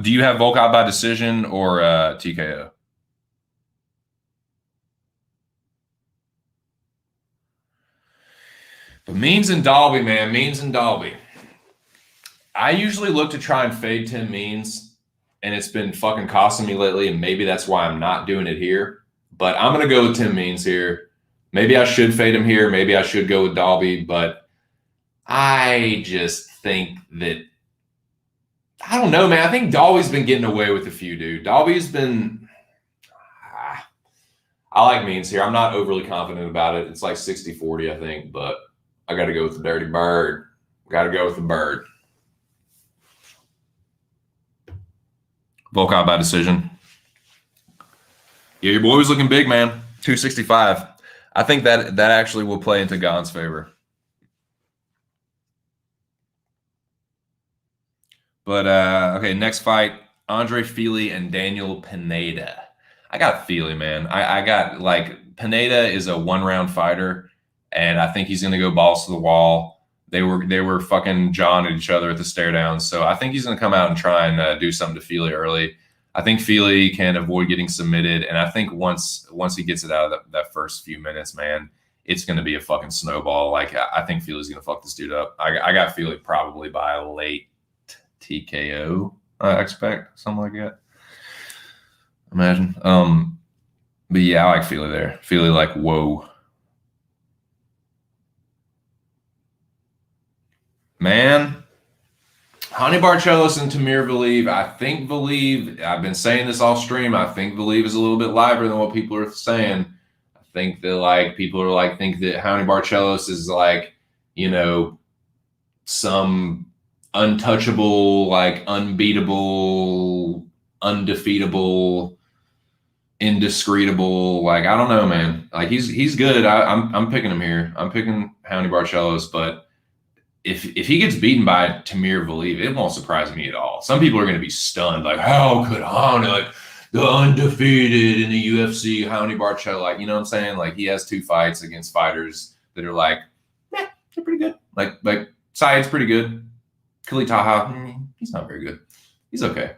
Do you have Volkov by decision or TKO? But Means and Dalby, man. Means and Dalby. I usually look to try and fade Tim Means, and it's been fucking costing me lately, and maybe that's why I'm not doing it here. But I'm going to go with Tim Means here. Maybe I should fade him here. Maybe I should go with Dalby, but I just think that, I don't know, man. I think Dalby's been getting away with a few, dude. Dalby's been, I like Means here. I'm not overly confident about it. It's 60-40, I think, but I got to go with the Dirty Bird. Got to go with the Bird. Volkov by decision. Yeah, your boy was looking big, man. 265. I think that actually will play into Gane's favor. But, okay, next fight, Andre Fili and Daniel Pineda. I got Fili, man. I got, Pineda is a one-round fighter, and I think he's going to go balls to the wall. They were fucking jawing at each other at the stare down, so I think he's going to come out and try and do something to Fili early. I think Feely can avoid getting submitted, and I think once he gets it out of that first few minutes, man, it's going to be a fucking snowball. Like I think Feely's going to fuck this dude up. I got Feely probably by a late TKO. I expect something like that. Imagine. But yeah, I like Feely there. Feely like whoa. Man, Hani Barcelos and Tamir Valiев. I think Valieve, I've been saying this all stream. I think Valieve is a little bit liver than what people are saying. I think that like people are like think that Hani Barcelos is like, you know, some untouchable, like unbeatable, undefeatable, indiscreetable. Like I don't know, man. Like he's good. I'm picking him here. I'm picking Hani Barcelos, but if he gets beaten by Tamir Valieve, it won't surprise me at all. Some people are going to be stunned, like how could Hani, like the undefeated in the UFC, Hani Barcelos, like you know what I'm saying? Like he has 2 fights against fighters that are like, they're pretty good. Like Syed's pretty good. Khalid Taha, he's not very good. He's okay.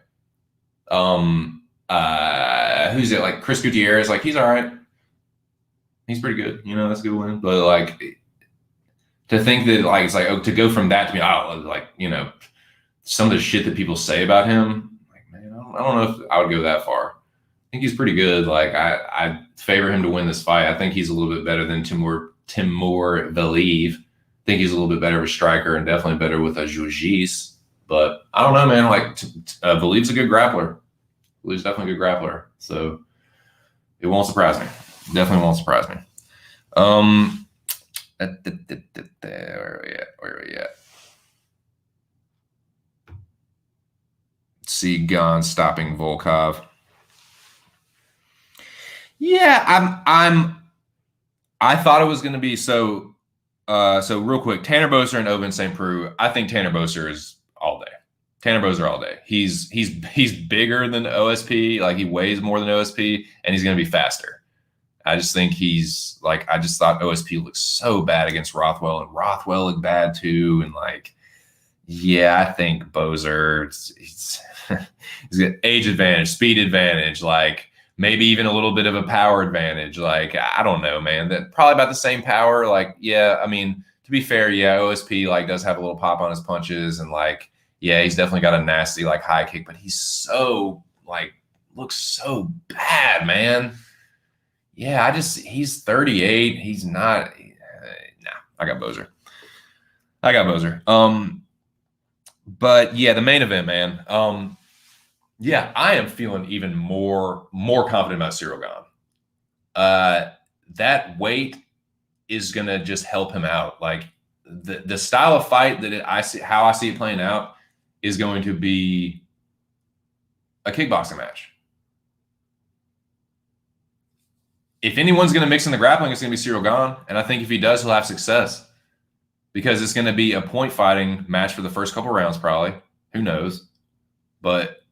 Who's it? Like Chris Gutierrez, like he's all right. He's pretty good. You know, that's a good win. But like to think that like it's like to go from that to me, like you know, some of the shit that people say about him, like man, I don't know if I would go that far. I think he's pretty good. Like I favor him to win this fight. I think he's a little bit better than Timur Valieve. I think he's a little bit better of a striker and definitely better with a jiu-jitsu. But I don't know, man. Like Valieve's a good grappler. Valieve's definitely a good grappler. So it won't surprise me. Definitely won't surprise me. Where are we at? See Gane stopping Volkov. Yeah, I thought it was going to be so real quick. Tanner Boser and Ovince St. Preux. I think Tanner Boser is all day. Tanner Boser all day. He's bigger than OSP. Like he weighs more than OSP, and he's going to be faster. I just think he's like, I just thought OSP looked so bad against Rothwell, and Rothwell looked bad too. And like, yeah, I think Boser, he's got age advantage, speed advantage, like maybe even a little bit of a power advantage. Like, I don't know, man. That probably about the same power. Like, yeah, I mean, to be fair, yeah, OSP like does have a little pop on his punches, and like, yeah, he's definitely got a nasty like high kick, but he's so like looks so bad, man. Yeah, he's 38. He's not. Nah, I got Boser. But yeah, the main event, man. Yeah, I am feeling even more confident about Ciryl Gane. That weight is gonna just help him out. Like the style of fight that I see it playing out is going to be a kickboxing match. If anyone's going to mix in the grappling, it's going to be Ciryl Gane. And I think if he does, he'll have success because it's going to be a point fighting match for the first couple rounds, probably. Who knows? But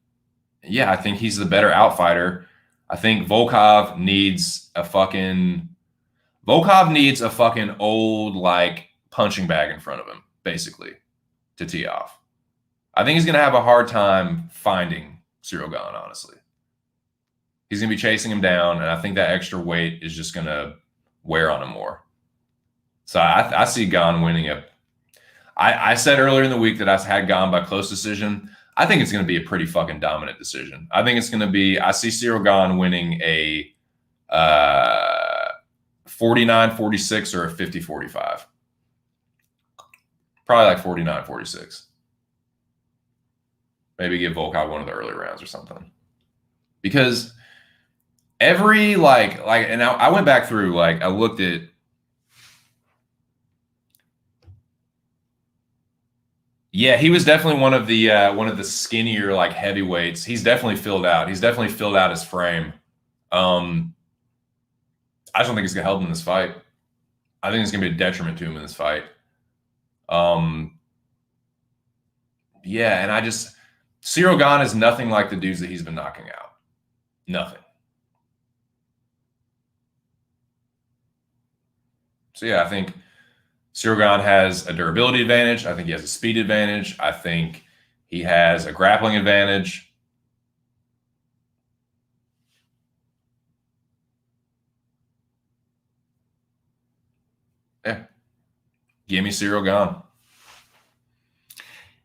yeah, I think he's the better outfighter. I think Volkov needs a fucking old like punching bag in front of him, basically, to tee off. I think he's going to have a hard time finding Ciryl Gane, honestly. He's going to be chasing him down, and I think that extra weight is just going to wear on him more. So I see Gane winning it. I said earlier in the week that I had Gane by close decision. I think it's going to be a pretty fucking dominant decision. I think it's going to be – I see Ciryl Gane winning a 49-46 or a 50-45. Probably like 49-46. Maybe give Volkov one of the early rounds or something. Because – every and I went back through, like I looked at yeah, he was definitely one of the skinnier like heavyweights. He's definitely filled out. He's definitely filled out his frame. I just don't think it's gonna help him in this fight. I think it's gonna be a detriment to him in this fight. Yeah, and Ciryl Gane is nothing like the dudes that he's been knocking out. Nothing. So yeah, I think Ciryl Gane has a durability advantage. I think he has a speed advantage. I think he has a grappling advantage. Give me Cyril Gahn.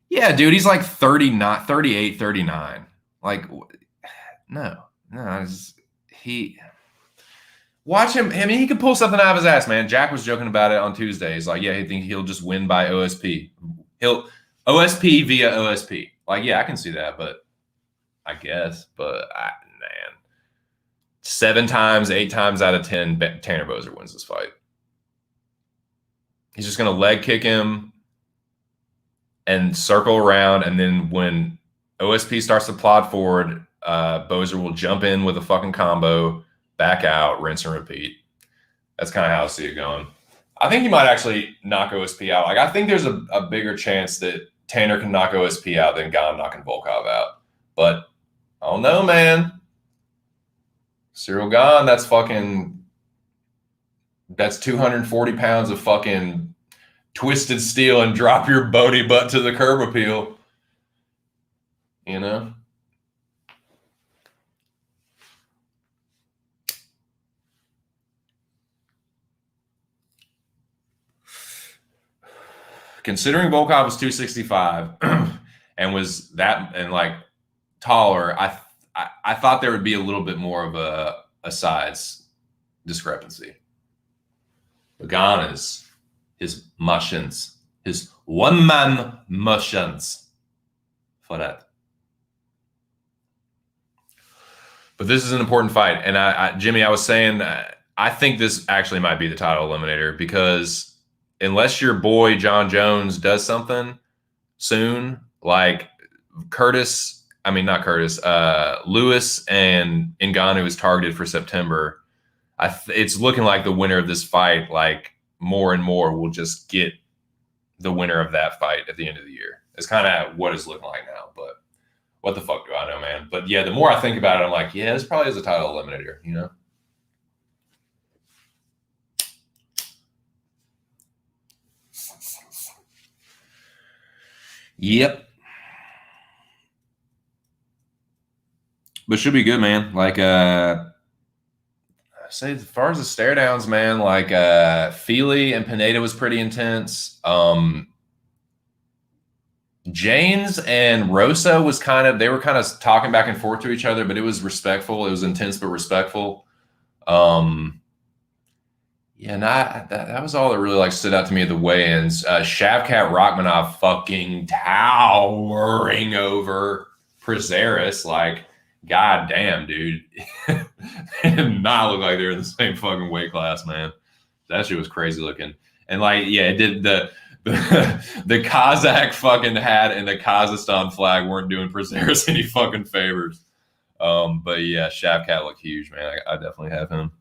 Yeah, dude, he's like 39, 38, 39. Like, no. He watch him. I mean, he could pull something out of his ass, man. Jack was joking about it on Tuesday. He's like, yeah, he thinks he'll just win by OSP. He'll OSP via OSP. Like, yeah, I can see that, but I guess. But man, 7 times, 8 times out of 10, Tanner Boser wins this fight. He's just gonna leg kick him and circle around, and then when OSP starts to plod forward, Boser will jump in with a fucking combo, back out, rinse and repeat. That's kind of how I see it going. I think he might actually knock OSP out. Like, I think there's a bigger chance that Tanner can knock OSP out than Gahn knocking Volkov out. But I don't know, man. Cyril Gahn, that's 240 pounds of fucking twisted steel and drop your Bodie butt to the curb appeal. You know? Considering Volkov was 265 and was that and like taller, I thought there would be a little bit more of a size discrepancy. But Gahn is his machines, his one-man machines for that. But this is an important fight. And Jimmy, I was saying, I think this actually might be the title eliminator because unless your boy John Jones does something soon, like Lewis and Ngannou is targeted for September. It's looking like the winner of this fight, like more and more, will just get the winner of that fight at the end of the year. It's kind of what it's looking like now, but what the fuck do I know, man? But yeah, the more I think about it, I'm like, yeah, this probably is a title eliminator, you know? Yep. But should be good, man. Like, say as far as the stare downs, man, like Feely and Pineda was pretty intense. James and Rosa they were kind of talking back and forth to each other, but it was respectful. It was intense but respectful. That was all that really like stood out to me at the weigh-ins. Shavkat Rakhmonov fucking towering over Prazeres, like, god damn, dude. They did not look like they were in the same fucking weight class, man. That shit was crazy looking. And like, yeah, it did the Kazakh fucking hat and the Kazakhstan flag weren't doing Prazeres any fucking favors. But yeah, Shavkat looked huge, man. I definitely have him.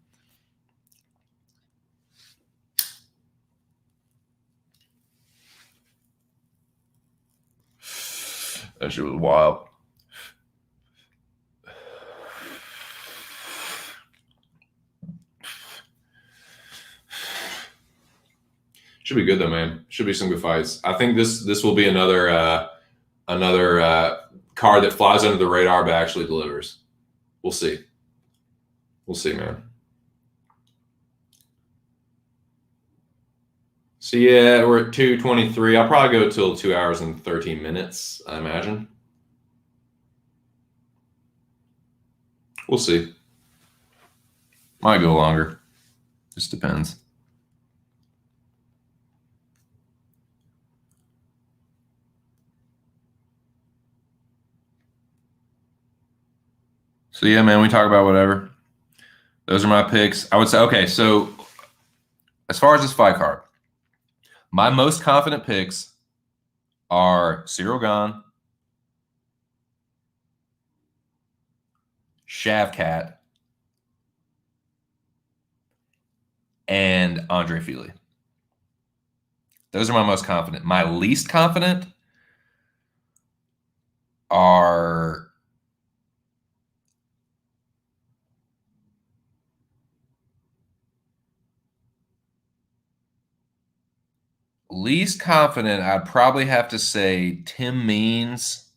That shit was wild. Should be good though, man. Should be some good fights. I think this will be another card that flies under the radar but actually delivers. We'll see. We'll see, man. So yeah, we're at 2:23. I'll probably go till 2 hours and 13 minutes, I imagine. We'll see. Might go longer. Just depends. So yeah, man, we talk about whatever. Those are my picks. I would say, okay, so as far as this fight card, my most confident picks are Cyril Gahn, Shavkat, and Andre Feely. Those are my most confident. My least confident are I'd probably have to say Tim Means.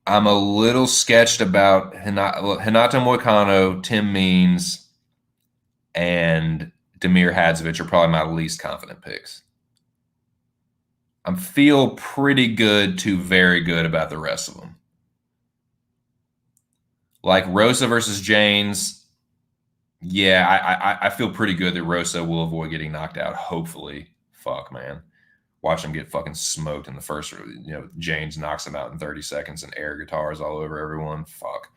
I'm a little sketched about Hinato Moicano, Tim Means, and Damir Hadzovic are probably my least confident picks. I feel pretty good to very good about the rest of them. Like Rosa versus Janes, yeah, I feel pretty good that Rosa will avoid getting knocked out. Hopefully, fuck, man. Watch him get fucking smoked in the first. James knocks him out in 30 seconds and air guitars all over everyone. Fuck.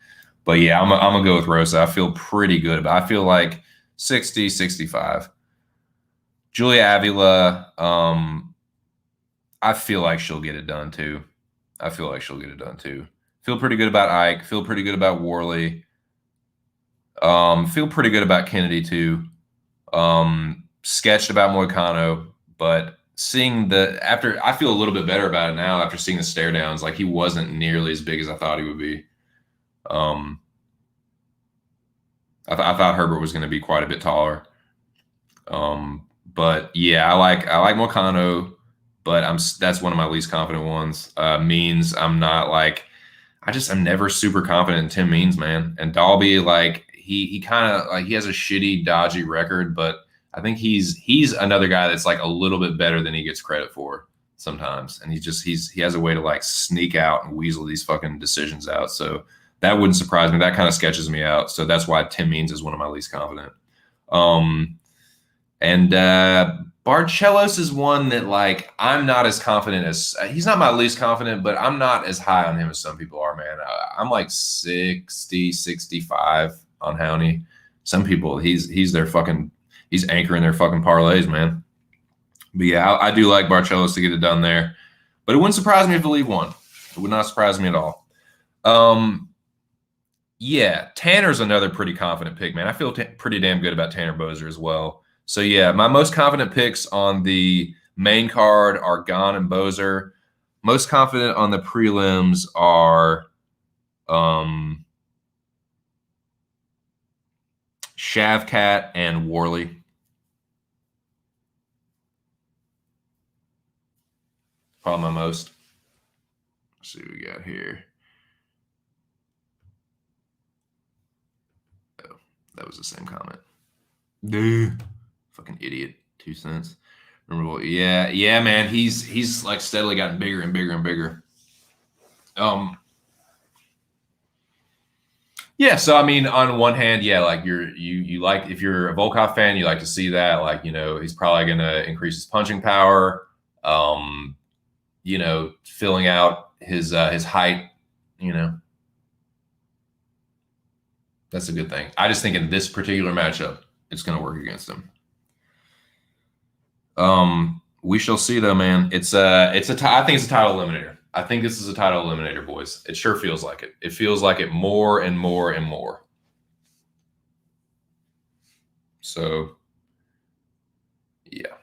But yeah, I'm gonna go with Rosa. I feel pretty good about. I feel like 60, 65. Julia Avila, I feel like she'll get it done too. Feel pretty good about Ike. Feel pretty good about Worley. Feel pretty good about Kennedy too. Sketched about Moicano, but I feel a little bit better about it now after seeing the stare downs. Like he wasn't nearly as big as I thought he would be. I thought Herbert was going to be quite a bit taller. But yeah, I like Moicano, but that's one of my least confident ones. Means I'm not like I'm never super confident in Tim Means, man. And Dalby, like he kind of like he has a shitty, dodgy record, but I think he's another guy that's like a little bit better than he gets credit for sometimes. And he has a way to like sneak out and weasel these fucking decisions out. So that wouldn't surprise me. That kind of sketches me out. So that's why Tim Means is one of my least confident. And Barcelos is one that like I'm not as confident as he's not my least confident, but I'm not as high on him as some people are, man. I'm like 60, 65 on Howney. Some people he's anchoring their fucking parlays, man. But yeah, I do like Barcelos to get it done there. But it wouldn't surprise me if the league won. It would not surprise me at all. Yeah, Tanner's another pretty confident pick, man. I feel pretty damn good about Tanner Boser as well. So yeah, my most confident picks on the main card are Gane and Boser. Most confident on the prelims are Shavkat and Worley. Probably my most. Let's see what we got here. Oh, that was the same comment. Dude. Fucking idiot. 2 cents. Remember what? Yeah, man. He's like steadily gotten bigger and bigger and bigger. Yeah, so I mean, on one hand, yeah, like you like if you're a Volkov fan, you like to see that. Like, he's probably gonna increase his punching power. Filling out his height, That's a good thing. I just think in this particular matchup, it's gonna work against him. We shall see though, man. I think it's a title eliminator. I think this is a title eliminator, boys. It sure feels like it. It feels like it more and more and more. So, yeah.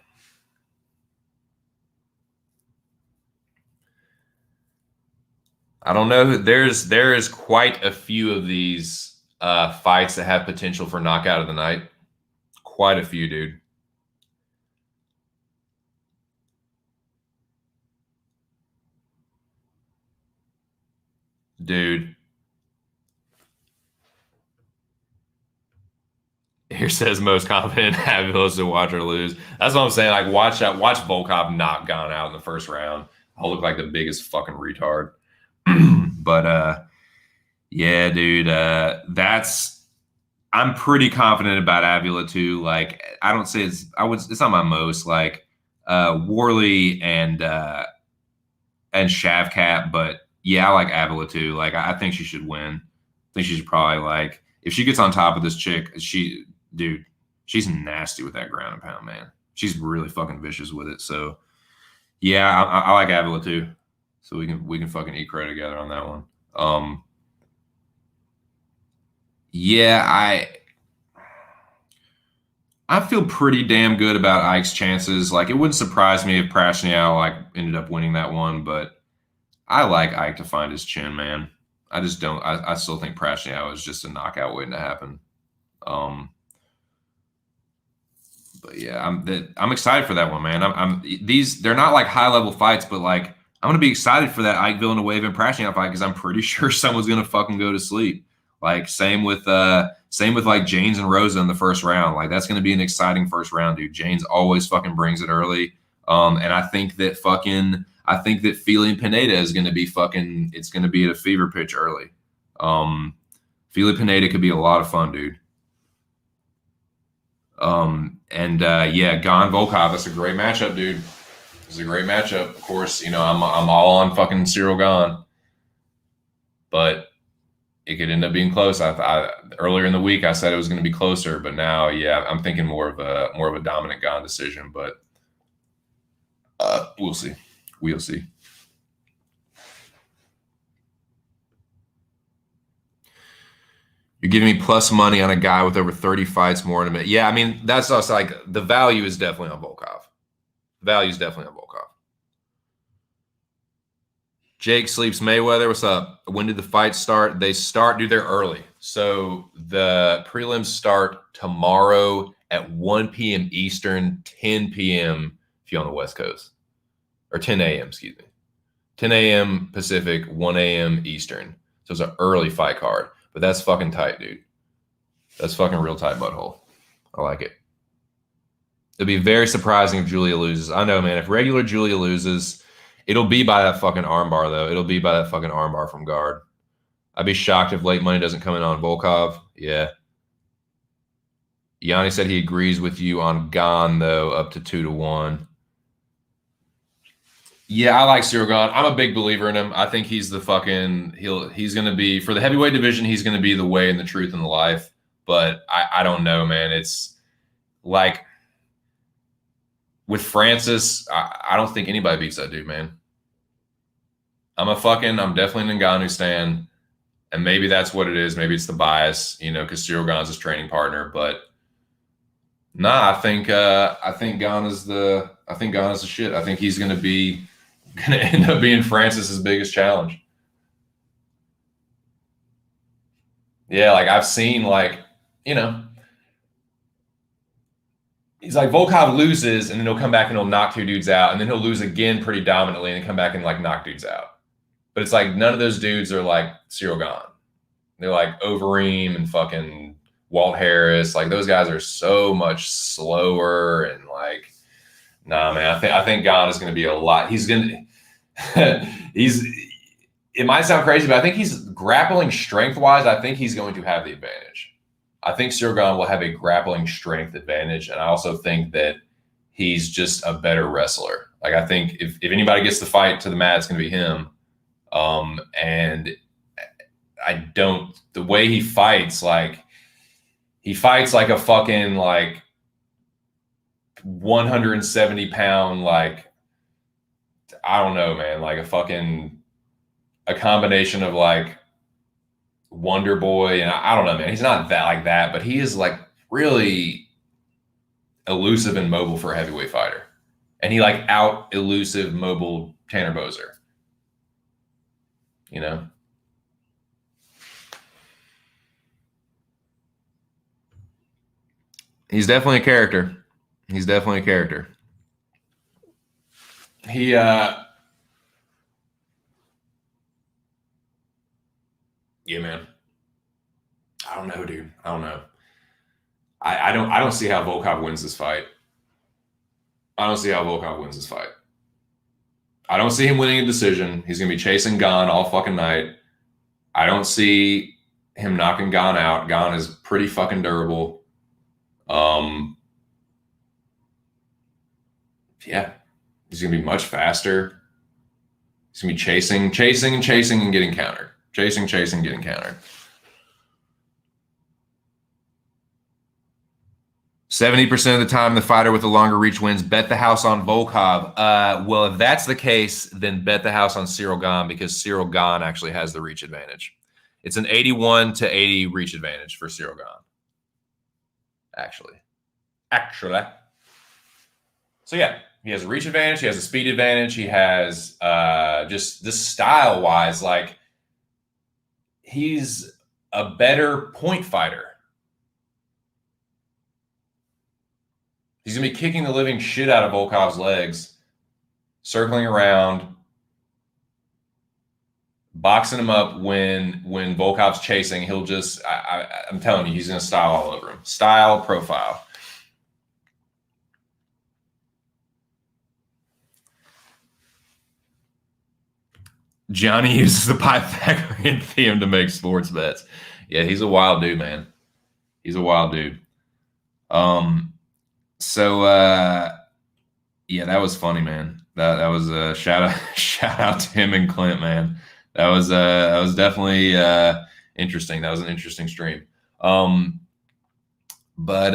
I don't know. There is quite a few of these fights that have potential for knockout of the night. Quite a few, dude. Dude. Here says most confident Avilos to watch or lose. That's what I'm saying. Like watch Volkov knock Gane out in the first round. I'll look like the biggest fucking retard. But yeah, dude, I'm pretty confident about Avila too. Like I don't say it's not my most like Worley and Shavkat, but yeah, I like Avila too. Like I think she should win. I think she should probably like if she gets on top of this chick, she's nasty with that ground and pound, man. She's really fucking vicious with it. So yeah, I like Avila too. So we can fucking eat crow together on that one. Yeah, I feel pretty damn good about Ike's chances. Like it wouldn't surprise me if Prashniow like ended up winning that one, but I like Ike to find his chin, man. I just don't. I still think Prashniow is just a knockout waiting to happen. But yeah, I'm excited for that one, man. They're not like high level fights, but like I'm gonna be excited for that Ike Villanueva and Prashniak fight because I'm pretty sure someone's gonna fucking go to sleep. Like same with like James and Rosa in the first round. Like that's gonna be an exciting first round, dude. James always fucking brings it early. And I think that Fili and Pineda is gonna be fucking. It's gonna be at a fever pitch early. Fili Pineda could be a lot of fun, dude. Yeah, Gane Volkov. That's a great matchup, dude. It's a great matchup. Of course, you know I'm all on fucking Ciryl Gane, but it could end up being close. Earlier in the week I said it was going to be closer, but now, yeah, I'm thinking more of a dominant Gane decision. But we'll see. We'll see. You're giving me plus money on a guy with over 30 fights more in a minute. Yeah, I mean that's also like the value is definitely on Volkov. Value is definitely on Volkov. Jake Sleeps Mayweather, what's up? When did the fights start? They start, dude, they're early. So the prelims start tomorrow at 1 p.m. Eastern, 10 p.m. if you're on the West Coast. Or 10 a.m., excuse me. 10 a.m. Pacific, 1 a.m. Eastern. So it's an early fight card. But that's fucking tight, dude. That's fucking real tight butthole. I like it. It'd be very surprising if Julia loses. I know, man. If regular Julia loses, it'll be by that fucking armbar, though. It'll be by that fucking armbar from guard. I'd be shocked if late money doesn't come in on Volkov. Yeah. Yanni said he agrees with you on Gane, though, up to 2-1. Yeah, I like Ciryl Gane. I'm a big believer in him. I think he's the fucking he's gonna be for the heavyweight division, he's gonna be the way and the truth and the life. But I don't know, man. It's like with Francis, I don't think anybody beats that dude, man. I'm definitely an Ngannou stan, and maybe that's what it is. Maybe it's the bias, you know, because Ciryl Gane's his training partner. But nah, I think Gane is the shit. I think he's gonna end up being Francis's biggest challenge. Yeah, like I've seen like, you know, he's like Volkov loses and then he'll come back and he'll knock two dudes out and then he'll lose again pretty dominantly and then come back and like knock dudes out. But it's like none of those dudes are like Ciryl Gane. They're like Overeem and fucking Walt Harris. Like those guys are so much slower and like, nah, man. I think Gane is going to be a lot. He's going to. It might sound crazy, but I think he's grappling strength wise. I think he's going to have the advantage. I think Ciryl Gane will have a grappling strength advantage, and I also think that he's just a better wrestler. Like I think if anybody gets the fight to the mat, it's going to be him. And the way he fights, like he fights like a fucking like 170 pound, like, I don't know, man, like a combination of like Wonder Boy and I don't know, man. He's not that like that, but he is like really elusive and mobile for a heavyweight fighter. And he like out elusive mobile Tanner Boser. You know? He's definitely a character. He's definitely a character. Yeah, man. I don't know, dude. I don't know. I don't see how Volkov wins this fight. I don't see how Volkov wins this fight. I don't see him winning a decision. He's gonna be chasing Gane all fucking night. I don't see him knocking Gane out. Gane is pretty fucking durable. Yeah, he's gonna be much faster. He's gonna be chasing and getting countered. Chasing, getting countered. 70% of the time, the fighter with the longer reach wins. Bet the house on Volkov. Well, if that's the case, then bet the house on Ciryl Gane because Ciryl Gane actually has the reach advantage. It's an 81-80 reach advantage for Ciryl Gane. Actually. So yeah, he has a reach advantage. He has a speed advantage. He has just this style-wise, like he's a better point fighter. He's going to be kicking the living shit out of Volkov's legs, circling around, boxing him up when Volkov's chasing, he'll just I'm telling you, he's gonna style all over him. Style profile. Johnny uses the Pythagorean theorem to make sports bets. Yeah, he's a wild dude, man. He's a wild dude. So yeah, that was funny, man. That was a shout out to him and Clint, man. That was definitely interesting. That was an interesting stream. But what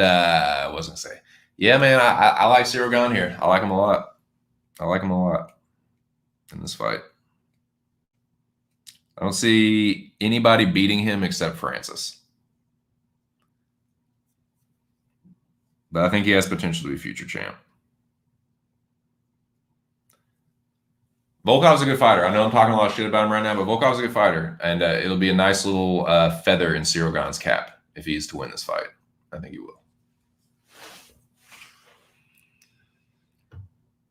was I gonna say? Yeah, man, I like Ciryl Gane here. I like him a lot. I like him a lot in this fight. I don't see anybody beating him except Francis. But I think he has potential to be future champ. Volkov's a good fighter. I know I'm talking a lot of shit about him right now, but Volkov's a good fighter. And it'll be a nice little feather in Ciryl Gane's cap if he is to win this fight. I think he will.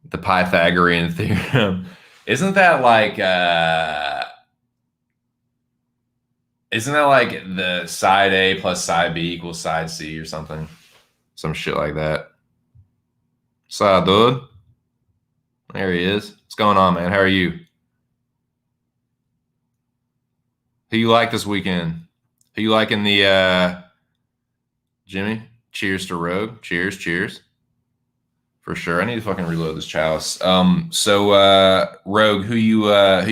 The Pythagorean theorem. Isn't that like the side A plus side B equals side C or something? Some shit like that. What's dude? There he is. What's going on, man? How are you? Who you like this weekend? Who you like in the Jimmy? Cheers to Rogue. Cheers, cheers. For sure. I need to fucking reload this chalice. So Rogue, who you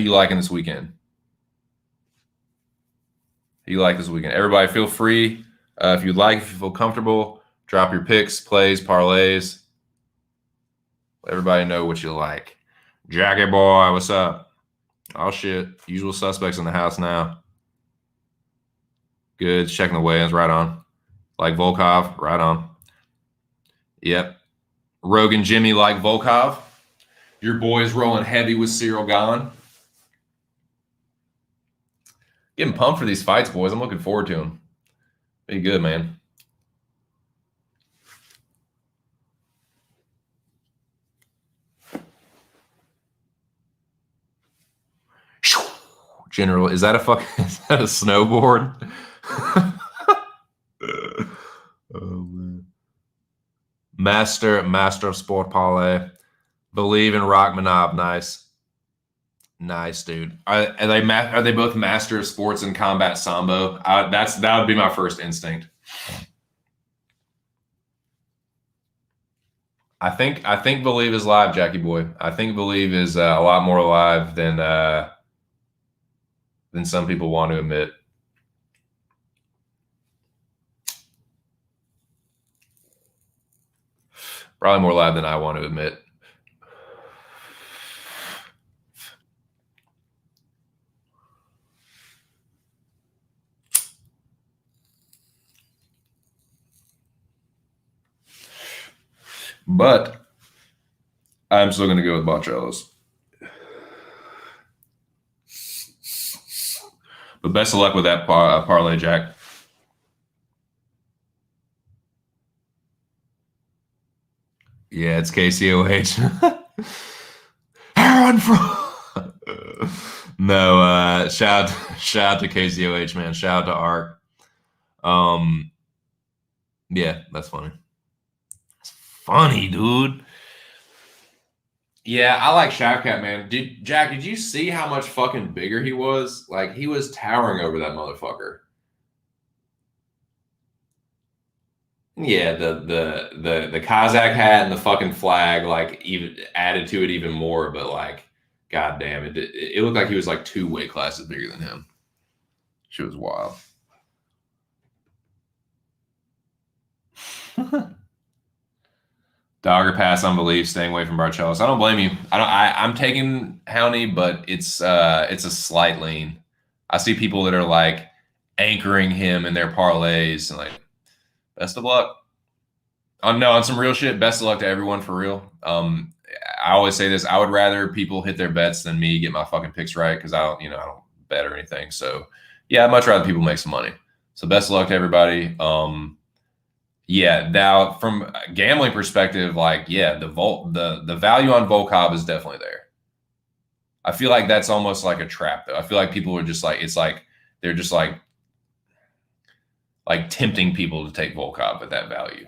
liking this weekend? Who you like this weekend? Everybody feel free. If you'd like, if you feel comfortable, drop your picks, plays, parlays. Let everybody know what you like. Jackie boy, what's up? Oh shit. Usual suspects in the house now. Good. Checking the weigh-ins. Right on. Like Volkov. Right on. Yep. Rogan Jimmy like Volkov. Your boy's rolling heavy with Ciryl Gane. Getting pumped for these fights, boys. I'm looking forward to them. Be good, man. General, is that a snowboard? Oh man. Master of Sport Parlay. Believe in Rachmanov. Nice, dude. Are they both Master of Sports and Combat Sambo? That would be my first instinct. I think Believe is live, Jackie boy. I think Believe is a lot more live than some people want to admit. Probably more live than I want to admit. But I'm still going to go with Boncellos. But best of luck with that parlay, Jack. Yeah, it's KCOH. Aaron from No, shout out to KCOH, man. Shout out to Ark. Yeah, that's funny. That's funny, dude. Yeah, I like Shavkat, man. Jack, did you see how much fucking bigger he was? Like, he was towering over that motherfucker. Yeah, the Kazakh hat and the fucking flag, like, even added to it even more. But like, goddamn, it looked like he was like 2 weight classes bigger than him. She was wild. Dogger pass on Belief, staying away from Barcelos. I don't blame you. I'm taking Howney, but it's a slight lean. I see people that are like anchoring him in their parlays and like, best of luck. On some real shit, best of luck to everyone for real. I always say this: I would rather people hit their bets than me get my fucking picks right because I don't bet or anything. So yeah, I'd much rather people make some money. So best of luck to everybody. Yeah, now from a gambling perspective, like, yeah, the value on Volkov is definitely there. I feel like that's almost like a trap, though. I feel like people are just like, it's like they're just like tempting people to take Volkov at that value,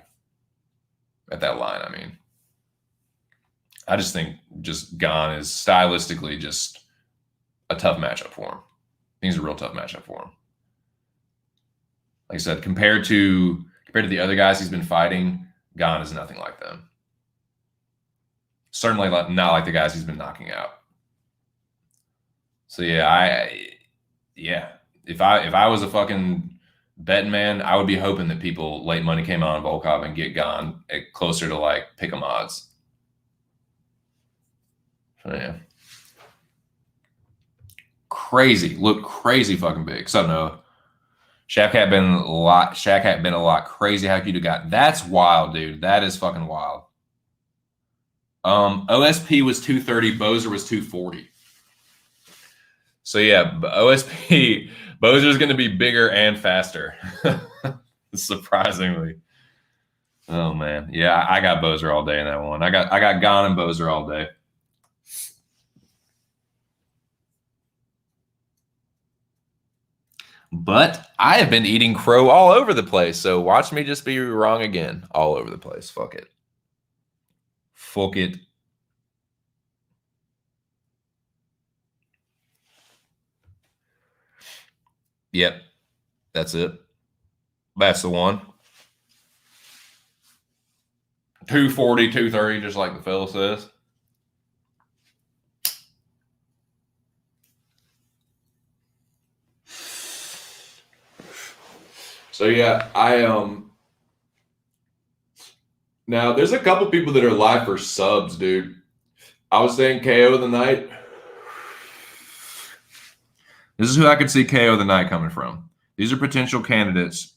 at that line. I mean, I just think just Gane is stylistically just a tough matchup for him. I think it's a real tough matchup for him. Like I said, compared to the other guys he's been fighting, Gane is nothing like them. Certainly not like the guys he's been knocking out. So yeah, if I was a fucking betting man, I would be hoping that people late money came on Volkov and get Gane closer to like pick 'em odds. So yeah. Crazy. Look crazy fucking big. So no. Shavkat been a lot crazy how you got. That's wild, dude. That is fucking wild. OSP was 230, Boser was 240. So yeah, OSP Boser is going to be bigger and faster. Surprisingly. Oh man. Yeah, I got Boser all day in that one. I got Gane and Boser all day. But I have been eating crow all over the place. So watch me just be wrong again. All over the place. Fuck it. Fuck it. Yep. That's it. That's the one. 240, 230, just like the fella says. So yeah, now there's a couple people that are live for subs, dude. I was saying KO of the night. This is who I could see KO of the night coming from. These are potential candidates.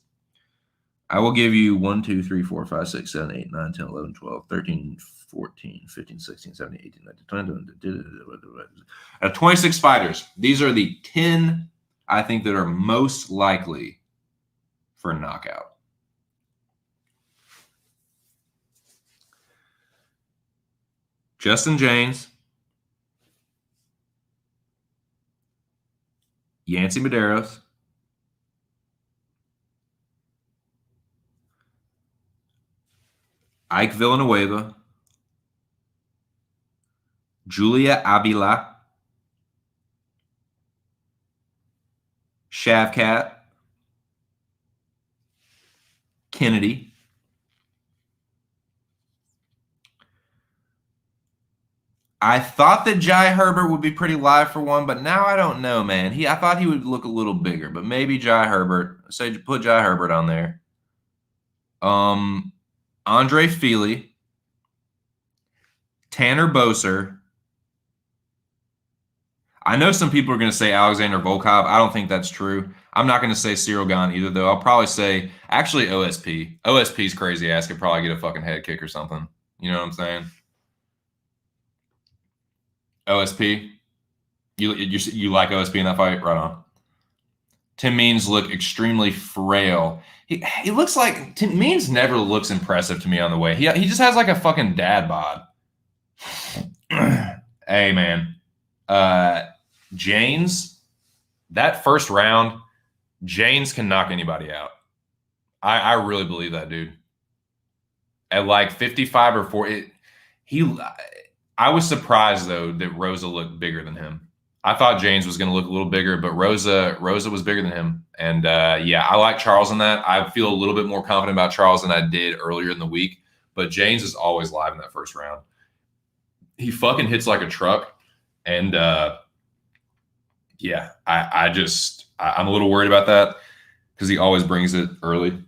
I will give you 1, 2, 3, 4, 5, 6, 7, 8, 9, 10, 11, 12, 13, 14, 15, 16, 17, 18, 19, 20. Out of 26 fighters, these are the 10 I think that are most likely for a knockout. Justin James, Yancy Medeiros, Ike Villanueva, Julia Avila, Shavkat, Kennedy, I thought that Jai Herbert would be pretty live for one, but now I don't know, man. I thought he would look a little bigger, but maybe Jai Herbert. Say put Jai Herbert on there. Andre Fili, Tanner Boser. I know some people are going to say Alexander Volkov. I don't think that's true. I'm not going to say Cyril Gane either, though. I'll probably say actually OSP. OSP's crazy ass could probably get a fucking head kick or something. You know what I'm saying? OSP. You like OSP in that fight? Right on. Tim Means look extremely frail. He looks like Tim Means never looks impressive to me on the way. He just has like a fucking dad bod. Hey man. Janes, that first round, Janes can knock anybody out. I really believe that, dude. At like 55 or 40, I was surprised though that Rosa looked bigger than him. I thought James was going to look a little bigger, but Rosa was bigger than him. And yeah, I like Charles in that. I feel a little bit more confident about Charles than I did earlier in the week. But James is always live in that first round. He fucking hits like a truck. And yeah, I'm a little worried about that because he always brings it early.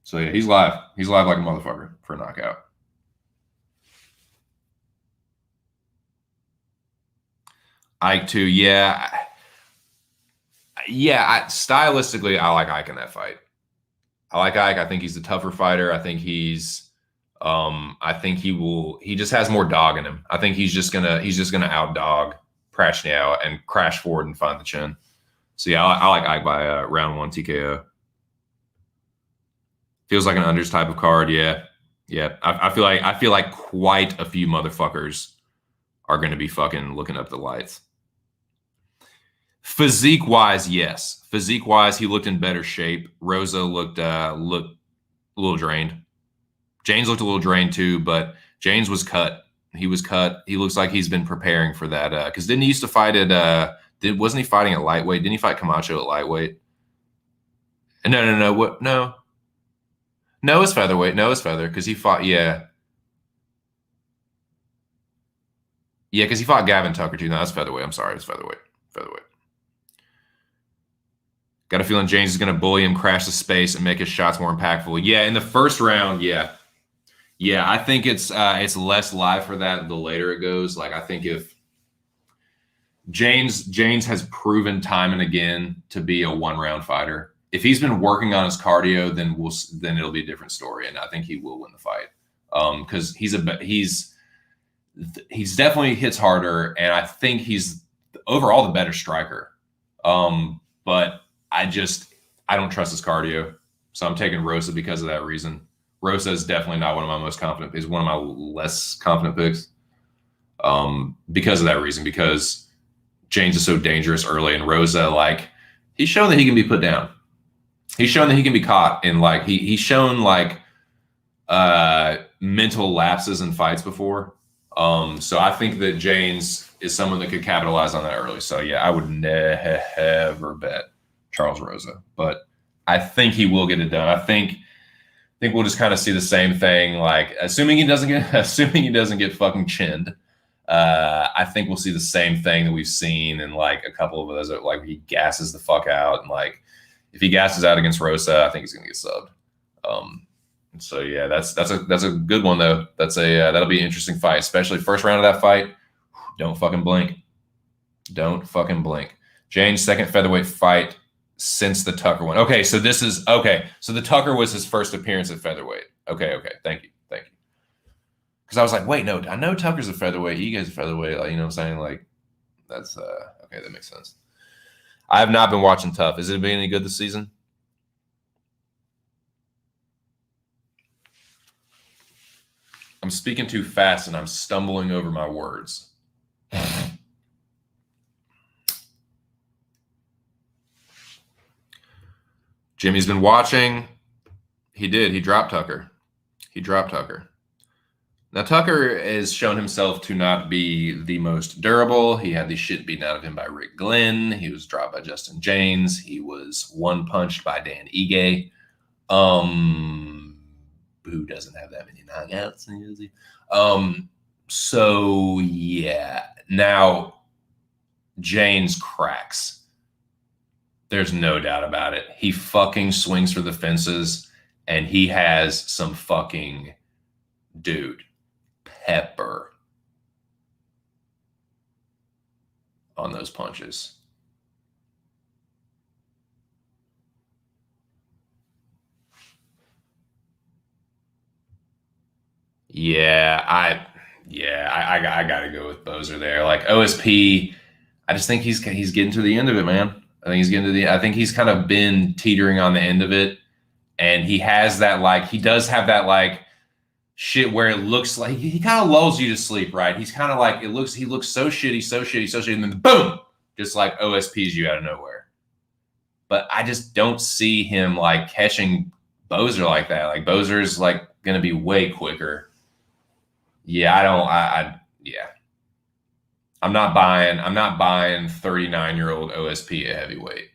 So yeah, he's live. He's live like a motherfucker for a knockout. Ike too, yeah. Stylistically, I like Ike in that fight. I like Ike. I think he's the tougher fighter. I think he just has more dog in him. I think he's just gonna outdog Prachnio and crash forward and find the chin. So yeah, I like Ike by round 1 TKO. Feels like an unders type of card, yeah. I feel like quite a few motherfuckers are going to be fucking looking up the lights. Physique wise, yes. Physique wise, he looked in better shape. Rosa looked a little drained. James looked a little drained too, but James was cut. He was cut. He looks like he's been preparing for that. Because didn't he used to fight at wasn't he fighting at lightweight? Didn't he fight Camacho at lightweight? No. What? No. No, it's featherweight. No, it's feather because he fought. Yeah. Yeah, because he fought Gavin Tucker too. No, that's featherweight. I'm sorry, it's featherweight. Featherweight. Got a feeling James is going to bully him, crash the space, and make his shots more impactful. Yeah, in the first round, yeah. I think it's less live for that the later it goes. Like I think if James has proven time and again to be a 1-round fighter. If he's been working on his cardio, then it'll be a different story, and I think he will win the fight. Because he's definitely hits harder, and I think he's overall the better striker. But I don't trust his cardio, so I'm taking Rosa because of that reason. Rosa is definitely not one of my most confident. He's one of my less confident picks. Because of that reason, because James is so dangerous early, and Rosa, like, he's shown that he can be put down. He's shown that he can be caught, and like he's shown like mental lapses in fights before. So I think that James is someone that could capitalize on that early. So yeah, I would never bet Charles Rosa, but I think he will get it done. I think we'll just kind of see the same thing. Like assuming he doesn't get fucking chinned. I think we'll see the same thing that we've seen in like a couple of those. Like he gasses the fuck out, and like if he gasses out against Rosa, I think he's gonna get subbed. So yeah, that's a good one though. That'll be an interesting fight, especially first round of that fight. Don't fucking blink. Don't fucking blink. James' second featherweight fight since the Tucker one. Okay, so this is okay. So the Tucker was his first appearance at featherweight. Okay. Thank you. Because I was like, wait, no, I know Tucker's a featherweight. You guys are featherweight. Like, you know what I'm saying? Like, that's okay. That makes sense. I have not been watching Tough. Has it been any good this season? I'm speaking too fast and I'm stumbling over my words. Jimmy's been watching. He did. He dropped Tucker. Now, Tucker has shown himself to not be the most durable. He had the shit beaten out of him by Rick Glenn. He was dropped by Justin James. He was one-punched by Dan Ige, who doesn't have that many knockouts. So, yeah. Now, James cracks. There's no doubt about it. He fucking swings for the fences, and he has some fucking pepper on those punches. I gotta go with Boser there. Like OSP, I just think he's getting to the end of it, man. I think he's kind of been teetering on the end of it, and he has that like he does have that like shit where it looks like he kind of lulls you to sleep, right? He's kind of like he looks so shitty, and then boom, just like OSPs you out of nowhere. But I just don't see him like catching Boser like that. Like Boser's like gonna be way quicker. Yeah, I'm not buying 39-year-old OSP at heavyweight.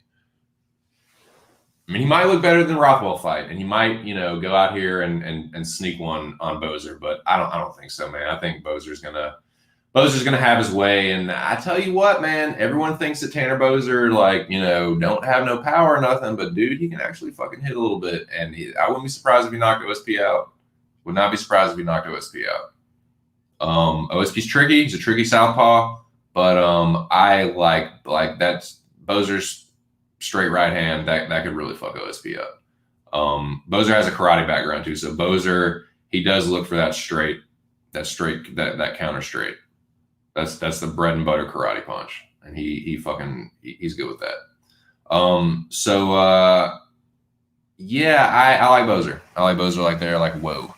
I mean, he might look better than Rothwell fight, and he might, go out here and sneak one on Boser, but I don't think so, man. I think Boser's gonna have his way, and I tell you what, man, everyone thinks that Tanner Boser, like, don't have no power or nothing, but dude, he can actually fucking hit a little bit, and I wouldn't be surprised if he knocked OSP out. Would not be surprised if he knocked OSP out. OSP's tricky. He's a tricky southpaw, but I like that's Boser's straight right hand that could really fuck OSP up. Boser has a karate background too, so Boser, he does look for that counter straight. That's the bread and butter karate punch, and he's good with that. Yeah, I like Boser. Like they're like, whoa.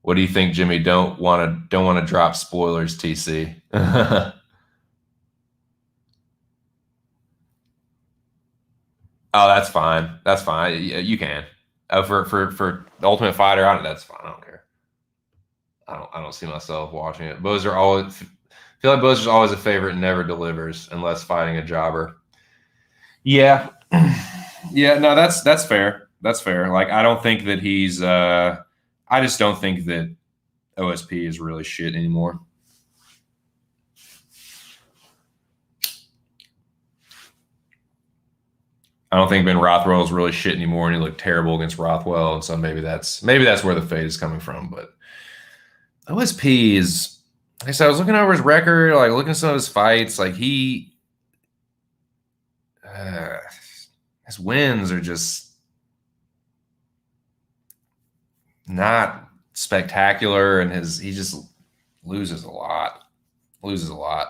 What do you think, Jimmy? Don't want to drop spoilers, TC. Oh, that's fine. That's fine. You can. For Ultimate Fighter, that's fine. I don't care. I don't see myself watching it. Bowser always feel like Bowser's always a favorite and never delivers unless fighting a jobber. Yeah. Yeah, no, that's fair. That's fair. Like I don't think that he's I just don't think that OSP is really shit anymore. I don't think Ben Rothwell is really shit anymore, and he looked terrible against Rothwell, and so maybe that's where the fade is coming from. But OSP is, like I said, I was looking over his record, like looking at some of his fights, like his wins are just not spectacular, and he just loses a lot. I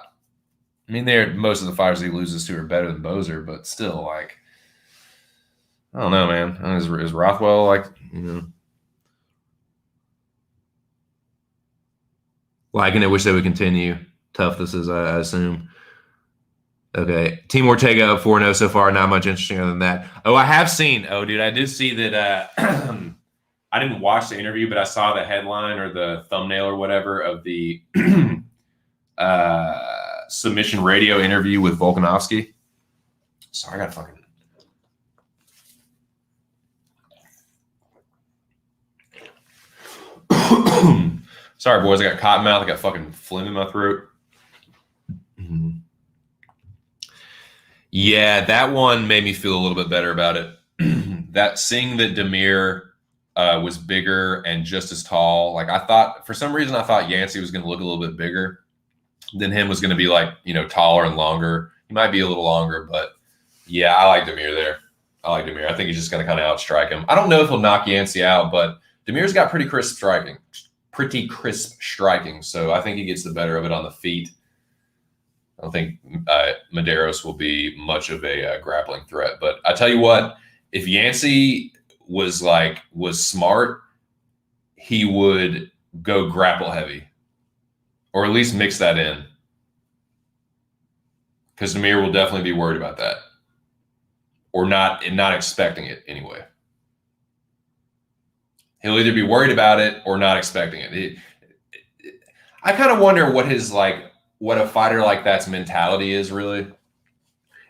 mean, most of the fighters he loses to are better than Bowser, but still, like. I don't know, man. Is Rothwell liking it? Wish they would continue. Toughness is, I assume. Okay. Team Ortega up 4-0 so far. Not much interesting other than that. Oh, I have seen. Oh, dude, I did see that. I didn't watch the interview, but I saw the headline or the thumbnail or whatever of the Submission Radio interview with Volkanovski. Sorry, I got fucking. Sorry, boys. I got cotton mouth. I got fucking phlegm in my throat. Yeah, that one made me feel a little bit better about it. That seeing that Demir was bigger and just as tall. Like I thought, for some reason, I thought Yancey was going to look a little bit bigger than him. Was going to be like taller and longer. He might be a little longer, but yeah, I like Demir there. I think he's just going to kind of outstrike him. I don't know if he'll knock Yancey out, but Demir's got pretty crisp striking. So I think he gets the better of it on the feet. I don't think Medeiros will be much of a grappling threat. But I tell you what, if Yancey was smart, he would go grapple heavy, or at least mix that in, because Demir will definitely be worried about that, or not expecting it anyway. He'll either be worried about it or not expecting it. I kind of wonder what a fighter like that's mentality is really.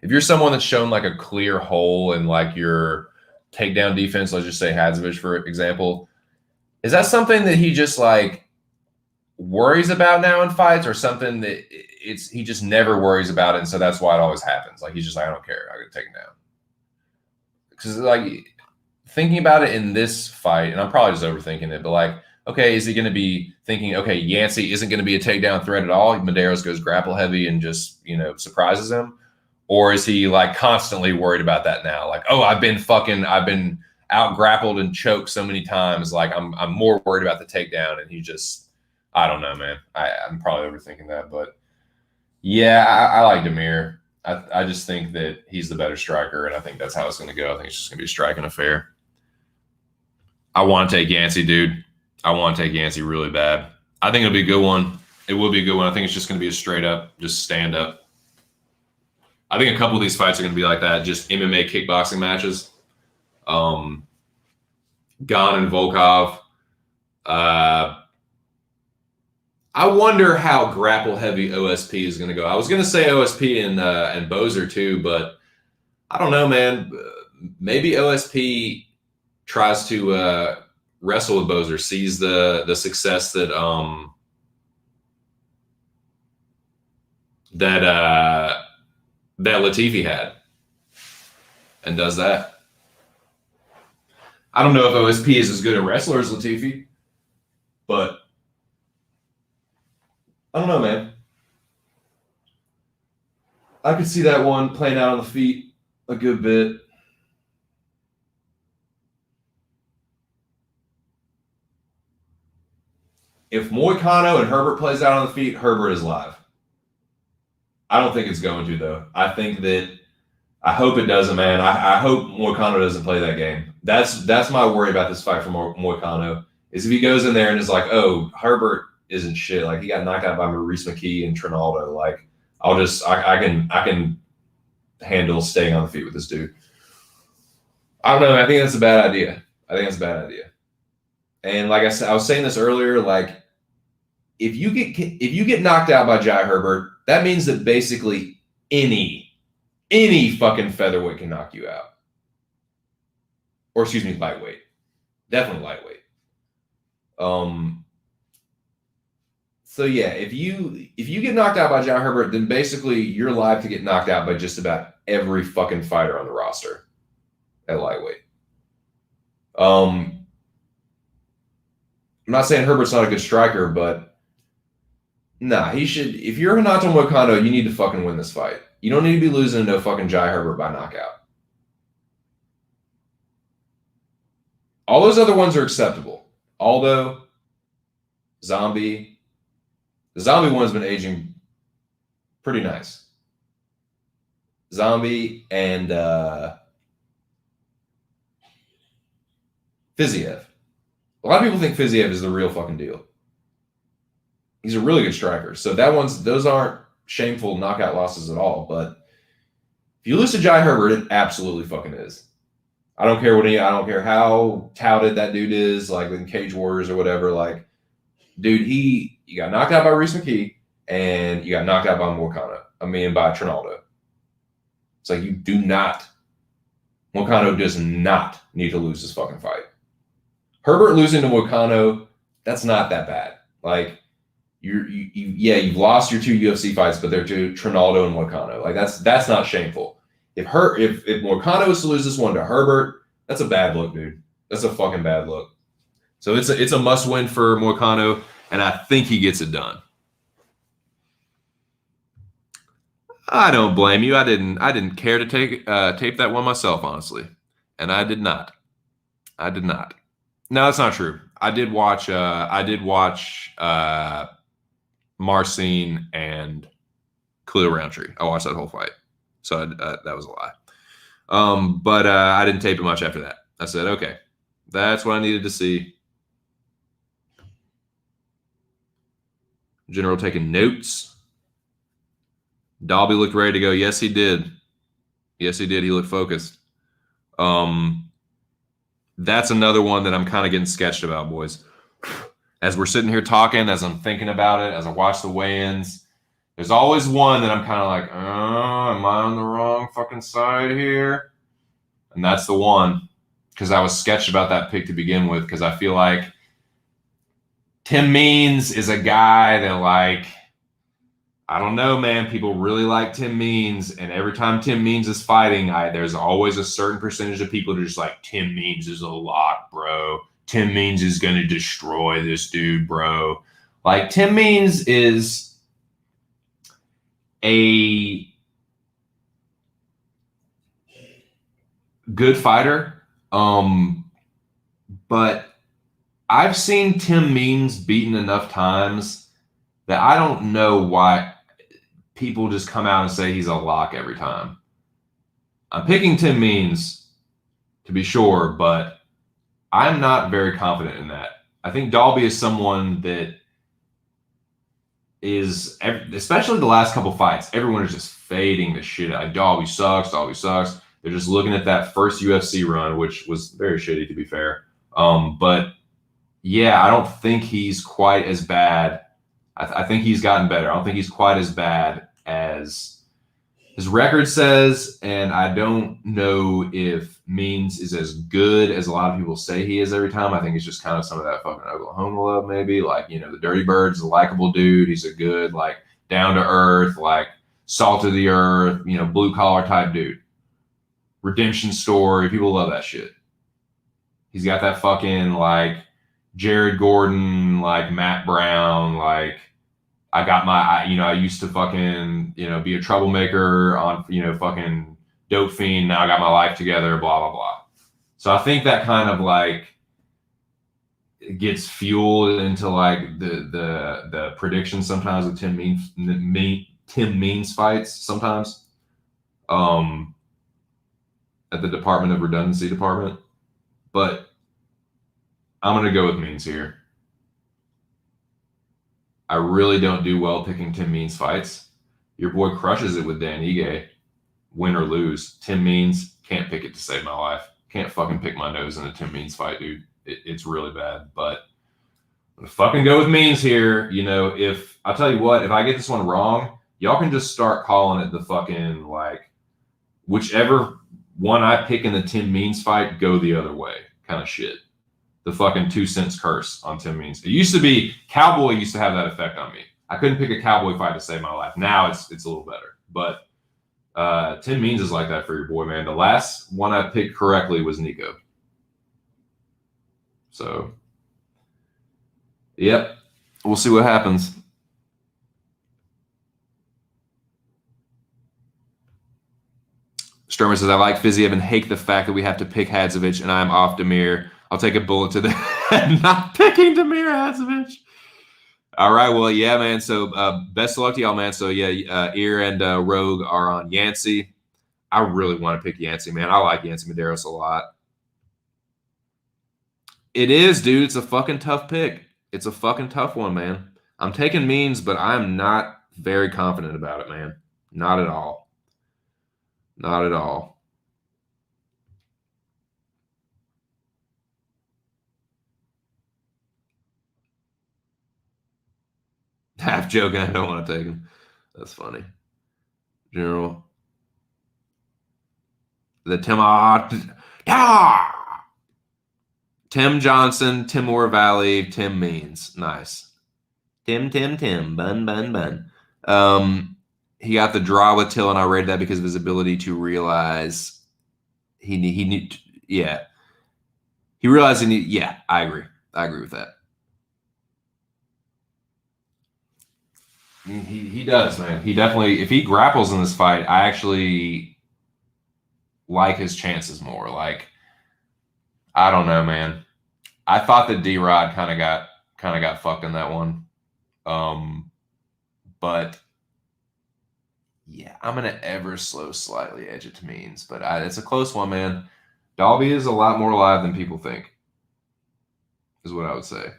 If you're someone that's shown like a clear hole in like your takedown defense, let's just say Hadzovic, for example, is that something that he just like worries about now in fights, or something that he just never worries about it, and so that's why it always happens? Like he's just like, I don't care, I get taken down. Because like thinking about it in this fight, and I'm probably just overthinking it, but like, okay, is he going to be thinking, okay, Yancey isn't going to be a takedown threat at all, Medeiros goes grapple heavy and just, surprises him? Or is he like constantly worried about that now? Like, oh, I've been out grappled and choked so many times. Like I'm more worried about the takedown, and he just, I don't know, man. I'm probably overthinking that, but yeah, I like Demir. I just think that he's the better striker, and I think that's how it's going to go. I think it's just going to be a striking affair. I want to take Yancey, dude. I want to take Yancey really bad. I think it'll be a good one. It will be a good one. I think it's just going to be a straight up, just stand up. I think a couple of these fights are going to be like that, just MMA kickboxing matches. Gane and Volkov. I wonder how grapple heavy OSP is going to go. I was going to say OSP and Bowser too, but I don't know, man. Maybe OSP tries to wrestle with Bowser, sees the success that that Latifi had, and does that. I don't know if OSP is as good a wrestler as Latifi, but I don't know, man. I could see that one playing out on the feet a good bit. If Moicano and Herbert plays out on the feet, Herbert is live. I don't think it's going to, though. I hope it doesn't, man. I hope Moicano doesn't play that game. That's my worry about this fight for Moicano, is if he goes in there and is like, oh, Herbert isn't shit. Like he got knocked out by Maurice McKee and Trinaldo. Like I can handle staying on the feet with this dude. I don't know. I think that's a bad idea. And like I said, I was saying this earlier. Like if you get knocked out by Jai Herbert, that means that basically any fucking featherweight can knock you out. Or excuse me, lightweight. Definitely lightweight. So yeah, if you get knocked out by Jai Herbert, then basically you're live to get knocked out by just about every fucking fighter on the roster at lightweight. I'm not saying Herbert's not a good striker, but nah, he should. If you're Renato Moicano, you need to fucking win this fight. You don't need to be losing to fucking Jai Herbert by knockout. All those other ones are acceptable. Aldo, Zombie. The Zombie one's been aging pretty nice. Zombie and Fiziev. A lot of people think Fiziev is the real fucking deal. He's a really good striker. So those aren't shameful knockout losses at all. But if you lose to Jai Herbert, it absolutely fucking is. I don't care how touted that dude is, like in Cage Warriors or whatever. Like, dude, you got knocked out by Reese McKee and you got knocked out by by Trinaldo. It's like Moicano does not need to lose this fucking fight. Herbert losing to Moicano, that's not that bad. Like, you've lost your 2 UFC fights, but they're to Trinaldo and Moicano. Like, that's not shameful. If Moicano was to lose this one to Herbert, that's a bad look, dude. That's a fucking bad look. So it's a must win for Moicano, and I think he gets it done. I don't blame you. I didn't care to tape that one myself, honestly, and I did not. No, that's not true. I did watch Marcin and Khalil Roundtree. I watched that whole fight, so that was a lie. But I didn't tape it much after that. I said, okay, that's what I needed to see. General taking notes. Dalby looked ready to go. Yes, he did. He looked focused. That's another one that I'm kind of getting sketched about, boys. As we're sitting here talking, as I'm thinking about it, as I watch the weigh-ins, there's always one that I'm kind of like, am I on the wrong fucking side here? And that's the one, because I was sketched about that pick to begin with, because I feel like Tim Means is a guy that, like, I don't know, man. People really like Tim Means, and every time Tim Means is fighting, there's always a certain percentage of people that are just like, Tim Means is a lock, bro. Tim Means is going to destroy this dude, bro. Like, Tim Means is a good fighter, but I've seen Tim Means beaten enough times that I don't know why people just come out and say he's a lock every time. I'm picking Tim Means to be sure, but I'm not very confident in that. I think Dalby is someone that is, especially the last couple fights, everyone is just fading the shit out. Dalby sucks. They're just looking at that first UFC run, which was very shitty, to be fair. But yeah, I don't think he's quite as bad. I think he's gotten better. I don't think he's quite as bad as his record says, and I don't know if Means is as good as a lot of people say he is every time. I think it's just kind of some of that fucking Oklahoma love, maybe. Like, the Dirty Bird's a likable dude. He's a good, like, down-to-earth, like, salt-of-the-earth, blue-collar type dude. Redemption story. People love that shit. He's got that fucking, like, Jared Gordon, like, Matt Brown, like, I used to fucking, be a troublemaker on, fucking dope fiend. Now I got my life together, blah, blah, blah. So I think that kind of, like, gets fueled into, like, the predictions sometimes with Tim Means fights sometimes at the Department of Redundancy department. But I'm going to go with Means here. I really don't do well picking Tim Means fights. Your boy crushes it with Dan Ige, win or lose. Tim Means, can't pick it to save my life. Can't fucking pick my nose in a Tim Means fight, dude. It's really bad. But I'm gonna fucking go with Means here. You know, if I'll tell you what, if I get this one wrong, y'all can just start calling it the fucking like whichever one I pick in the Tim Means fight, go the other way kind of shit. The fucking 2 cents curse on Tim Means. It used to be Cowboy used to have that effect on me. I couldn't pick a Cowboy fight to save my life. Now it's a little better. But Tim Means is like that for your boy, man. The last one I picked correctly was Nico. So, yep. We'll see what happens. Sturman says, I like Fiziev and hate the fact that we have to pick Hadzovic, and I'm off Damir. I'll take a bullet to the head, not picking Damir Hadzovic. All right, well, yeah, man. So best of luck to y'all, man. So yeah, Ear and Rogue are on Yancey. I really want to pick Yancey, man. I like Yancey Medeiros a lot. It is, dude. It's a fucking tough pick. It's a fucking tough one, man. I'm taking Means, but I'm not very confident about it, man. Not at all. Not at all. Half joking, I don't want to take him. That's funny. General. The Tim Johnson, Timur Valley, Tim Means. Nice. Tim, bun. He got the draw with Till, and I rated that because of his ability to realize he need. Yeah. He realized he need. Yeah, I agree. I agree with that. He does, man. He definitely, if he grapples in this fight, I actually like his chances more. Like, I don't know, man. I thought that D-Rod kind of got fucked in that one. But yeah, I'm gonna ever slow slightly edge it to Means, but it's a close one, man. Dalby is a lot more alive than people think, is what I would say.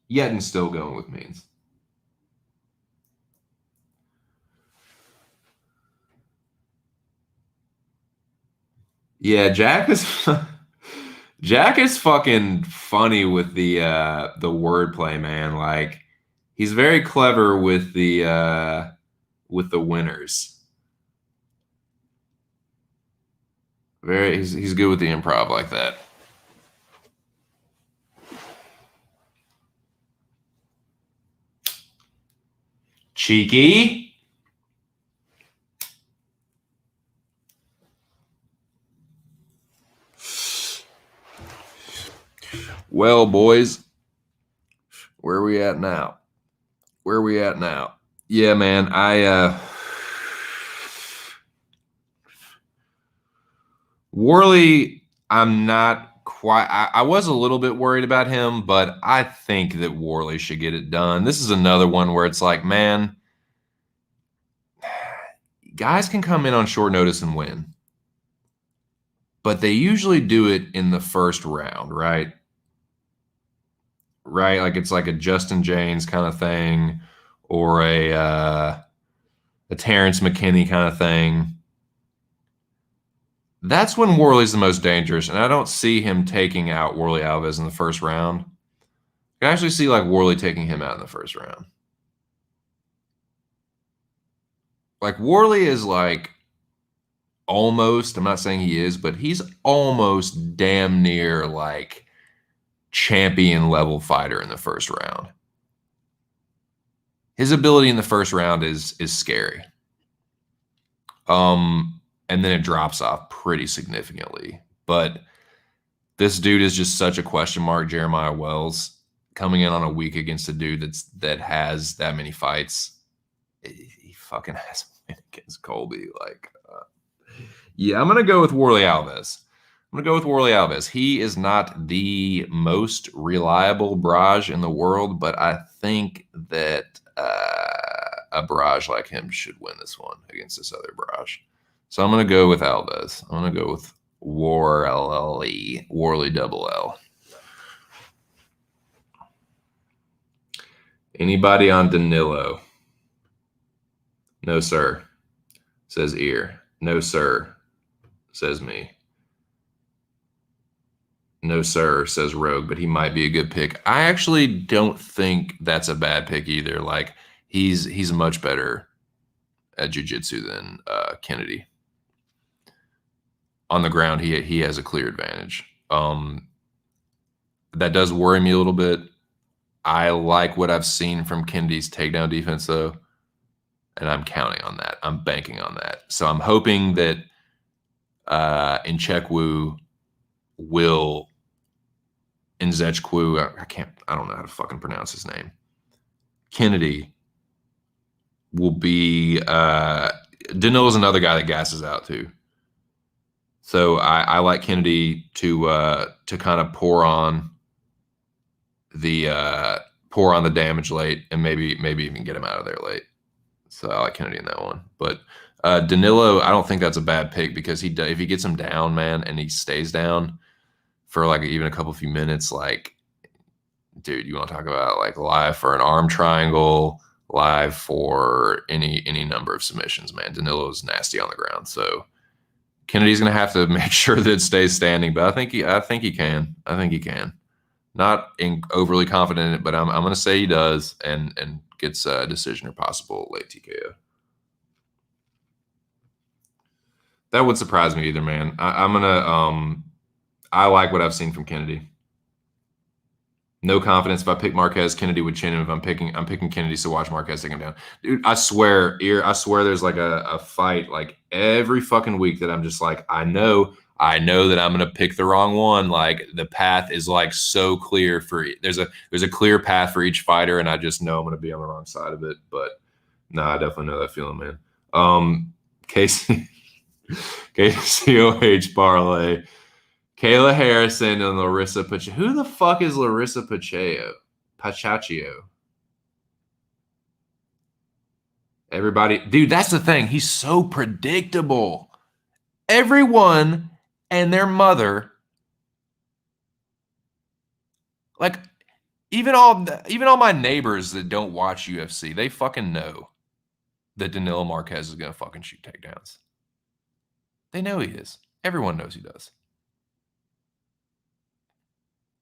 Yet and still going with Means. Yeah, Jack is Jack is fucking funny with the wordplay, man. Like he's very clever with the winners. He's good with the improv like that. Cheeky. Well, boys, where are we at now? Yeah, man, Warley, I'm not quite. I was a little bit worried about him, but I think that Warley should get it done. This is another one where it's like, man, guys can come in on short notice and win, but they usually do it in the first round, right? Right, like it's like a Justin James kind of thing, or a Terrence McKinney kind of thing. That's when Warley's the most dangerous, and I don't see him taking out Warley Alves in the first round. I can actually see like Warley taking him out in the first round. Like Warley is like almost, I'm not saying he is, but he's almost damn near like champion level fighter in the first round. His ability in the first round is scary. And then it drops off pretty significantly. But this dude is just such a question mark, Jeremiah Wells, coming in on a week against a dude that has that many fights. He fucking has win against Colby. Like, yeah, I'm gonna go with Warley Alves. He is not the most reliable barrage in the world, but I think that a barrage like him should win this one against this other barrage. So I'm going to go with Alves. I'm going to go with Warley double L. Anybody on Danilo? No, sir, says Ear. No, sir, says me. No, sir, says Rogue, but he might be a good pick. I actually don't think that's a bad pick either. Like he's much better at jiu-jitsu than Kennedy. On the ground, he has a clear advantage. That does worry me a little bit. I like what I've seen from Kennedy's takedown defense, though, and I'm counting on that. I'm banking on that. So I'm hoping that Nchekwu will Nzechukwu. I don't know how to fucking pronounce his name. Kennedy will be. Danilo's another guy that gasses out too. So I like Kennedy to kind of pour on the damage late and maybe even get him out of there late. So I like Kennedy in that one. But Danilo, I don't think that's a bad pick because if he gets him down, man, and he stays down for like even a few minutes, like, dude, you want to talk about like live for an arm triangle, live for any number of submissions, man. Danilo's nasty on the ground, so Kennedy's going to have to make sure that it stays standing, but I think he can. I think he can. Not overly confident in it, but I'm going to say he does and gets a decision or possible late TKO. That would surprise me either, man. I'm going to I like what I've seen from Kennedy. No confidence. If I pick Marquez, Kennedy would chin him. If I'm picking Kennedy, so watch Marquez take him down. Dude, I swear there's like a fight like every fucking week that I'm just like, I know that I'm gonna pick the wrong one. Like the path is like so clear there's a clear path for each fighter, and I just know I'm gonna be on the wrong side of it. But no, I definitely know that feeling, man. KCOH parlay. Kayla Harrison and Larissa Pacheco. Who the fuck is Larissa Pacheco? Everybody, dude, that's the thing. He's so predictable. Everyone and their mother, like even all my neighbors that don't watch UFC, they fucking know that Danilo Marquez is gonna fucking shoot takedowns. They know he is. Everyone knows he does.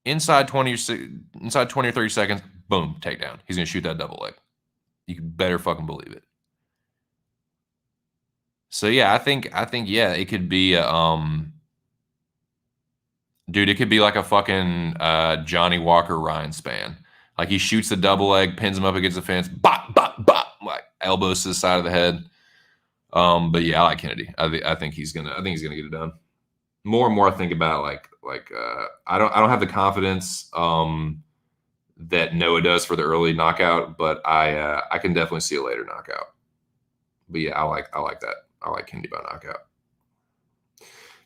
Inside 20 or 30 seconds, boom, takedown. He's going to shoot that double leg. You better fucking believe it. So yeah, I think yeah, it could be dude, it could be like a fucking Johnny Walker Ryan span. Like he shoots the double leg, pins him up against the fence, bop, bop, bop, like elbows to the side of the head. But yeah, I like Kennedy. I think he's gonna get it done. More and more I think about like I don't have the confidence that Noah does for the early knockout, but I can definitely see a later knockout. But yeah, I like that. I like Kennedy by knockout.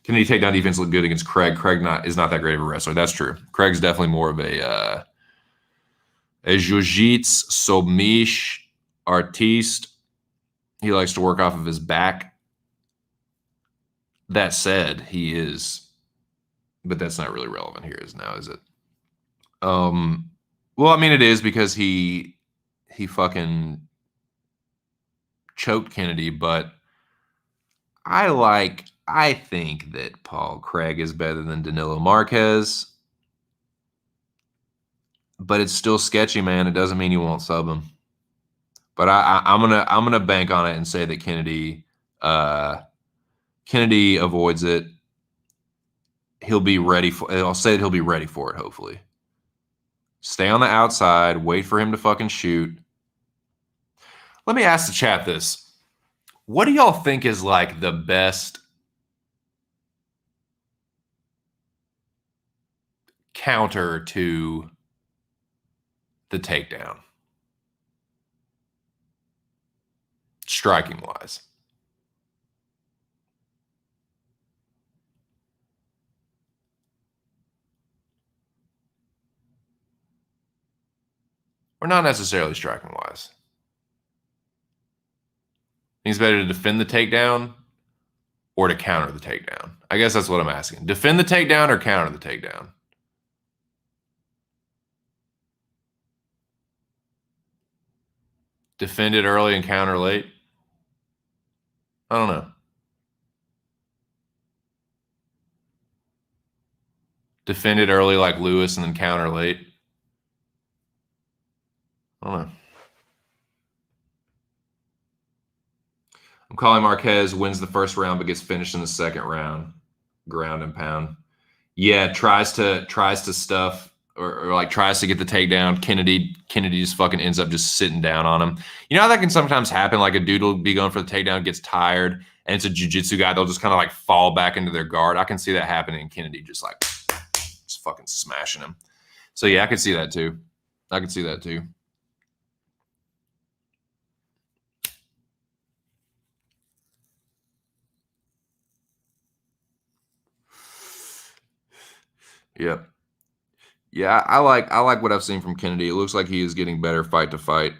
Kennedy takedown defense looked good against Craig. Craig is not that great of a wrestler. That's true. Craig's definitely more of a jiu-jitsu somish artiste. He likes to work off of his back. That said, he is, but that's not really relevant here now, is it? Well, I mean, it is because he fucking choked Kennedy, but I think that Paul Craig is better than Danilo Marquez, but it's still sketchy, man. It doesn't mean you won't sub him. But I'm gonna bank on it and say that Kennedy avoids it. He'll be ready for. I'll say that he'll be ready for it. Hopefully, stay on the outside. Wait for him to fucking shoot. Let me ask the chat this: what do y'all think is like the best counter to the takedown, striking wise? Or not necessarily striking wise. It's better to defend the takedown or to counter the takedown. I guess that's what I'm asking. Defend the takedown or counter the takedown? Defended early and counter late. I don't know. Defended early like Lewis and then counter late. I don't know. I'm calling Marquez wins the first round but gets finished in the second round. Ground and pound. Yeah, tries to stuff or like tries to get the takedown. Kennedy just fucking ends up just sitting down on him. You know how that can sometimes happen? Like a dude will be going for the takedown, gets tired, and it's a jiu-jitsu guy. They'll just kind of like fall back into their guard. I can see that happening. And Kennedy just like just fucking smashing him. So yeah, I could see that too. I could see that too. Yep. Yeah, I like what I've seen from Kennedy. It looks like he is getting better fight to fight,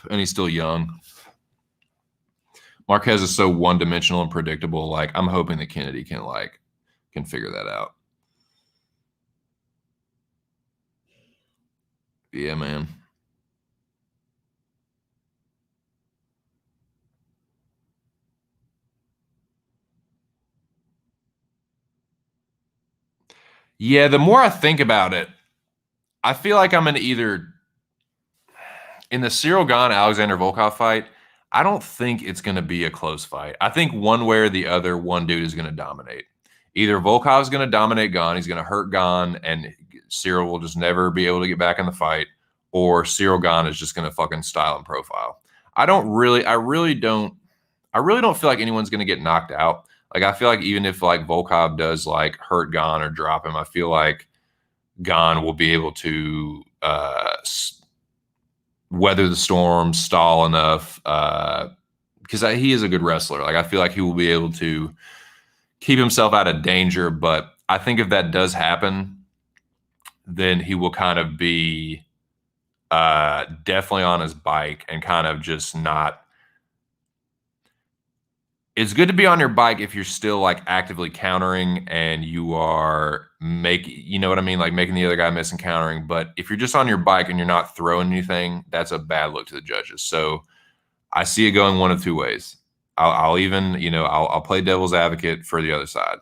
and he's still young. Marquez is so one-dimensional and predictable. Like I'm hoping that Kennedy can figure that out. Yeah, man. Yeah, the more I think about it, I feel like I'm in the Ciryl Gane Alexander Volkov fight. I don't think it's going to be a close fight. I think one way or the other, one dude is going to dominate. Either Volkov is going to dominate Gane, he's going to hurt Gane, and Ciryl will just never be able to get back in the fight, or Ciryl Gane is just going to fucking style and profile. I really don't feel like anyone's going to get knocked out. Like I feel like even if like Volkov does like hurt Gane or drop him, I feel like Gane will be able to weather the storm, stall enough, because he is a good wrestler. Like I feel like he will be able to keep himself out of danger. But I think if that does happen, then he will kind of be definitely on his bike and kind of just not. It's good to be on your bike if you're still like actively countering and you are you know what I mean? Like making the other guy miss and countering. But if you're just on your bike and you're not throwing anything, that's a bad look to the judges. So I see it going one of two ways. I'll even, I'll play devil's advocate for the other side.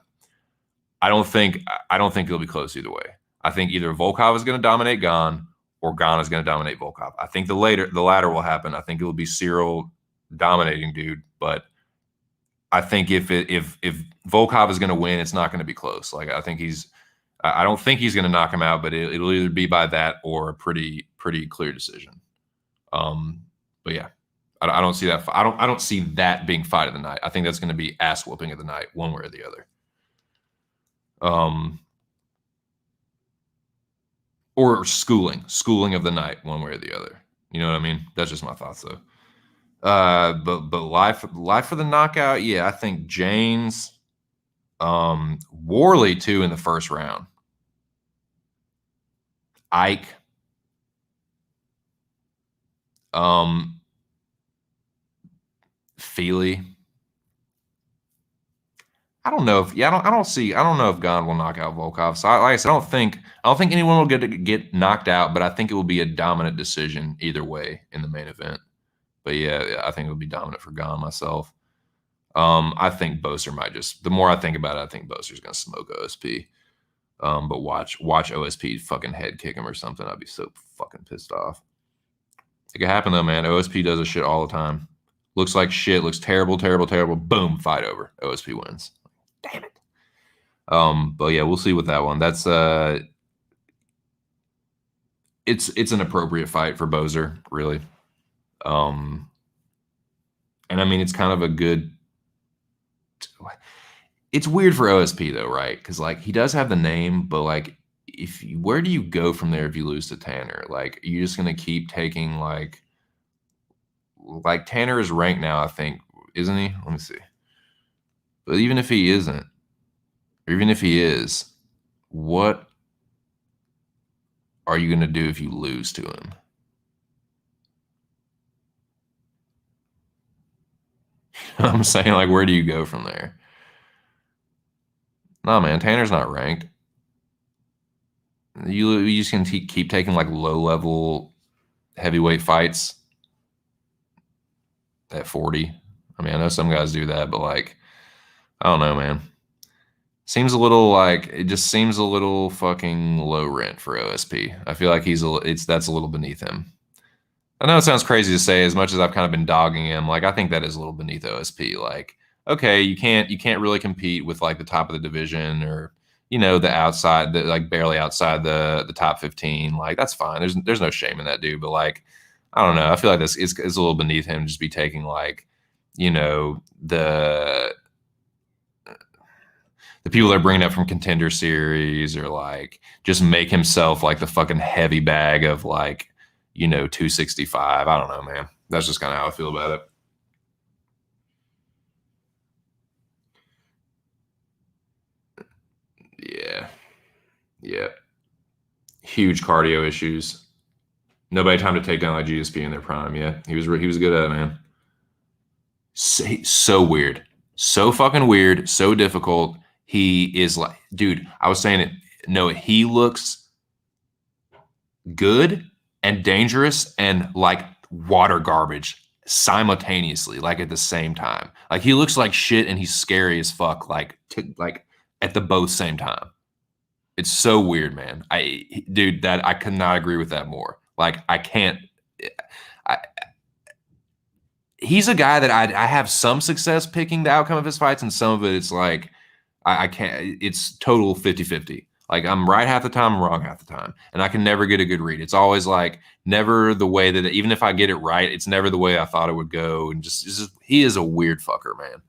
I don't think it'll be close either way. I think either Volkov is going to dominate Gane or Gane is going to dominate Volkov. I think the latter will happen. I think it will be Ciryl dominating dude, but I think if Volkov is going to win, it's not going to be close. Like I don't think he's going to knock him out, but it'll either be by that or a pretty clear decision. But yeah, I don't see that. I don't see that being fight of the night. I think that's going to be ass whooping of the night, one way or the other. Or schooling of the night, one way or the other. You know what I mean? That's just my thoughts though. But live for the knockout, yeah, I think James, Warley too in the first round. Ike, Feely. I don't know if I don't know if Gane will knock out Volkov. So like I said, I don't think anyone will get knocked out, but I think it will be a dominant decision either way in the main event. But yeah, I think it would be dominant for Gane myself. I think Boser might the more I think about it, I think Boser's going to smoke OSP. But watch OSP fucking head kick him or something. I'd be so fucking pissed off. It could happen though, man. OSP does this shit all the time. Looks like shit. Looks terrible. Boom, fight over. OSP wins. Damn it. But yeah, we'll see with that one. That's it's an appropriate fight for Boser, really. And I mean, it's kind of a good. It's weird for OSP though, right? Because like he does have the name, but like, where do you go from there if you lose to Tanner? Like, are you just gonna keep taking like Tanner is ranked now, I think, isn't he? Let me see. But even if he isn't, or even if he is, what are you gonna do if you lose to him? I'm saying, like, where do you go from there? No, man, Tanner's not ranked. You just can keep taking like low level heavyweight fights at 40. I mean, I know some guys do that, but like, I don't know, man. Seems a little like it just seems a little fucking low rent for OSP. I feel like that's a little beneath him. I know it sounds crazy to say as much as I've kind of been dogging him. Like I think that is a little beneath OSP. Like, okay, you can't really compete with like the top of the division or the outside the like barely outside the top 15. Like that's fine. There's no shame in that dude. But like, I don't know. I feel like this is a little beneath him to just be taking like, the people they're bringing up from contender series or like just make himself like the fucking heavy bag of like 265. I don't know, man. That's just kind of how I feel about it. Yeah. Yeah. Huge cardio issues. Nobody time to take down like GSP in their prime. Yeah. He was good at it, man. So weird. So fucking weird. So difficult. He is like, dude, I was saying it. No, he looks good and dangerous and like water garbage simultaneously, like at the same time. Like he looks like shit and he's scary as fuck, like at the both same time. It's so weird, man. Dude, that I could not agree with that more. Like I can't. I, he's a guy that I have some success picking the outcome of his fights, and some of it it's like I can't. It's total 50-50. Like I'm right half the time, I'm wrong half the time, and I can never get a good read. It's always like never the way that even if I get it right, it's never the way I thought it would go. And just he is a weird fucker, man.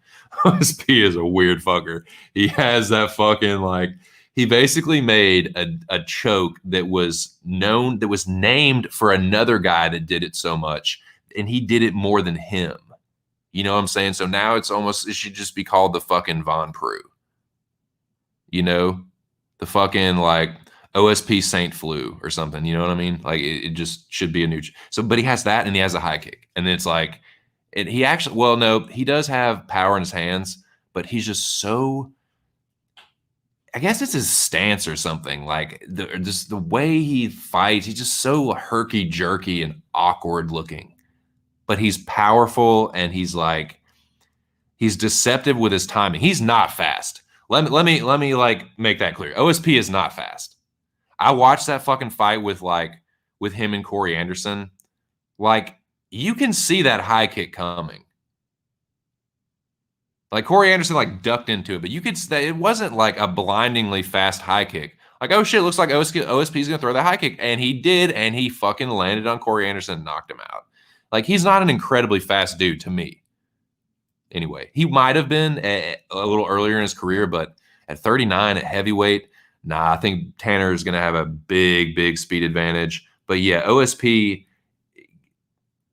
OSP is a weird fucker. He has that fucking like he basically made a choke that was named for another guy that did it so much, and he did it more than him. You know what I'm saying? So now it should just be called the fucking Von Prue. You know, the fucking like OSP Saint Flu or something. You know what I mean? Like it just should be a new. So, but he has that and he has a high kick, and then it's like, and he actually, well, no, he does have power in his hands, but he's just so. I guess it's his stance or something. Like just the way he fights, he's just so herky jerky and awkward looking. But he's powerful and he's deceptive with his timing. He's not fast. Let me like make that clear. OSP is not fast. I watched that fucking fight with him and Corey Anderson. Like you can see that high kick coming. Like Corey Anderson like ducked into it, but you could say it wasn't like a blindingly fast high kick. Like, oh shit, looks like OSP's gonna throw the high kick. And he did, and he fucking landed on Corey Anderson and knocked him out. Like he's not an incredibly fast dude to me. Anyway, he might have been a little earlier in his career, but at 39 at heavyweight, nah, I think Tanner is going to have a big speed advantage. But yeah, OSP,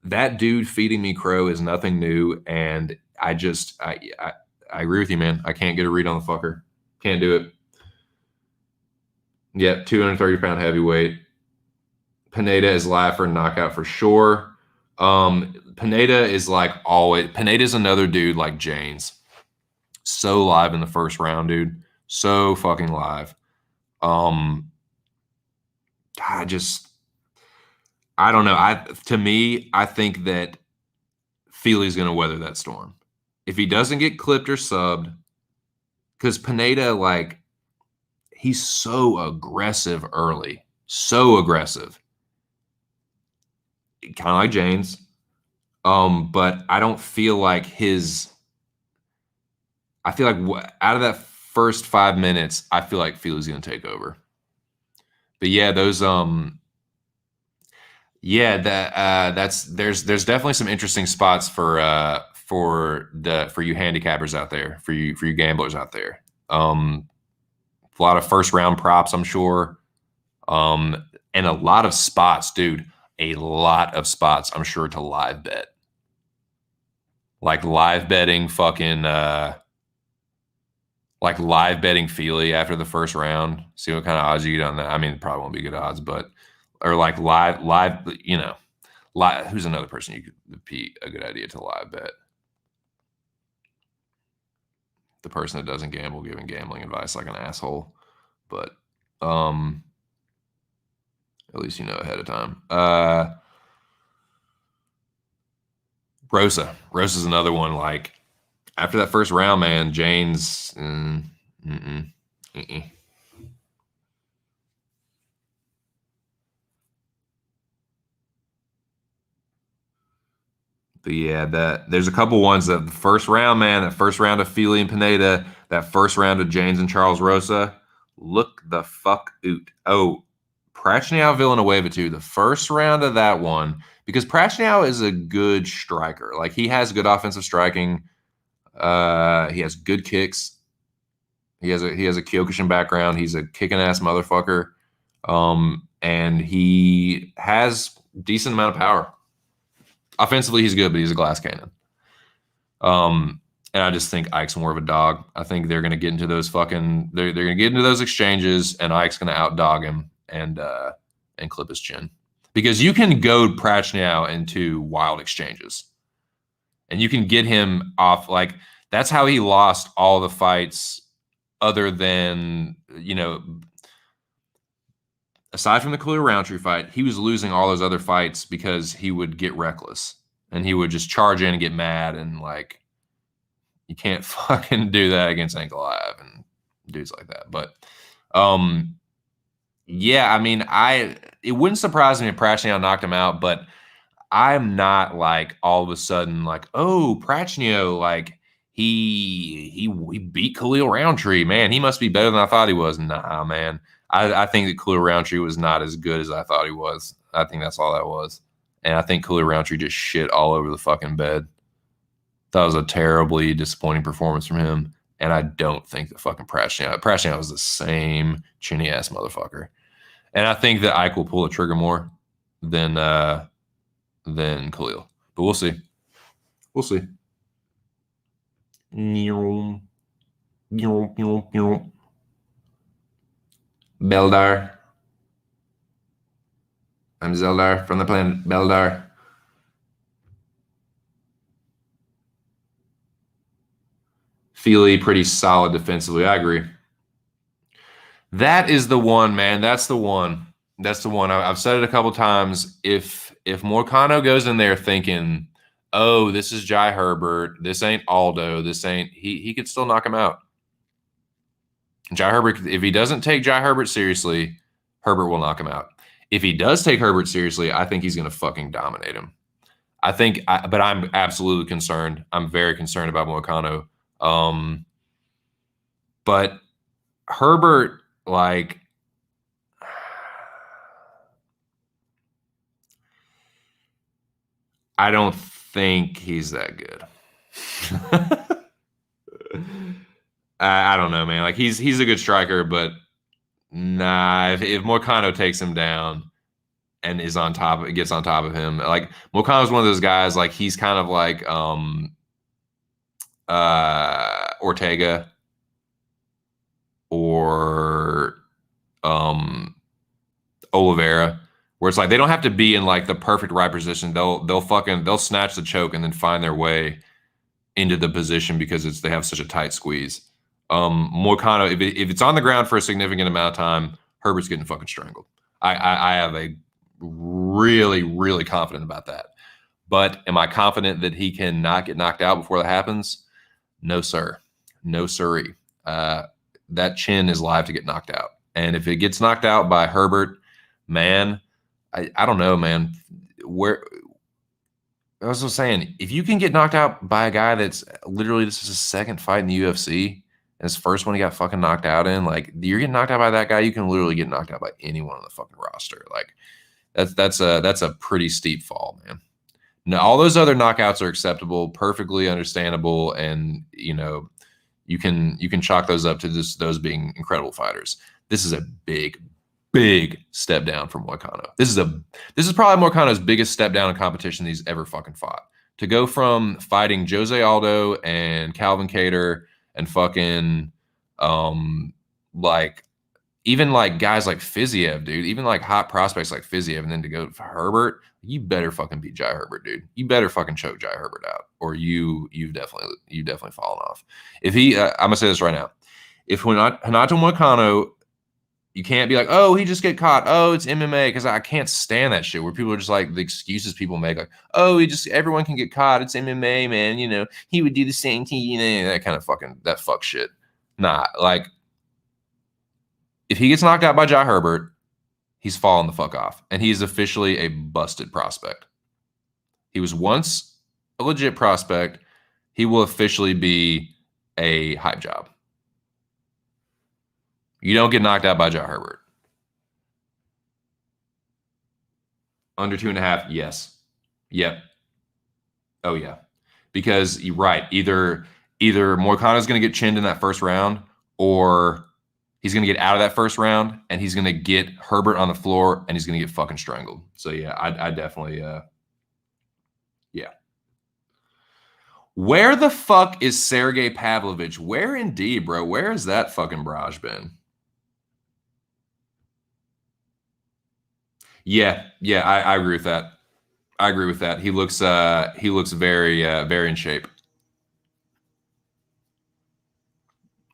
that dude feeding me crow is nothing new, and I agree with you, man. I can't get a read on the fucker. Can't do it. Yep, 230-pound heavyweight. Pineda is live for a knockout for sure. Pineda is like always. Pineda's another dude like James. So live in the first round, dude. So fucking live. I don't know. To me, I think that Feely's gonna weather that storm. If he doesn't get clipped or subbed, because Pineda, like, he's so aggressive early. So aggressive. Kind of like James. But I don't feel like I feel like out of that first 5 minutes, I feel like Feely's gonna take over. But yeah, those yeah, there's definitely some interesting spots for you handicappers out there, for you gamblers out there. A lot of first round props, I'm sure. And a lot of spots, dude. A lot of spots, I'm sure, to live bet. Like live betting fucking like live betting Feely after the first round. See what kind of odds you get on that. I mean, it probably won't be good odds, but or like live, live. Who's another person you could be a good idea to live bet? The person that doesn't gamble giving gambling advice like an asshole, but at least you know ahead of time. Rosa's another one. Like after that first round, man, Jane's. Mm-mm. But yeah, there's a couple ones that the first round, man, that first round of Fili and Pineda, that first round of James and Charles Rosa, look the fuck out. Oh, Prachniow Villanueva too. The first round of that one, because Prachniow is a good striker. Like he has good offensive striking. He has good kicks. He has a Kyokushin background. He's a kicking ass motherfucker. And he has decent amount of power. Offensively, he's good, but he's a glass cannon. And I just think Ike's more of a dog. I think they're gonna get into those they're gonna get into those exchanges, and Ike's gonna outdog him and clip his chin. Because you can goad Prachniow into wild exchanges. And you can get him off, like that's how he lost all the fights other than, aside from the Khalil Roundtree fight, he was losing all those other fights because he would get reckless and he would just charge in and get mad, and like you can't fucking do that against Ankalaev and dudes like that. But yeah, I mean, it wouldn't surprise me if Prachniow knocked him out, but I'm not like all of a sudden like, oh, Prachniow, like he beat Khalil Roundtree, man, he must be better than I thought he was. Nah, man. I think that Khalil Roundtree was not as good as I thought he was. I think that's all that was. And I think Khalil Roundtree just shit all over the fucking bed. That was a terribly disappointing performance from him. And I don't think that fucking Prachniow was the same chinny ass motherfucker. And I think that Ike will pull the trigger more than Khalil. But we'll see. We'll see. Beldar. I'm Zeldar from the planet Beldar. Fili pretty solid defensively. I agree. That is the one, man. That's the one. That's the one. I've said it a couple times. If Moicano goes in there thinking, oh, this is Jai Herbert, this ain't Aldo, this ain't, he could still knock him out. Jai Herbert, if he doesn't take Jai Herbert seriously, Herbert will knock him out. If he does take Herbert seriously, I think he's going to fucking dominate him. But I'm absolutely concerned. I'm very concerned about Moicano. But Herbert, like, I don't think he's that good. I don't know, man. Like he's a good striker, but nah. If Moicano takes him down and gets on top of him, like Moicano's one of those guys. Like he's kind of like Ortega or Oliveira, where it's like they don't have to be in like the perfect right position. They'll snatch the choke and then find their way into the position because they have such a tight squeeze. Moicano, if it's on the ground for a significant amount of time, Herbert's getting fucking strangled. I have a really, really confident about that. But am I confident that he can not get knocked out before that happens? No, sir. No, sirree. That chin is live to get knocked out. And if it gets knocked out by Herbert, man, I don't know, man. I was just saying, if you can get knocked out by a guy that's literally, this is his second fight in the UFC, and his first one he got fucking knocked out in, like you're getting knocked out by that guy, you can literally get knocked out by anyone on the fucking roster. Like that's a pretty steep fall, man. Now, all those other knockouts are acceptable, perfectly understandable, and you can chalk those up to just those being incredible fighters. This is a big step down from Moicano. This is probably Moicano's biggest step down in competition he's ever fucking fought. To go from fighting Jose Aldo and Calvin Kattar and fucking like even like guys like Fiziev, dude, even like hot prospects like Fiziev, and then to go for Herbert, you better fucking beat Jai Herbert, dude. You better fucking choke Jai Herbert out, or you've definitely fallen off. If I'm gonna say this right now, if Renato Moicano You can't be like, oh, he just get caught. Oh, it's MMA, because I can't stand that shit where people are just like the excuses people make, like, oh, everyone can get caught. It's MMA, man. You know, he would do the same thing. You know, that kind of that fuck shit. Nah, like if he gets knocked out by Jai Herbert, he's fallen the fuck off, and he's officially a busted prospect. He was once a legit prospect. He will officially be a hype job. You don't get knocked out by Jai Herbert. Under 2.5, yes. Yep. Oh, yeah. Because you're right. Either Moicano's going to get chinned in that first round, or he's going to get out of that first round, and he's going to get Herbert on the floor, and he's going to get fucking strangled. So, yeah, I definitely, yeah. Where the fuck is Sergey Pavlovich? Where indeed, bro? Where has that fucking barrage been? Yeah, I agree with that. I agree with that. He looks very very in shape.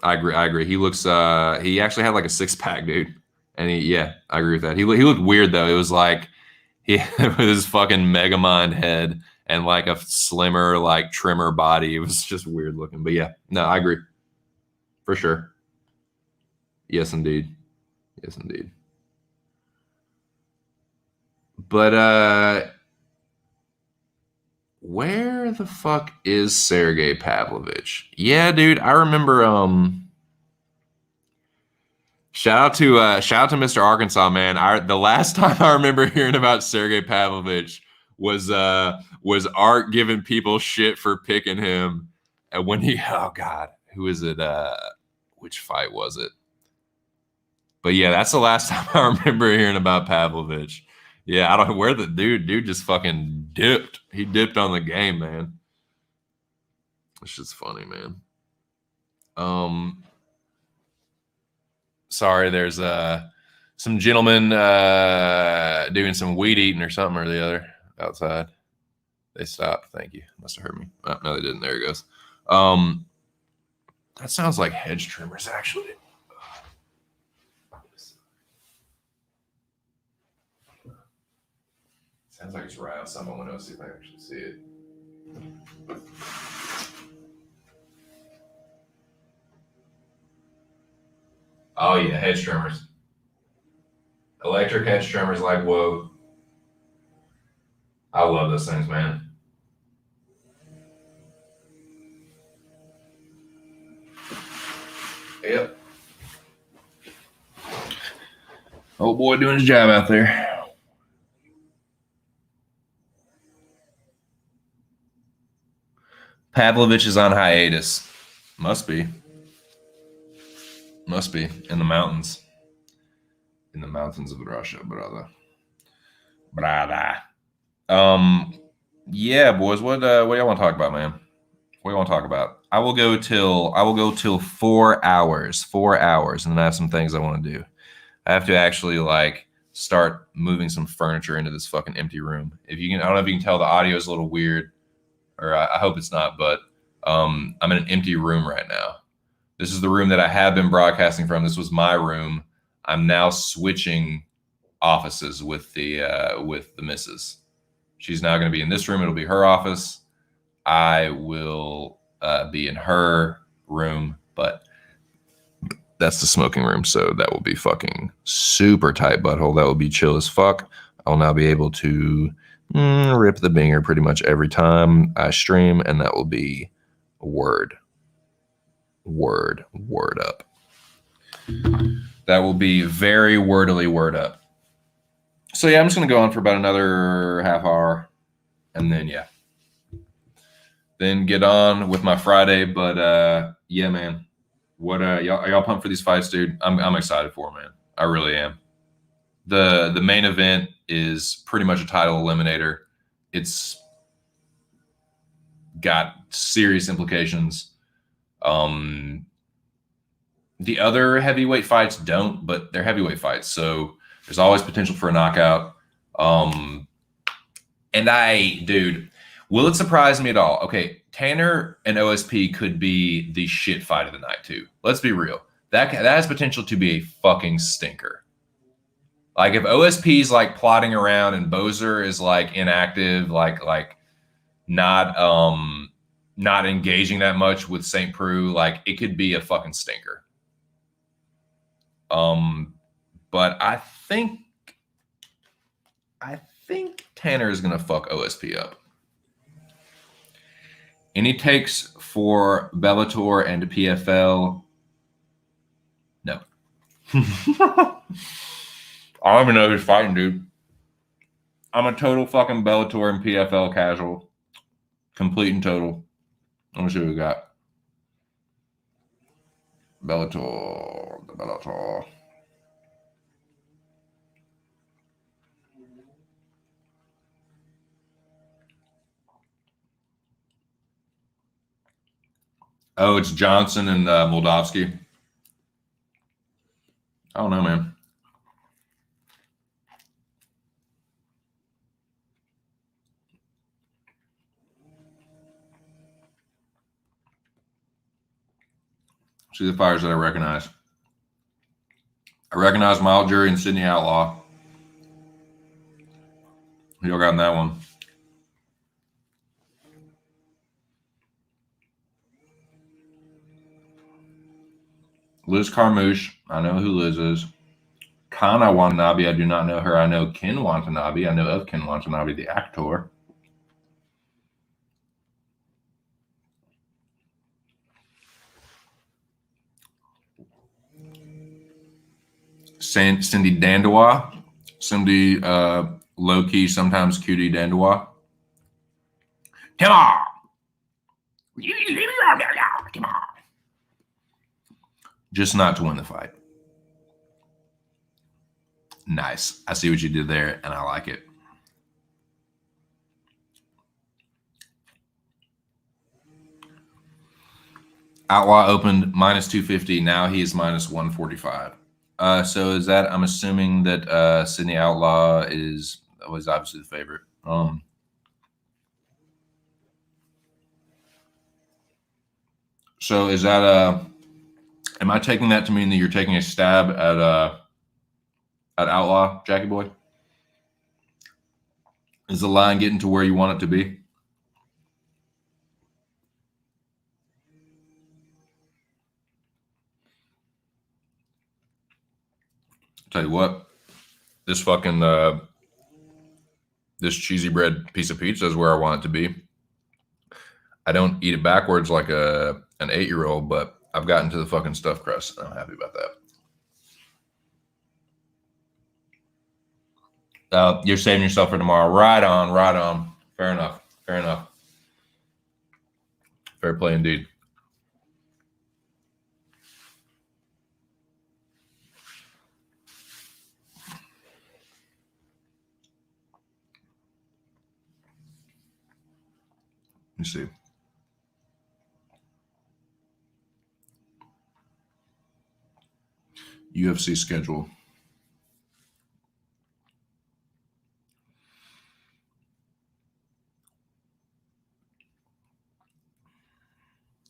I agree. He looks he actually had like a 6-pack, dude. And I agree with that. He looked weird though. It was like he with his fucking Megamind head and like a slimmer, like trimmer body. It was just weird looking. But yeah, no, I agree. For sure. Yes, indeed. Yes, indeed. But where the fuck is Sergey Pavlovich? Yeah, dude, I remember shout out to Mr. Arkansas, man. The last time I remember hearing about Sergey Pavlovich was Art giving people shit for picking him. And when oh god, who is it? Which fight was it? But yeah, that's the last time I remember hearing about Pavlovich. Yeah, I don't know where the dude just fucking dipped. He dipped on the game, man. It's just funny, man. Sorry, there's some gentlemen doing some weed eating or something or the other outside. They stopped. Thank you. Must have heard me. Oh, no, they didn't. There it goes. That sounds like hedge trimmers, actually. Sounds like it's right outside my window. See if I can actually see it. Oh yeah, hedge trimmers. Electric hedge trimmers, like whoa. I love those things, man. Yep. Old boy doing his job out there. Pavlovich is on hiatus. Must be. Must be in the mountains. In the mountains of Russia, brother. Yeah, boys. What y'all want to talk about, man? What do you want to talk about? I will go till 4 hours. 4 hours, and then I have some things I want to do. I have to actually like start moving some furniture into this fucking empty room. If you can, I don't know if you can tell the audio is a little weird, or I hope it's not, but I'm in an empty room right now. This is the room that I have been broadcasting from. This was my room. I'm now switching offices with the missus. She's now going to be in this room. It'll be her office. I will be in her room, but that's the smoking room, so that will be fucking super tight butthole. That will be chill as fuck. I'll now be able to rip the binger pretty much every time I stream, and that will be word up. That will be very wordily word up. So yeah, I'm just gonna go on for about another half hour, and then then get on with my Friday. But yeah, man, what y'all pumped for these fights, dude? I'm excited for them, man. I really am. The main event is pretty much a title eliminator. It's got serious implications. The other heavyweight fights don't, but they're heavyweight fights, so there's always potential for a knockout. And dude, will it surprise me at all? Okay, Tanner and OSP could be the shit fight of the night too. Let's be real. that has potential to be a fucking stinker. Like if OSP's like plodding around and Bozer is like inactive, like not engaging that much with St. Preux, like it could be a fucking stinker. But I think Tanner is gonna fuck OSP up. Any takes for Bellator and PFL? No. I don't even know who's fighting, dude. I'm a total fucking Bellator and PFL casual. Complete and total. Let me see what we got. Bellator. Oh, it's Johnson and Moldavsky. I don't know, man. See the fighters that I recognize. I recognize Mild Jury and Sydney Outlaw. Who y'all got in that one? Liz Carmouche. I know who Liz is. Kana Watanabe. I do not know her. I know Ken Watanabe. I know of Ken Watanabe, the actor. Cindy Dandois. Cindy low-key, sometimes cutie Dandois. Come on. Come on. Just not to win the fight. Nice. I see what you did there, and I like it. Outlaw opened minus 250. Now he is minus 145. So is that, I'm assuming that Sydney Outlaw was obviously the favorite. So is that am I taking that to mean that you're taking a stab at Outlaw, Jackie Boy? Is the line getting to where you want it to be? Tell you what, this fucking this cheesy bread piece of pizza is where I want it to be. I don't eat it backwards like an 8-year-old, but I've gotten to the fucking stuffed crust, and I'm happy about that. You're saving yourself for tomorrow. Right on. Fair enough. Fair play indeed. Let me see. UFC schedule.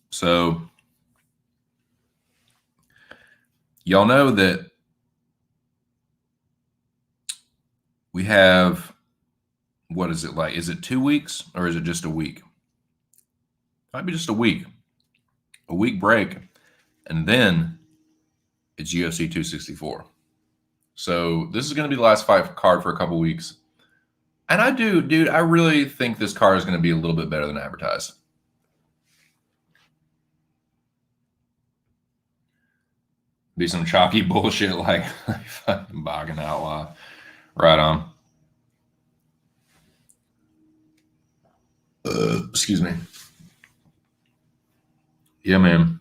So y'all know that we have, what is it like? Is it 2 weeks or is it just a week? Might be just a week break, and then it's UFC 264. So this is going to be the last fight card for a couple weeks. And I really think this card is going to be a little bit better than advertised. Be some chalky bullshit like fucking Boggin Outlaw. Right on. Excuse me. Yeah, man.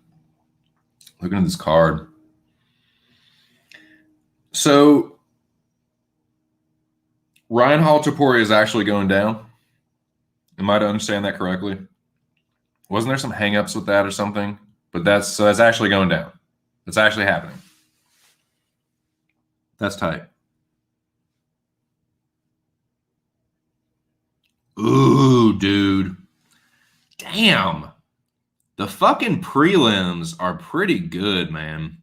Looking at this card. So Ryan Hall Topuria is actually going down. Am I to understand that correctly? Wasn't there some hangups with that or something? But that's actually going down. It's actually happening. That's tight. Ooh, dude. Damn. The fucking prelims are pretty good, man.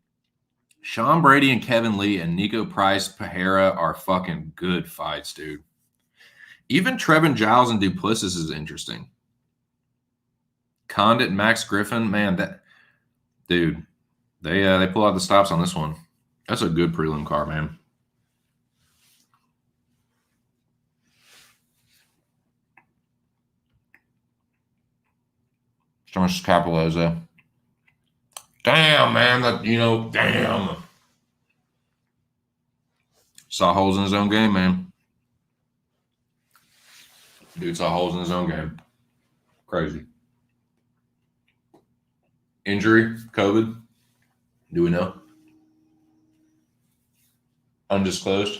Sean Brady and Kevin Lee and Nico Price Pajera are fucking good fights, dude. Even Trevin Giles and Duplessis is interesting. Condit and Max Griffin, man, that dude, they pull out the stops on this one. That's a good prelim card, man. Starts Capoloza. Damn, man, damn. Saw holes in his own game, man. Dude saw holes in his own game. Crazy. Injury, COVID. Do we know? Undisclosed.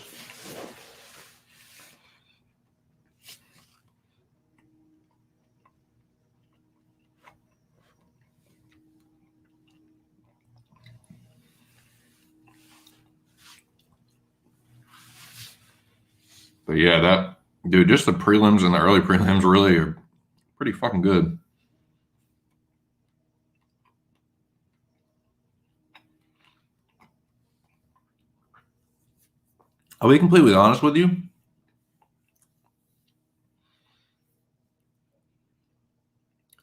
But yeah, dude, just the prelims and the early prelims really are pretty fucking good. I'll be completely honest with you.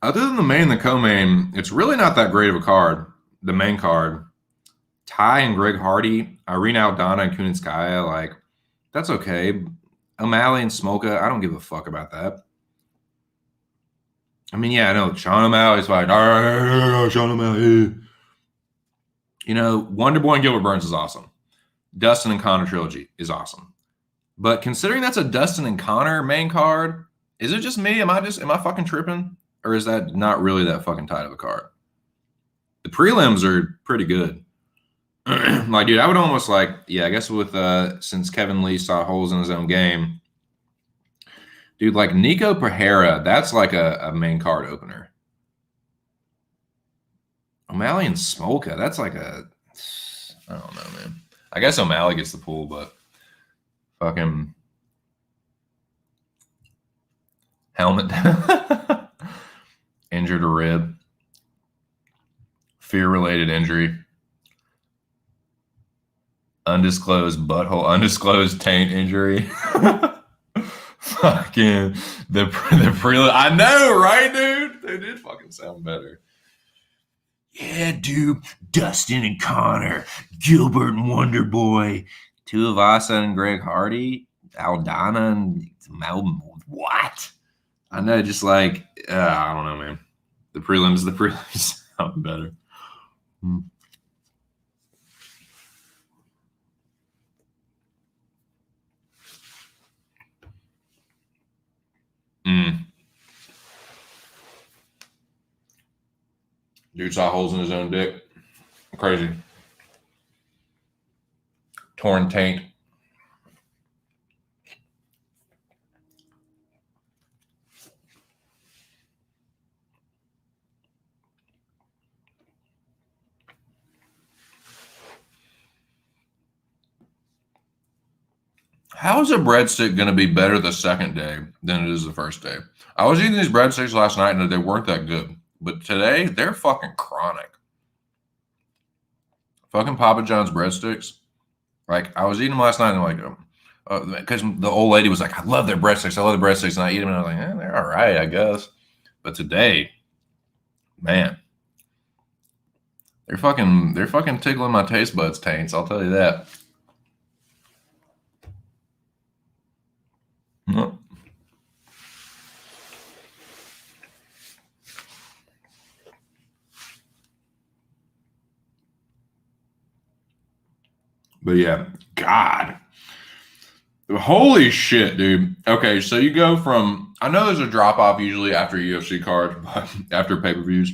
Other than the main and the co-main, it's really not that great of a card. The main card, Ty and Greg Hardy, Irene Aldana and Kunitskaya, like, that's okay. O'Malley and Smolka, I don't give a fuck about that. I mean, yeah, I know Sean O'Malley's fighting. Sean O'Malley. You know, Wonder Boy and Gilbert Burns is awesome. Dustin and Connor trilogy is awesome. But considering that's a Dustin and Connor main card, is it just me? Am I fucking tripping? Or is that not really that fucking tight of a card? The prelims are pretty good. Like, dude, I would almost I guess with since Kevin Lee saw holes in his own game, dude, like Nico Pajera, that's like a main card opener. O'Malley and Smolka, that's like I don't know, man. I guess O'Malley gets the pull, but fucking helmet injured a rib, fear-related injury, undisclosed butthole, undisclosed taint injury. Fucking the prelim. I know, right, dude? They did fucking sound better. Yeah, dude. Dustin and Connor, Gilbert and Wonder Boy, Tuivasa and Greg Hardy, Aldana and what? I know, just like I don't know, man. The prelims sound better. Dude saw holes in his own dick. Crazy. Torn taint. How is a breadstick going to be better the second day than it is the first day? I was eating these breadsticks last night and they weren't that good. But today, they're fucking chronic. Fucking Papa John's breadsticks. Like, I was eating them last night and I'm like, because the old lady was like, I love their breadsticks. I love the breadsticks. And I eat them and I was like, they're all right, I guess. But today, man, they're fucking tickling my taste buds taints. I'll tell you that. Yep. But yeah, God. Holy shit, dude. Okay, so you go from, I know there's a drop off usually after UFC cards, but after pay per views.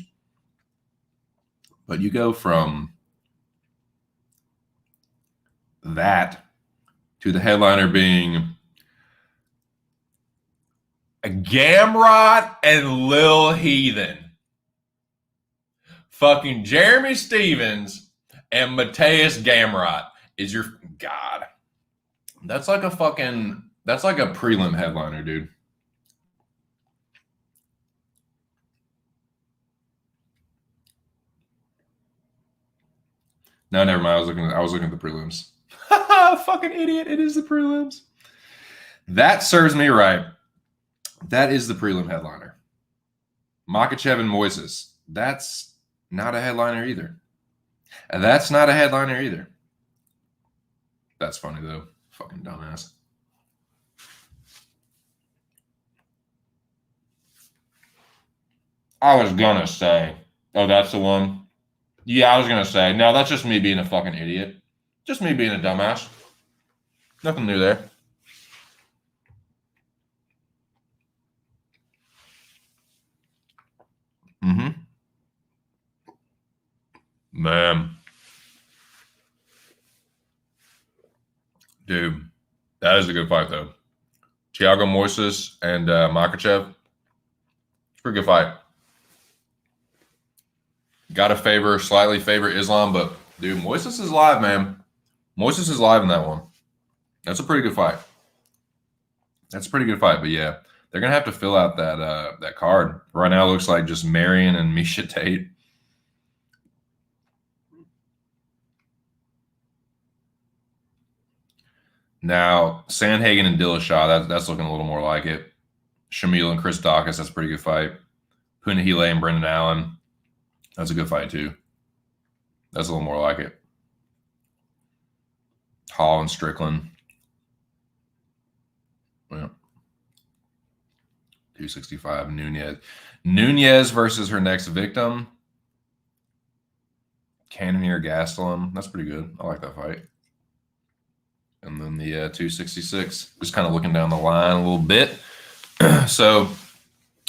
But you go from that to the headliner being a Gamrot and Lil Heathen. Fucking Jeremy Stevens and Mateus Gamrot is your God. That's like a prelim headliner, dude. No, never mind. I was looking at the prelims. Fucking idiot. It is the prelims. That serves me right. That is the prelim headliner. Makhachev and Moises. That's not a headliner either. And that's not a headliner either. That's funny, though. Fucking dumbass. I was gonna say, oh, that's the one. Yeah, I was gonna say, no, that's just me being a fucking idiot. Just me being a dumbass. Nothing new there. Mm-hmm. Man. Dude, that is a good fight, though. Thiago Moises and Makhachev. It's a pretty good fight. Got to slightly favor Islam, but dude, Moises is live, man. Moises is live in that one. That's a pretty good fight. That's a pretty good fight, but yeah, they're gonna have to fill out that card. Right now, it looks like just Marion and Miesha Tate. Now, Sandhagen and Dillashaw, that's looking a little more like it. Shamil and Chris Daukaus, that's a pretty good fight. Punahele and Brendan Allen, that's a good fight too. That's a little more like it. Hall and Strickland. Yeah. 265, Nunes. Nunes versus her next victim. Cannonier Gastelum. That's pretty good. I like that fight. And then the 266, just kind of looking down the line a little bit. So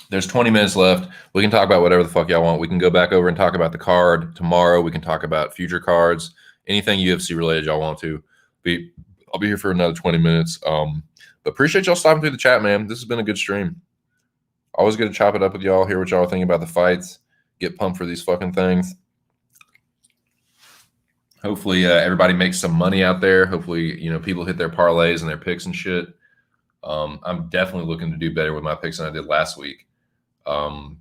there's 20 minutes left. We can talk about whatever the fuck y'all want. We can go back over and talk about the card tomorrow. We can talk about future cards, anything UFC related y'all want to. I'll be here for another 20 minutes. But appreciate y'all stopping through the chat, man. This has been a good stream. Always good to chop it up with y'all, hear what y'all are thinking about the fights, get pumped for these fucking things. Hopefully everybody makes some money out there. Hopefully, people hit their parlays and their picks and shit. I'm definitely looking to do better with my picks than I did last week. It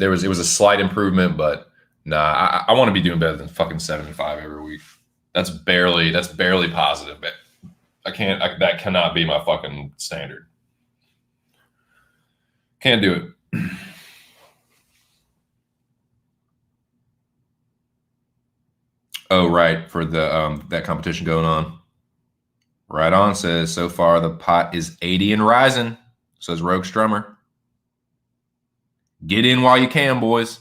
was a slight improvement, but nah, I want to be doing better than fucking 7-5 every week. That's barely positive. That cannot be my fucking standard. Can't do it. Oh, right, for the that competition going on. Right on says, so far the pot is 80 and rising, says Rogue Strummer. Get in while you can, boys.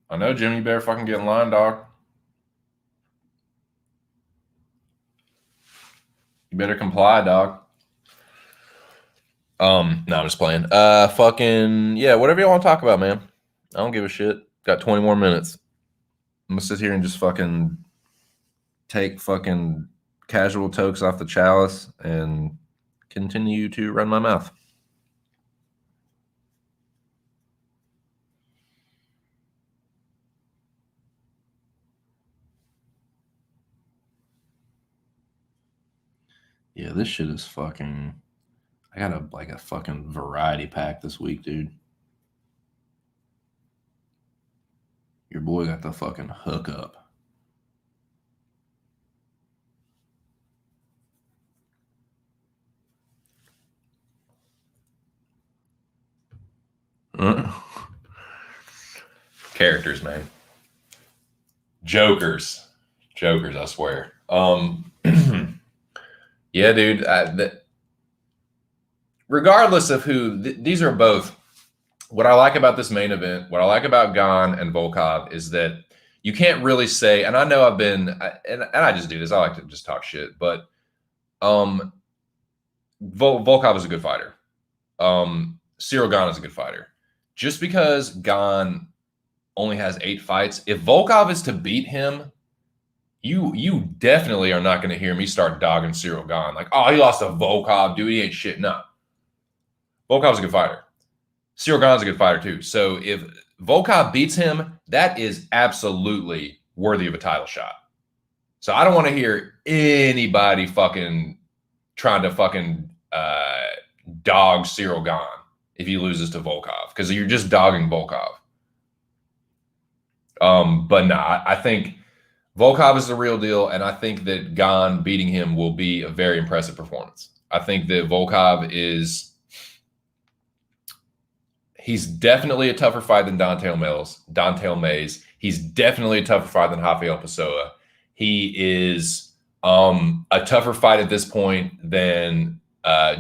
I know, Jimmy. You better fucking get in line, dog. You better comply, dog. No, I'm just playing. Fucking, yeah, whatever you want to talk about, man. I don't give a shit. Got 20 more minutes. I'm gonna sit here and just fucking take fucking casual tokes off the chalice and continue to run my mouth. Yeah, this shit is fucking... I got a fucking variety pack this week, dude. Your boy got the fucking hookup. Characters, man. Jokers, I swear. Yeah, dude. Regardless of who, these are both. What I like about this main event, what I like about Gane and Volkov is that you can't really say, and I know I've been, and I just do this, I like to just talk shit, but Volkov is a good fighter. Cyril Gane is a good fighter. Just because Gane only has 8 fights, if Volkov is to beat him, you definitely are not going to hear me start dogging Cyril Gane. Like, oh, he lost to Volkov, dude, he ain't shit. No. Volkov's a good fighter. Cyril Gane's a good fighter too. So if Volkov beats him, that is absolutely worthy of a title shot. So I don't want to hear anybody fucking trying to fucking dog Cyril Gahn if he loses to Volkov, because you're just dogging Volkov. But nah, I think Volkov is the real deal, and I think that Gahn beating him will be a very impressive performance. I think that Volkov he's definitely a tougher fight than Don'Tale Mayes. He's definitely a tougher fight than Rafael Pessoa. He is a tougher fight at this point than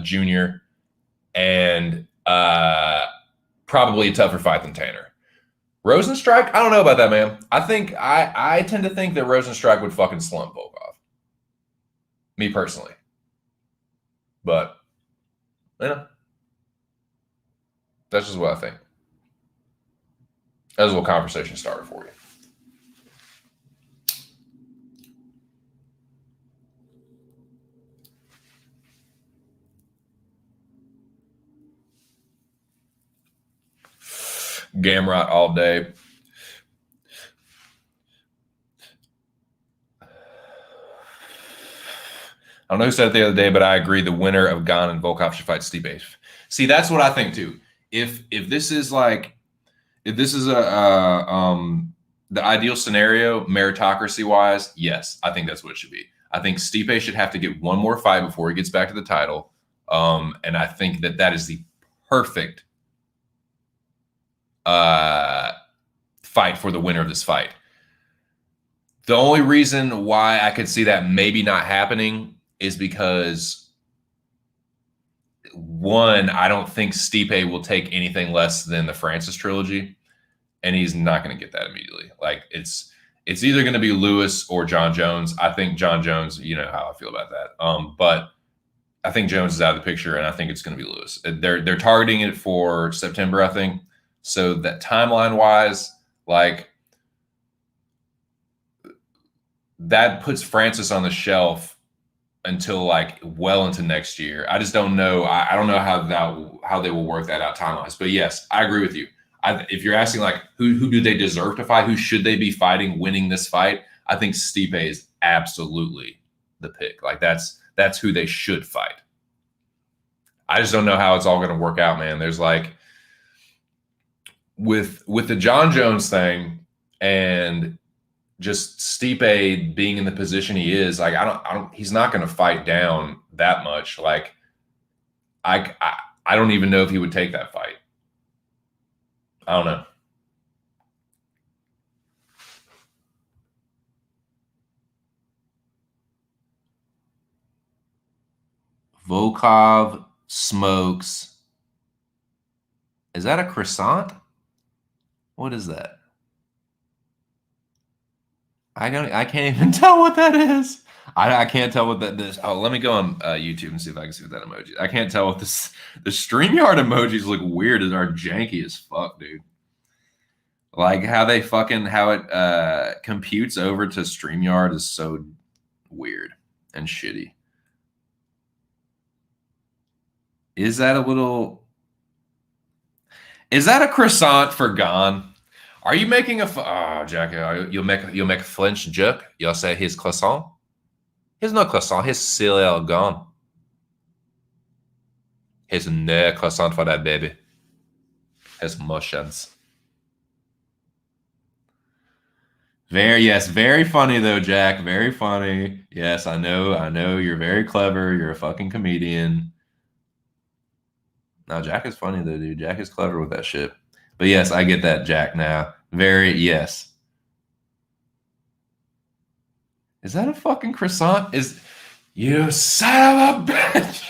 Junior, and probably a tougher fight than Tanner. Rosenstrike, I don't know about that, man. I tend to think that Rosenstrike would fucking slump Volkov. Me personally. But, you know, that's just what I think. That's a little conversation starter for you. Gamrot all day. I don't know who said it the other day, but I agree. The winner of Gahn and Volkov should fight Stipe. See, that's what I think too. If this is the ideal scenario, meritocracy wise, yes, I think that's what it should be. I think Stipe should have to get one more fight before he gets back to the title, and I think that is the perfect fight for the winner of this fight. The only reason why I could see that maybe not happening is because, one, I don't think Stipe will take anything less than the Francis trilogy, and he's not going to get that immediately. Like, it's either going to be Lewis or John Jones. I think John Jones, you know how I feel about that. But I think Jones is out of the picture, and I think it's going to be Lewis. They're targeting it for September, I think. So that timeline-wise, like, that puts Francis on the shelf until like well into next year. I just don't know. I don't know how they will work that out time-wise. But yes, I agree with you. If you're asking like who do they deserve to fight, who should they be fighting, winning this fight, I think Stipe is absolutely the pick. Like that's who they should fight. I just don't know how it's all going to work out, man. There's like with the John Jones thing and just Stipe being in the position he is, like he's not going to fight down that much. Like I don't even know if he would take that fight. I don't know. Volkov smokes. Is that a croissant? What is that? I can't even tell what that is. I can't tell what that is. Oh, let me go on YouTube and see if I can see what that emoji is. I can't tell what this. The StreamYard emojis look weird and are janky as fuck, dude. Like how it computes over to StreamYard is so weird and shitty. Is that a croissant for Gahn? Are you making Jack, you'll make a French joke? You'll say his croissant? He's no croissant, his cereal Gahn. His no croissant for that baby. His motions. Very funny though, Jack. Very funny. Yes, I know you're very clever. You're a fucking comedian. No, Jack is funny though, dude. Jack is clever with that shit. But yes, I get that, Jack, now. Yes. Is that a fucking croissant? You son of a bitch.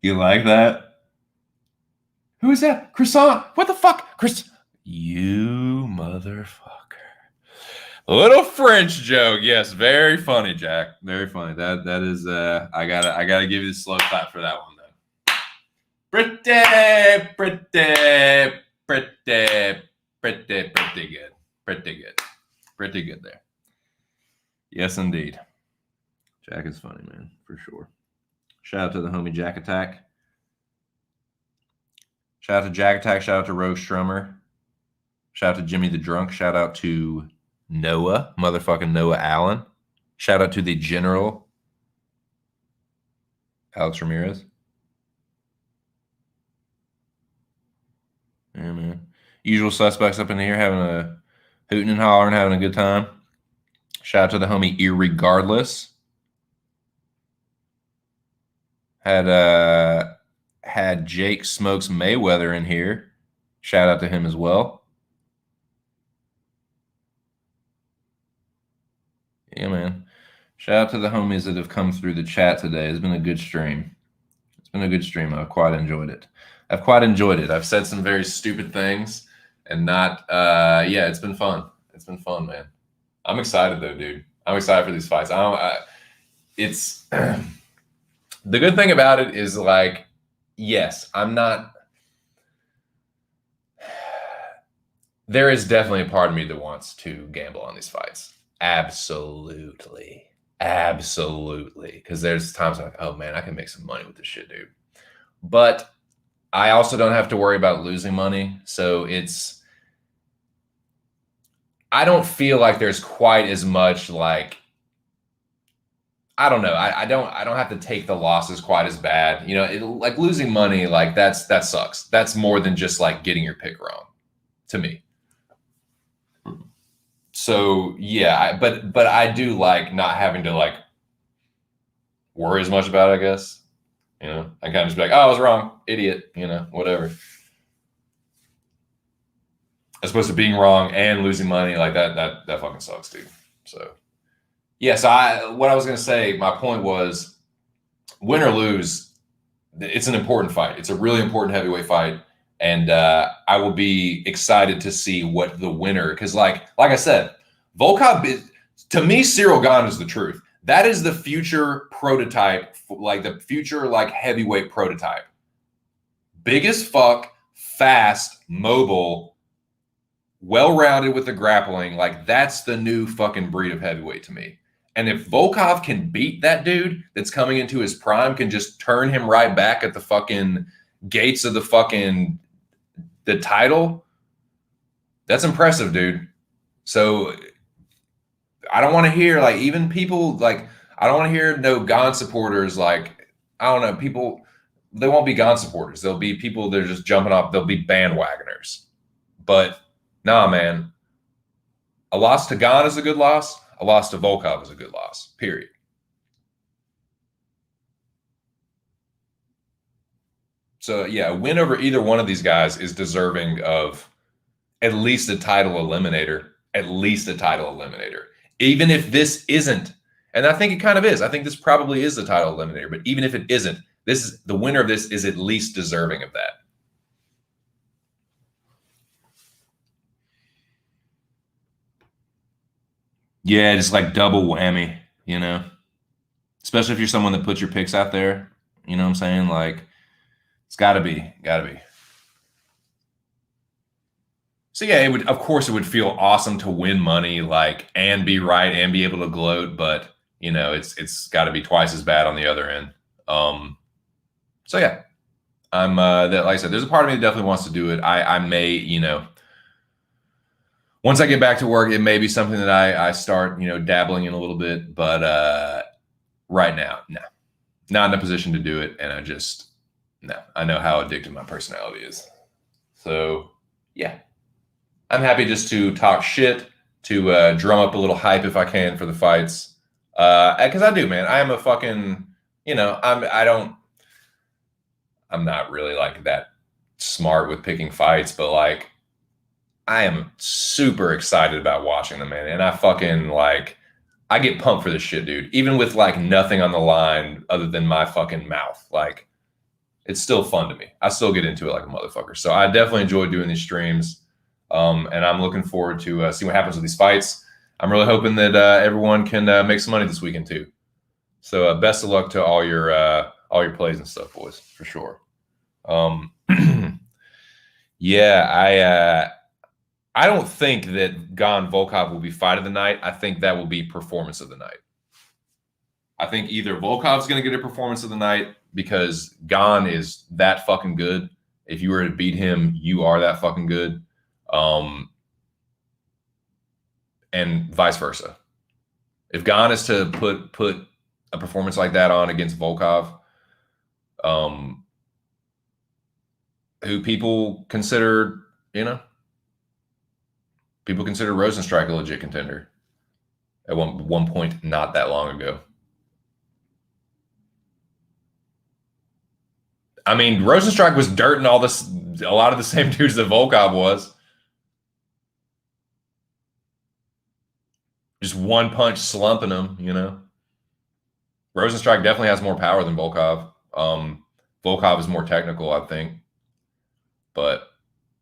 You like that? Who is that? Croissant? What the fuck? You motherfucker. A little French joke. Yes, very funny, Jack. Very funny. That is I gotta give you the slow clap for that one though. Pretty good. Pretty good there. Yes, indeed. Jack is funny, man, for sure. Shout out to the homie Jack Attack. Shout out to Jack Attack. Shout out to Rogue Strummer. Shout out to Jimmy the Drunk. Shout out to Noah, motherfucking Noah Allen. Shout out to the General. Alex Ramirez. Yeah, man. Usual suspects up in here having a hooting and hollering, having a good time. Shout out to the homie Irregardless. Had Jake Smokes Mayweather in here. Shout out to him as well. Yeah, man. Shout out to the homies that have come through the chat today. It's been a good stream. It's been a good stream. I've quite enjoyed it. I've said some very stupid things and not yeah, it's been fun. It's been fun, man. I'm excited though, dude. I'm excited for these fights. It's the good thing about it is like, yes, I'm not. There is definitely a part of me that wants to gamble on these fights. Absolutely. Because there's times I'm like, oh man, I can make some money with this shit, dude. But I also don't have to worry about losing money. So I don't feel like there's quite as much like, I don't know. I don't have to take the losses quite as bad. You know, like losing money, like that sucks. That's more than just like getting your pick wrong to me. So yeah, but I do like not having to like worry as much about it, I guess. You know, I kind of just be like, oh, I was wrong, idiot, you know, whatever. As opposed to being wrong and losing money, like that fucking sucks, dude. So yeah, so what I was gonna say, my point was win or lose, it's an important fight. It's a really important heavyweight fight. And I will be excited to see what the winner, because like I said, Volkov, to me, Cyril Gane is the truth. That is the future prototype, like the future like heavyweight prototype. Big as fuck, fast, mobile, well-rounded with the grappling. Like that's the new fucking breed of heavyweight to me. And if Volkov can beat that dude that's coming into his prime, can just turn him right back at the fucking gates of the title, that's impressive, dude. So I don't want to hear like even people like, I don't want to hear no Gane supporters like, I don't know, people, they won't be Gane supporters. There'll be people that are just jumping off. They'll be bandwagoners. But nah, man, a loss to Gane is a good loss. A loss to Volkov is a good loss, period. So yeah, a win over either one of these guys is deserving of at least a title eliminator, even if this isn't. And I think it kind of is. I think this probably is the title eliminator, but even if it isn't, this is the winner of this is at least deserving of that. Yeah, just like double whammy, you know, especially if you're someone that puts your picks out there, you know what I'm saying? Like it's gotta be. So yeah, of course it would feel awesome to win money, like, and be right and be able to gloat, but you know, it's gotta be twice as bad on the other end. So yeah, I'm that, like I said, there's a part of me that definitely wants to do it. I may, you know, once I get back to work, it may be something that I start, you know, dabbling in a little bit, but right now, no, not in a position to do it. And I know how addictive my personality is. So yeah, I'm happy just to talk shit, to drum up a little hype if I can for the fights. Because I do, man. I am a fucking, you know, I'm not really like that smart with picking fights, but like I am super excited about watching them, man. And I fucking like, I get pumped for this shit, dude. Even with like nothing on the line other than my fucking mouth. Like, it's still fun to me. I still get into it like a motherfucker. So I definitely enjoy doing these streams. And I'm looking forward to see what happens with these fights. I'm really hoping that everyone can make some money this weekend too. So best of luck to all your plays and stuff, boys, for sure. Yeah, I don't think that Gane Volkov will be fight of the night. I think that will be performance of the night. I think either Volkov's going to get a performance of the night because Gane is that fucking good. If you were to beat him, you are that fucking good. And vice versa. If Gane is to put a performance like that on against Volkov, who people consider, people consider Rosenstrike a legit contender at one point not that long ago. I mean, Rosenstrike was dirt and all this, a lot of the same dudes that Volkov was. Just one punch slumping him, Rosenstrike definitely has more power than Volkov. Volkov is more technical, I think. But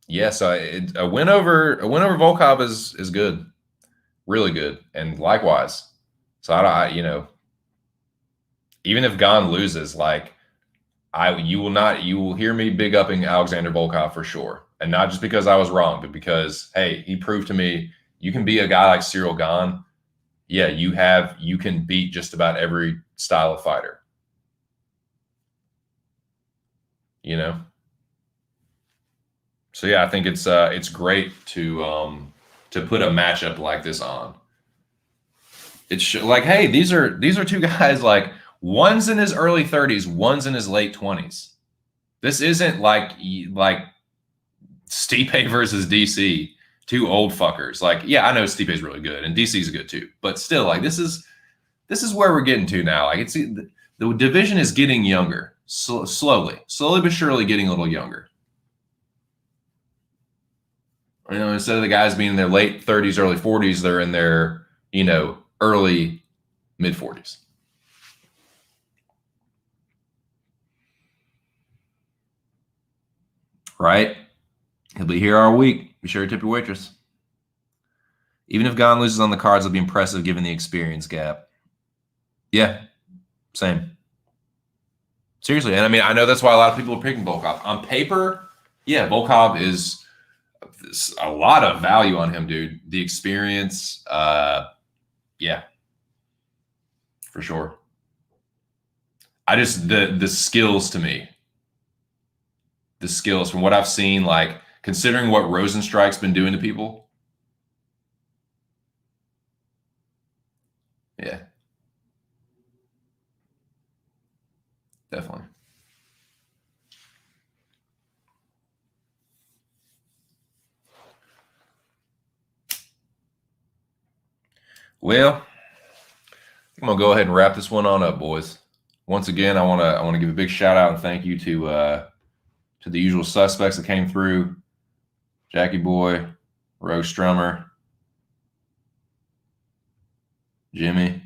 yes, a win over Volkov is good, really good, and likewise. So even if Gane loses, you will hear me big upping Alexander Volkov for sure, and not just because I was wrong, but because hey, he proved to me you can be a guy like Cyril Gane. Yeah, you can beat just about every style of fighter. So yeah, I think it's great to put a matchup like this on. It's like, hey, these are two guys, like one's in his early 30s, one's in his late 20s. This isn't like Stipe versus DC, two old fuckers. Like, yeah, I know Stipe's really good and DC's good too, but still, like this is where we're getting to now. Like the division is getting younger, slowly but surely getting a little younger. Instead of the guys being in their late 30s, early 40s, they're in their, early mid 40s. Right? He'll be here all week. Be sure to tip your waitress. Even if Gane loses on the cards, it'll be impressive given the experience gap. Yeah, same. Seriously. And I mean, I know that's why a lot of people are picking Volkov. On paper, yeah, Volkov is a lot of value on him, dude. The experience, yeah, for sure. I just, the skills to me, the skills from what I've seen, like considering what Rosenstrike's been doing to people. Yeah. Definitely. Well, I'm gonna go ahead and wrap this one on up, boys. Once again, I want to give a big shout out and thank you to the usual suspects that came through: Jackie Boy, Rogue Strummer, Jimmy,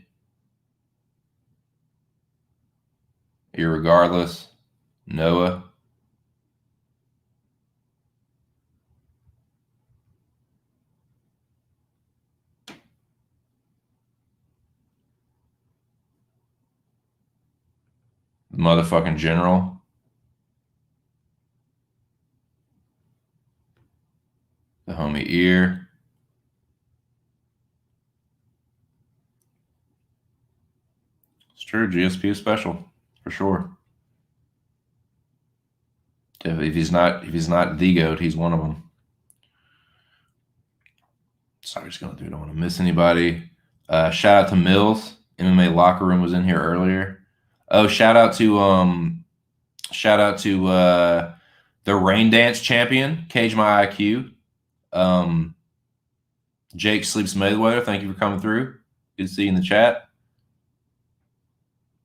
Irregardless, Noah, motherfucking General, the homie Ear, it's true, GSP is special for sure. If he's not the GOAT, he's one of them. Sorry, just going through. Don't want to miss anybody. Shout out to Mills. MMA Locker Room was in here earlier. Oh, shout out to the Rain Dance champion, Cage My IQ. Jake Sleeps Mayweather. Thank you for coming through. Good to see you in the chat.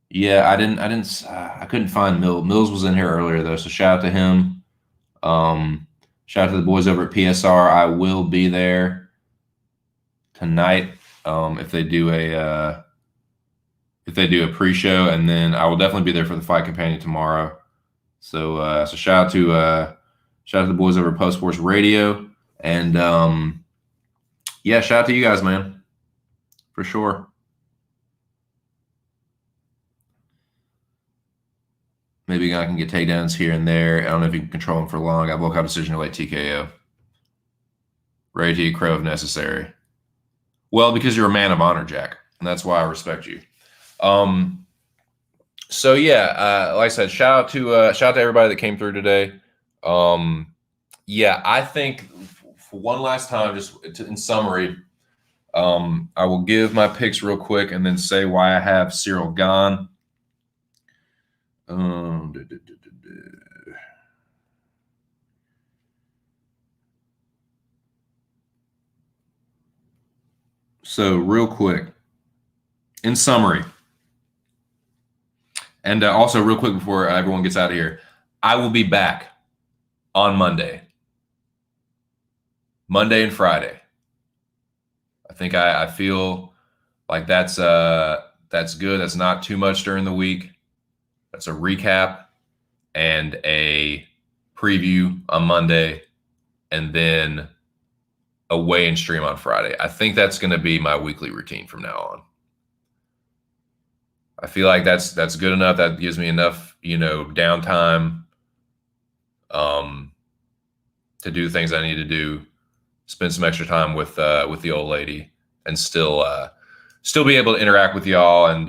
Yeah, I couldn't find Mills. Mills was in here earlier though, so shout out to him. Shout out to the boys over at PSR. I will be there tonight if they do a pre-show, and then I will definitely be there for the Fight Companion tomorrow. So shout out to the boys over at Post Sports Radio, and yeah, shout out to you guys, man, for sure. Maybe I can get takedowns here and there. I don't know if you can control them for long. I woke up decision or late TKO. Ready to eat crow if necessary. Well, because you're a man of honor, Jack, and that's why I respect you. So yeah, like I said, shout out to everybody that came through today. Yeah, I think for one last time, just in summary, I will give my picks real quick and then say why I have Cyril Gane. duh, duh, duh, duh, duh. So real quick, in summary, and also real quick before everyone gets out of here, I will be back on Monday and Friday. I think I feel like that's good. That's not too much during the week. That's a recap and a preview on Monday, and then a weigh-in stream on Friday. I think that's going to be my weekly routine from now on. I feel like that's good enough. That gives me enough, downtime to do things I need to do, spend some extra time with the old lady, and still be able to interact with y'all and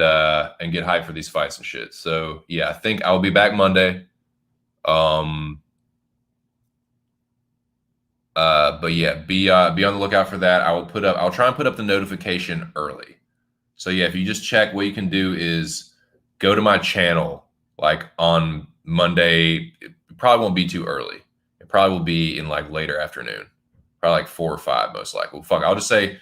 get hyped for these fights and shit. So yeah, I think I'll be back Monday. But yeah, be on the lookout for that. I'll try and put up the notification early. So yeah, if you just check, what you can do is go to my channel like on Monday. It probably won't be too early. It probably will be in like later afternoon, probably like 4 or 5 most likely. Well, fuck, I'll just say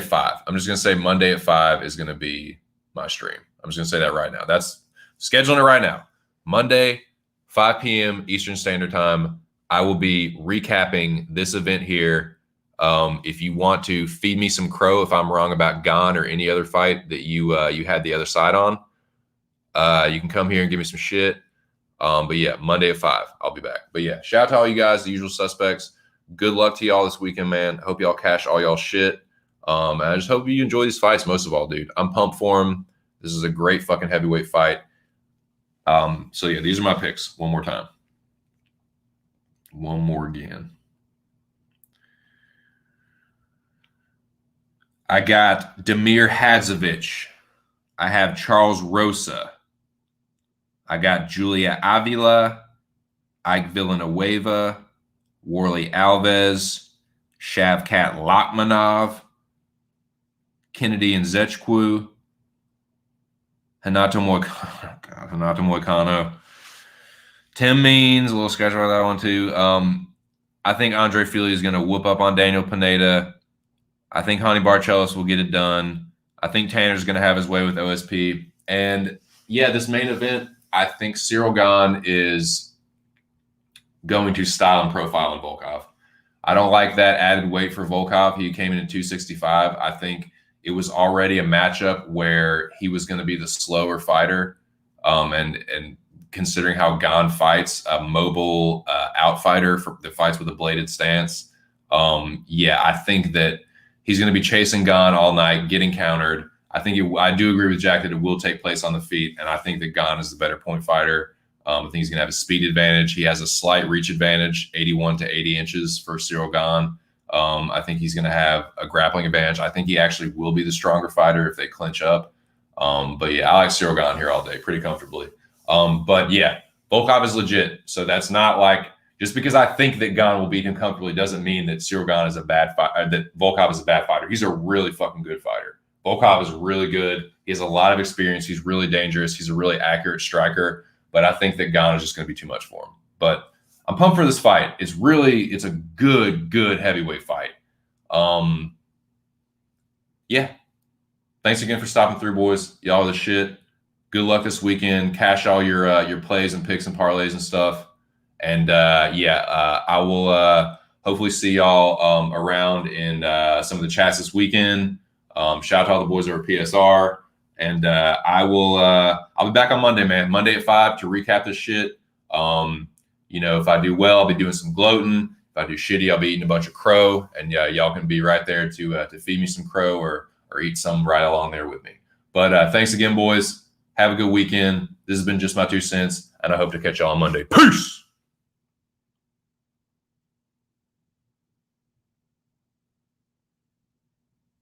5. I'm just gonna say Monday at 5 is gonna be my stream. I'm just gonna say that right now. That's scheduling it right now. Monday, 5 p.m. Eastern Standard Time. I will be recapping this event here. If you want to feed me some crow if I'm wrong about Gane or any other fight that you had the other side on, you can come here and give me some shit. But yeah, Monday at 5, I'll be back. But yeah, shout out to all you guys, the usual suspects. Good luck to y'all this weekend, man. Hope y'all cash all y'all shit. And I just hope you enjoy these fights most of all, dude. I'm pumped for them. This is a great fucking heavyweight fight. So yeah, these are my picks one more time. One more again. I got Damir Hadzovic. I have Charles Rosa. I got Julia Avila, Ike Villanueva, Warley Alves, Shavkat Lakhmanov, Kennedy Nzechukwu, Renato Moicano. Tim Means, a little sketch on that one too. I think Andre Fili is going to whoop up on Daniel Pineda. I think Hani Barcelos will get it done. I think Tanner's going to have his way with OSP. And yeah, this main event, I think Ciryl Gane is going to style and profile in Volkov. I don't like that added weight for Volkov. He came in at 265. I think it was already a matchup where he was going to be the slower fighter. And considering how Gane fights, a mobile outfighter that fights with a bladed stance, yeah, I think that he's going to be chasing Gane all night, getting countered. I do agree with Jack that it will take place on the feet, and I think that Gane is the better point fighter. I think he's going to have a speed advantage. He has a slight reach advantage, 81 to 80 inches for Ciryl Gane. I think he's going to have a grappling advantage. I think he actually will be the stronger fighter if they clinch up. But yeah, I like Ciryl Gane here all day pretty comfortably. But yeah, Volkov is legit. So that's not like, just because I think that Gane will beat him comfortably doesn't mean that Ciryl Gane is a bad fighter, that Volkov is a bad fighter. He's a really fucking good fighter. Volkov is really good. He has a lot of experience. He's really dangerous. He's a really accurate striker. But I think that Gane is just going to be too much for him. But I'm pumped for this fight. It's a good heavyweight fight. Yeah. Thanks again for stopping through, boys. Y'all are the shit. Good luck this weekend. Cash all your plays and picks and parlays and stuff. And I will hopefully see y'all around in some of the chats this weekend. Shout out to all the boys over at PSR. And I'll be back on Monday, man. Monday at 5 to recap this shit. If I do well, I'll be doing some gloating. If I do shitty, I'll be eating a bunch of crow. And y'all can be right there to feed me some crow or eat some right along there with me. But thanks again, boys. Have a good weekend. This has been Just My 2 Cents, and I hope to catch y'all on Monday. Peace!